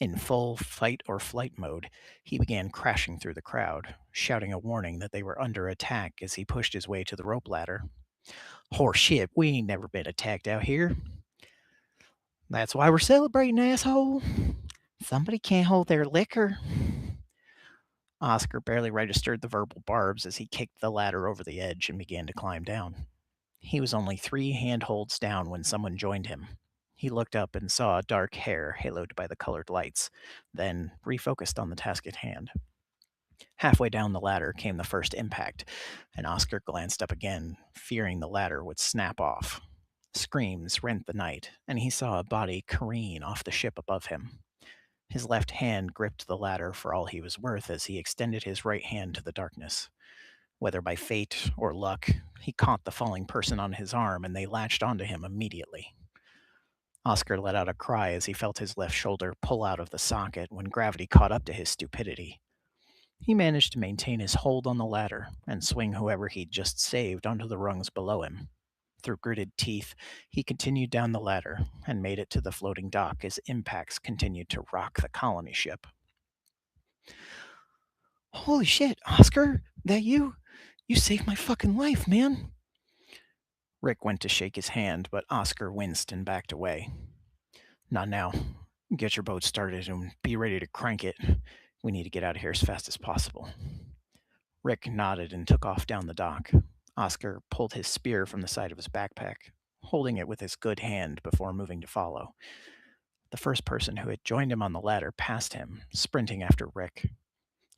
In full fight or flight mode, he began crashing through the crowd, shouting a warning that they were under attack as he pushed his way to the rope ladder. Horse shit, we ain't never been attacked out here. That's why we're celebrating, asshole. Somebody can't hold their liquor. Oscar barely registered the verbal barbs as he kicked the ladder over the edge and began to climb down. He was only 3 handholds down when someone joined him. He looked up and saw dark hair haloed by the colored lights, then refocused on the task at hand. Halfway down the ladder came the first impact, and Oscar glanced up again, fearing the ladder would snap off. Screams rent the night, and he saw a body careen off the ship above him. His left hand gripped the ladder for all he was worth as he extended his right hand to the darkness. Whether by fate or luck, he caught the falling person on his arm and they latched onto him immediately. Oscar let out a cry as he felt his left shoulder pull out of the socket when gravity caught up to his stupidity. He managed to maintain his hold on the ladder and swing whoever he'd just saved onto the rungs below him. Through gritted teeth, he continued down the ladder and made it to the floating dock as impacts continued to rock the colony ship. Holy shit, Oscar, that you? You saved my fucking life, man. Rick went to shake his hand, but Oscar winced and backed away. Not now. Get your boat started and be ready to crank it. We need to get out of here as fast as possible. Rick nodded and took off down the dock. Oscar pulled his spear from the side of his backpack, holding it with his good hand before moving to follow. The first person who had joined him on the ladder passed him, sprinting after Rick.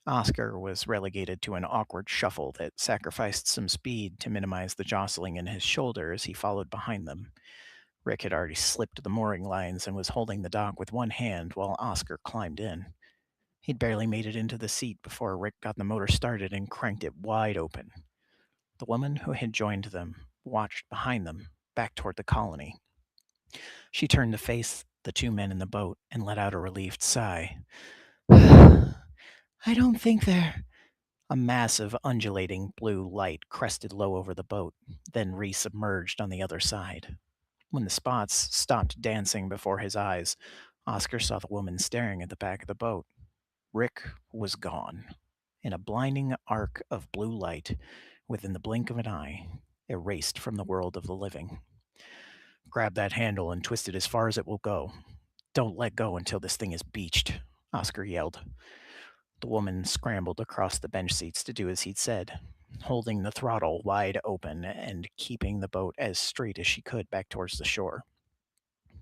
Oscar was relegated to an awkward shuffle that sacrificed some speed to minimize the jostling in his shoulder as he followed behind them. Rick had already slipped the mooring lines and was holding the dock with one hand while Oscar climbed in. He'd barely made it into the seat before Rick got the motor started and cranked it wide open. The woman who had joined them watched behind them, back toward the colony. She turned to face the 2 men in the boat and let out a relieved sigh. I don't think they're. A massive, undulating blue light crested low over the boat, then resubmerged on the other side. When the spots stopped dancing before his eyes, Oscar saw the woman staring at the back of the boat. Rick was gone. In a blinding arc of blue light, within the blink of an eye, erased from the world of the living. Grab that handle and twist it as far as it will go. Don't let go until this thing is beached, Oscar yelled. The woman scrambled across the bench seats to do as he'd said, holding the throttle wide open and keeping the boat as straight as she could back towards the shore.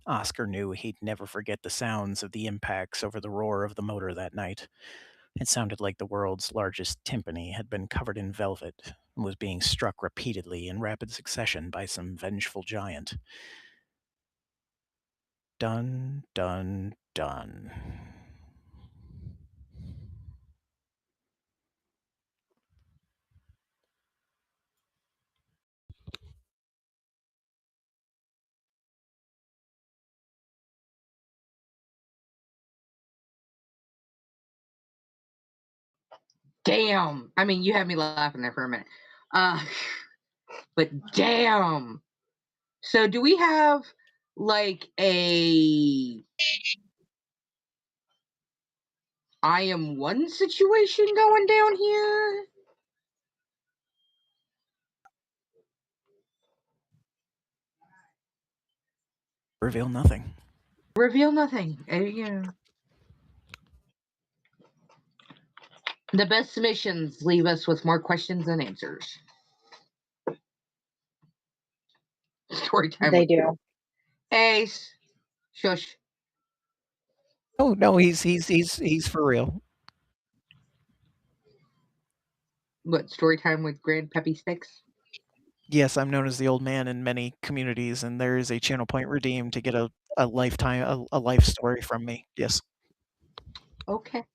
Oscar knew he'd never forget the sounds of the impacts over the roar of the motor that night. It sounded like the world's largest timpani had been covered in velvet and was being struck repeatedly in rapid succession by some vengeful giant. Dun, dun, dun. Damn. I mean, you had me laughing there for a minute. But damn. So do we have like a I am one situation going down here? Reveal nothing. Reveal nothing. The best submissions leave us with more questions than answers. Story time. They do. Hey, shush. Oh no, he's for real. What, story time with Grand Peppy Sticks? Yes, I'm known as the old man in many communities, and there is a channel point redeemed to get a lifetime a life story from me. Yes. Okay.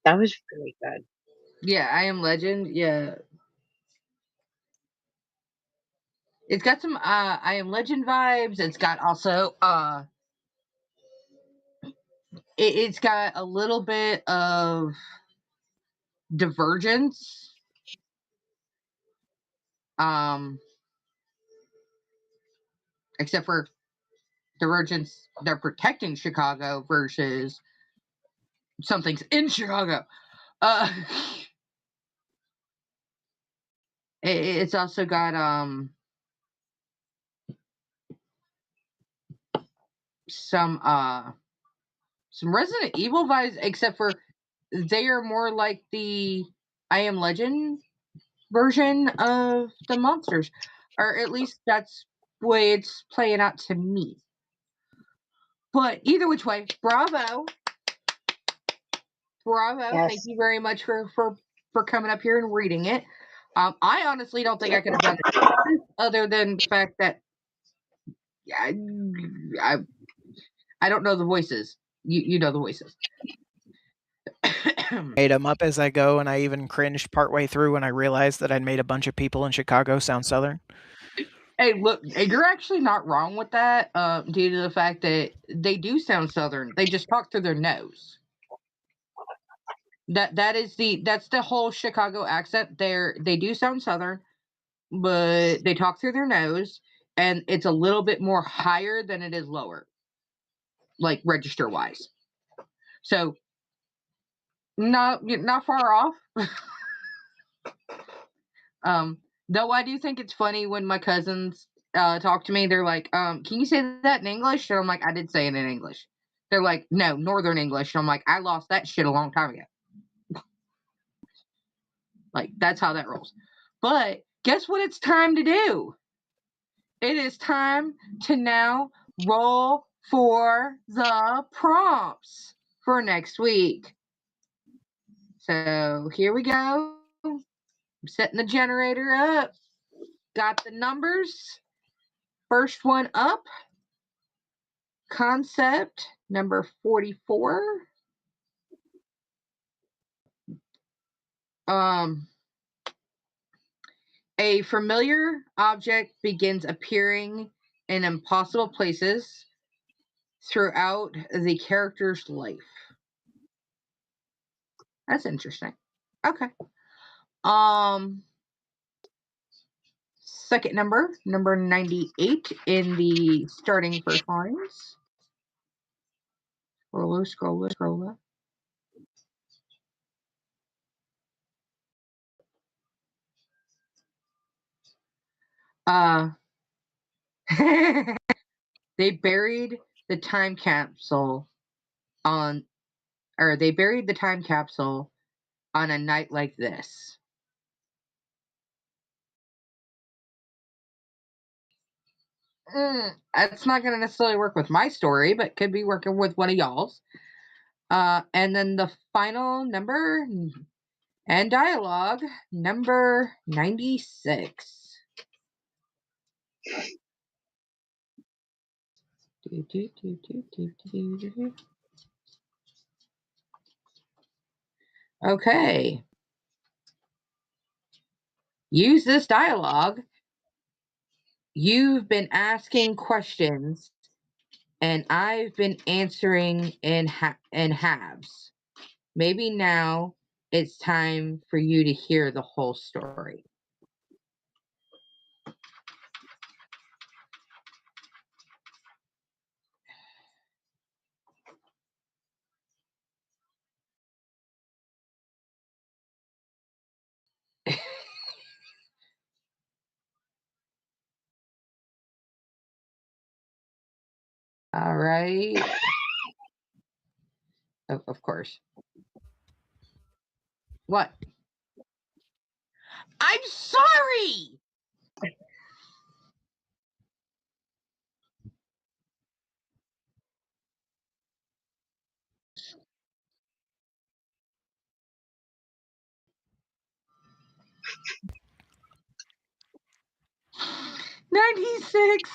That was really good. Yeah, I Am Legend. Yeah. It's got some I Am Legend vibes. It's got also it's got a little bit of divergence. Except for divergence, they're protecting Chicago versus something's in Chicago. Uh it's also got some Resident Evil vibes, except for they are more like the I Am Legend version of the monsters, or at least that's the way it's playing out to me. But either which way, bravo, Yes. Thank you very much for coming up here and reading it. I honestly don't think I could have done it other than the fact that I I don't know the voices. You know the voices. Made them up as I go, and I even cringed partway through when I realized that I'd made a bunch of people in Chicago sound Southern. Hey, look, you're actually not wrong with that, due to the fact that they do sound Southern. They just talk through their nose. That's the whole Chicago accent. They do sound Southern, but they talk through their nose, and it's a little bit more higher than it is lower, like register wise. So not far off. Though I do think it's funny when my cousins talk to me. They're like, "Can you say that in English?" And I'm like, "I did say it in English." They're like, "No, Northern English." And I'm like, "I lost that shit a long time ago." Like that's how that rolls. But guess what? It's time to do. It is time to now roll for the prompts for next week. So here we go. I'm setting the generator up. Got the numbers. First one up, concept number 44. Um, a familiar object begins appearing in impossible places throughout the character's life. That's interesting. Okay. Second number 98 in the starting first lines. Scroller. Uh, they buried the time capsule on, or they buried the time capsule on a night like this. That's not going to necessarily work with my story, but could be working with one of y'all's. And then the final number and dialogue, number 96. Okay. Use this dialogue. You've been asking questions and I've been answering in halves. Maybe now it's time for you to hear the whole story. All right. Of course. What? I'm sorry. '96.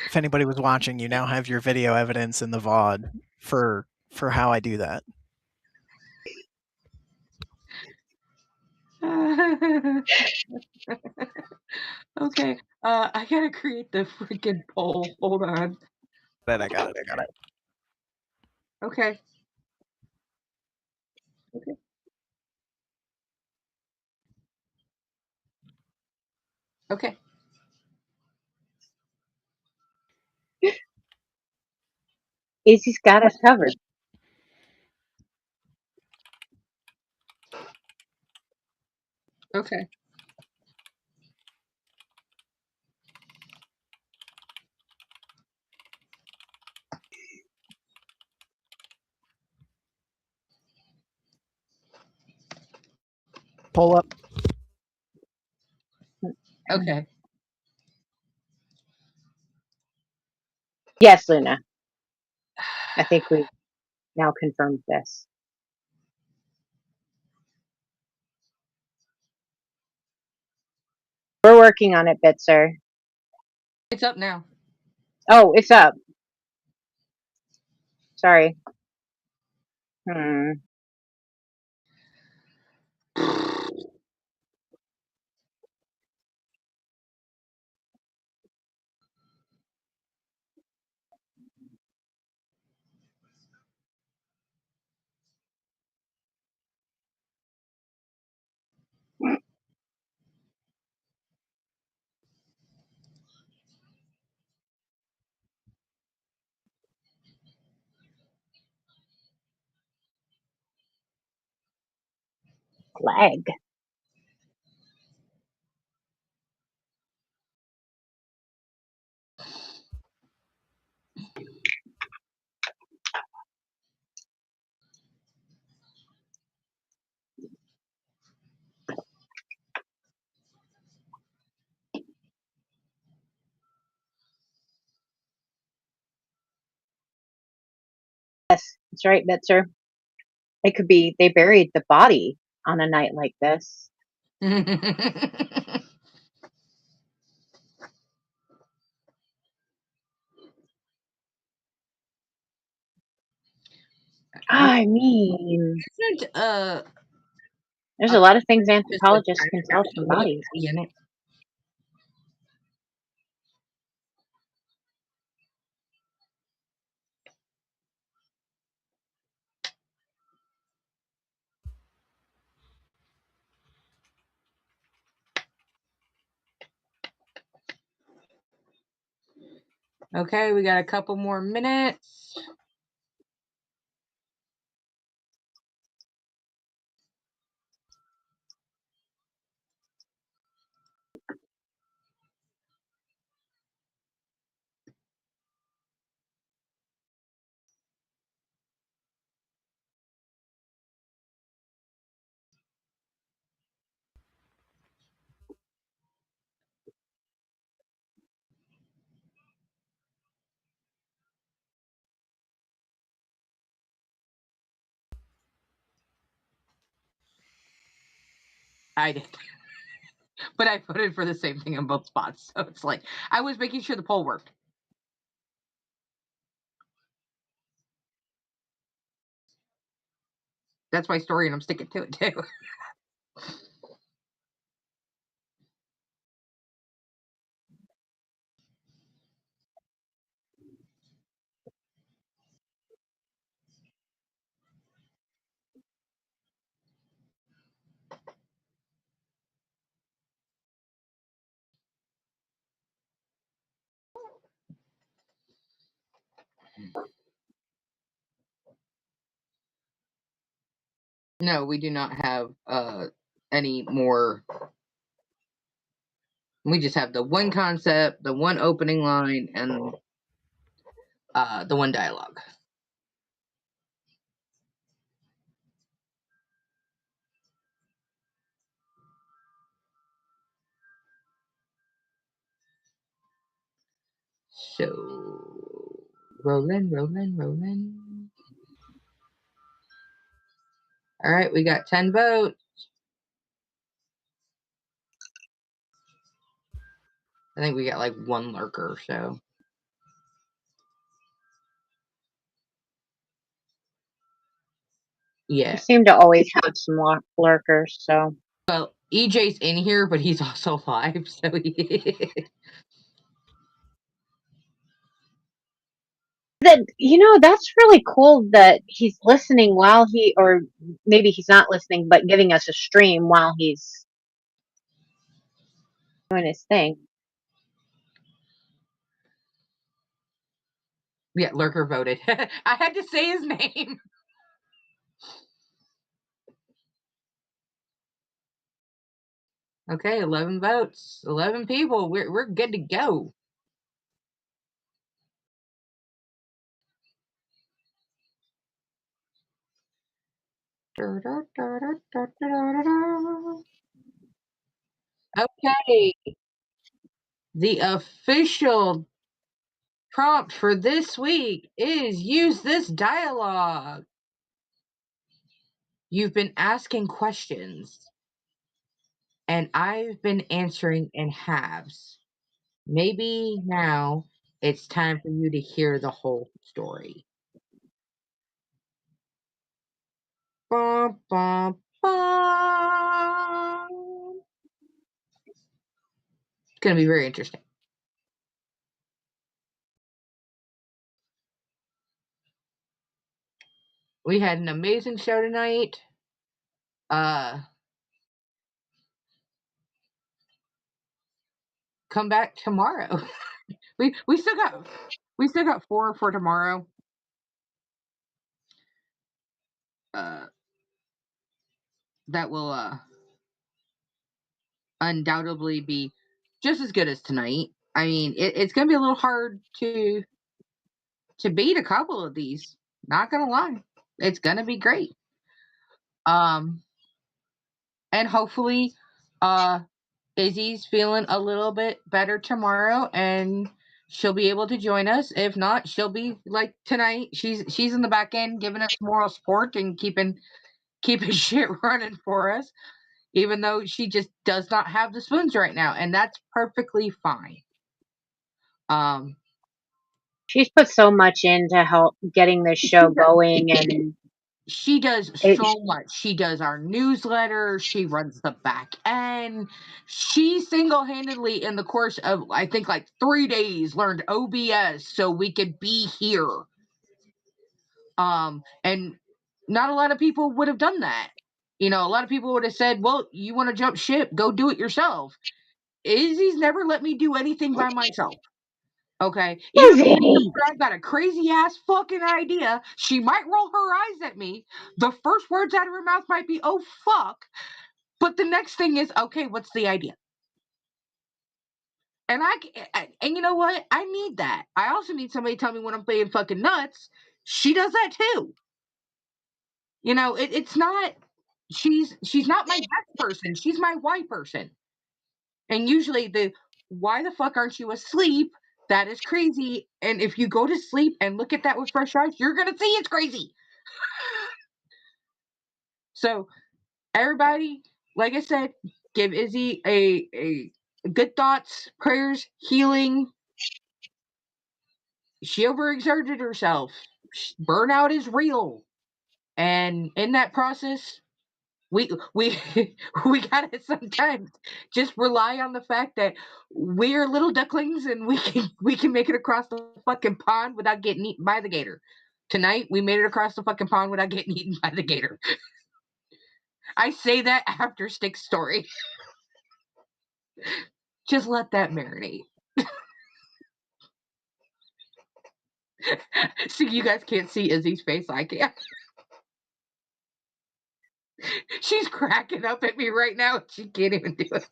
If anybody was watching, you now have your video evidence in the VOD for how I do that. Okay. I gotta create the freaking poll. Hold on. But I got it. Okay. Okay. Okay. Izzy's got us covered. Okay. Pull up. Okay. Yes, Luna. I think we've now confirmed this. We're working on it, Bitzer. It's up now. Oh, it's up. Sorry. Leg. Yes, that's right, Bitzer. It could be they buried the body on a night like this. I mean, Isn't there's a lot of things just a anthropologists can tell from little bodies. pea in it? Okay, we got a couple more minutes. I did. But I voted for the same thing in both spots. So it's like I was making sure the poll worked. That's my story, and I'm sticking to it too. No, we do not have any more. We just have the one concept, the one opening line, and the one dialogue. So, rolling, rolling, rolling. All right, we got 10 votes. I think we got like one lurker, so. Yeah. You seem to always have some lurkers, so. Well, EJ's in here, but he's also live, so That's really cool that he's listening while or maybe he's not listening, but giving us a stream while he's doing his thing. Yeah, lurker voted. I had to say his name. Okay, 11 votes, 11 people. We're good to go. Okay. The official prompt for this week is use this dialogue. You've been asking questions, and I've been answering in halves. Maybe now it's time for you to hear the whole story. Bum, bum, bum. It's going to be very interesting. We had an amazing show tonight. Come back tomorrow. we still got 4 for tomorrow. That will undoubtedly be just as good as tonight. I mean, it's gonna be a little hard to beat a couple of these. Not gonna lie, it's gonna be great. And hopefully, Izzy's feeling a little bit better tomorrow, and she'll be able to join us. If not, she'll be like tonight. She's in the back end giving us moral support and keeping shit running for us, even though she just does not have the spoons right now, and that's perfectly fine. She's put so much into help getting this show going, and she does so much. She does our newsletter. She runs the back end. She single-handedly, in the course of I think like 3 days, learned OBS so we could be here. And not a lot of people would have done that. A lot of people would have said, "Well, you want to jump ship? Go do it yourself." Izzy's never let me do anything by myself. Okay, even if I've got a crazy ass fucking idea, she might roll her eyes at me. The first words out of her mouth might be, "Oh fuck," but the next thing is, "Okay, what's the idea?" And and you know what? I need that. I also need somebody to tell me when I'm being fucking nuts. She does that too. It's not. She's not my best person. She's my why person. And usually the why the fuck aren't you asleep? That is crazy. And if you go to sleep and look at that with fresh eyes, you're gonna see it's crazy. So everybody, like I said, give Izzy a good thoughts, prayers, healing. She overexerted herself. Burnout is real. And in that process, we we gotta sometimes just rely on the fact that we're little ducklings and we can make it across the fucking pond without getting eaten by the gator. Tonight we made it across the fucking pond without getting eaten by the gator. I say that after Stick's story. Just let that marinate. So you guys can't see Izzy's face. I can. She's cracking up at me right now. She can't even do it.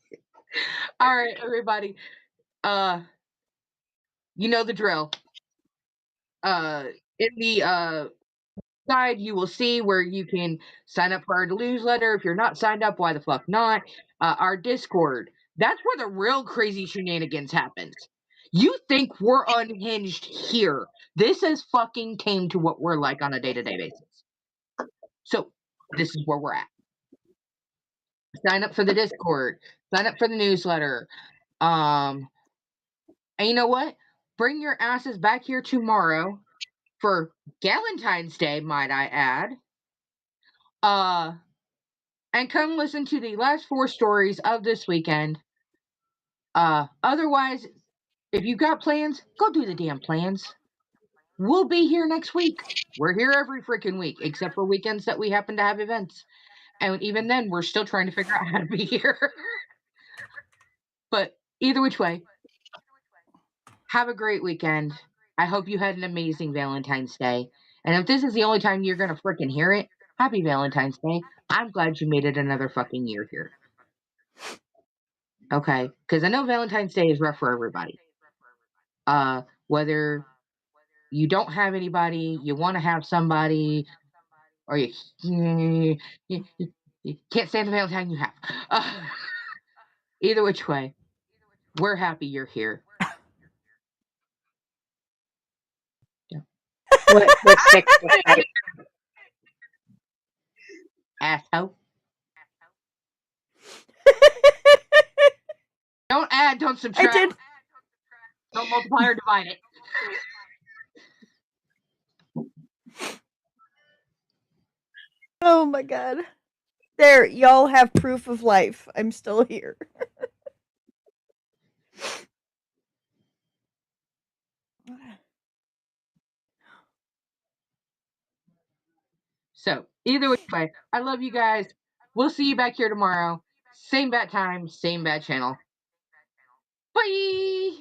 All right, everybody. You know the drill. In the side, you will see where you can sign up for our newsletter. If you're not signed up, why the fuck not? Our Discord. That's where the real crazy shenanigans happens. You think we're unhinged here. This is fucking tame to what we're like on a day-to-day basis. So this is where we're at. Sign up for the Discord. Sign up for the newsletter. And you know what? Bring your asses back here tomorrow for Galentine's Day, might I add. And come listen to the last 4 stories of this weekend. Otherwise, if you've got plans, go do the damn plans. We'll be here next week. We're here every freaking week, except for weekends that we happen to have events. And even then, we're still trying to figure out how to be here. But either which way, have a great weekend. I hope you had an amazing Valentine's Day. And if this is the only time you're going to freaking hear it, happy Valentine's Day. I'm glad you made it another fucking year here. Okay? Because I know Valentine's Day is rough for everybody. Whether you don't have anybody, you want to have somebody, or you can't stand the Valentine you have. Either which way, we're happy you're here. What sticks with fight? Asshole. Don't add, don't subtract. I did. Don't multiply or divide it. Oh my god. There, y'all have proof of life. I'm still here. So, either way, I love you guys. We'll see you back here tomorrow. Same bat time, same bat channel. Bye!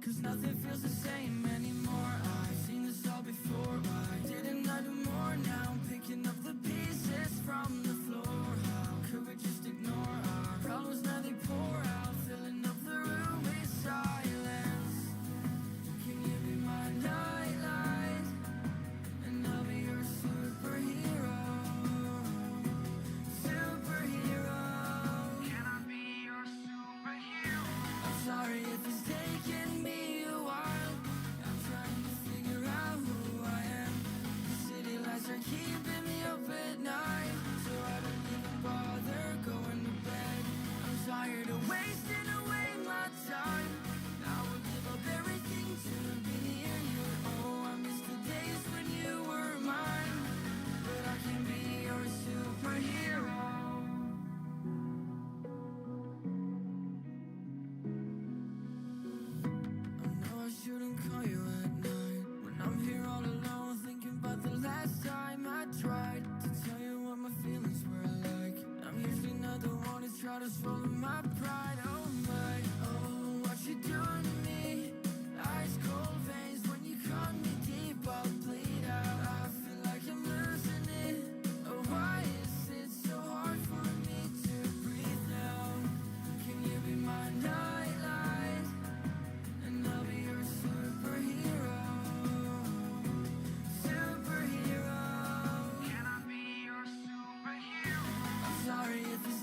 Cause nothing feels the same anymore. I've seen this all before. Why didn't I do more? Now I'm picking up the pieces from the floor. How could we just ignore our problems? Now they pour out, filling up the room with silence. Can you be my nightlight? And I'll be your superhero. Superhero. Can I be your superhero? I'm sorry if it's taking me a while. I'm trying to figure out who I am. The city lights are keeping me up at night, so I don't even bother going to bed. I'm tired of wasting away my time. I would give up everything to be near you. Oh, I miss the days when you were mine, but I can be your superhero. I shouldn't call you at night when I'm here all alone, thinking about the last time I tried to tell you what my feelings were like. I'm usually not the one to try to swallow my pride. Oh my, oh, what you doing to me? Ice cold veins when you cut me deep, I'll bleed out. I feel like I'm losing it. Oh, why is it so hard for me to breathe now? Can you be my nightlight? And I'll be your superhero. Superhero. Can I be your superhero? I'm sorry if it's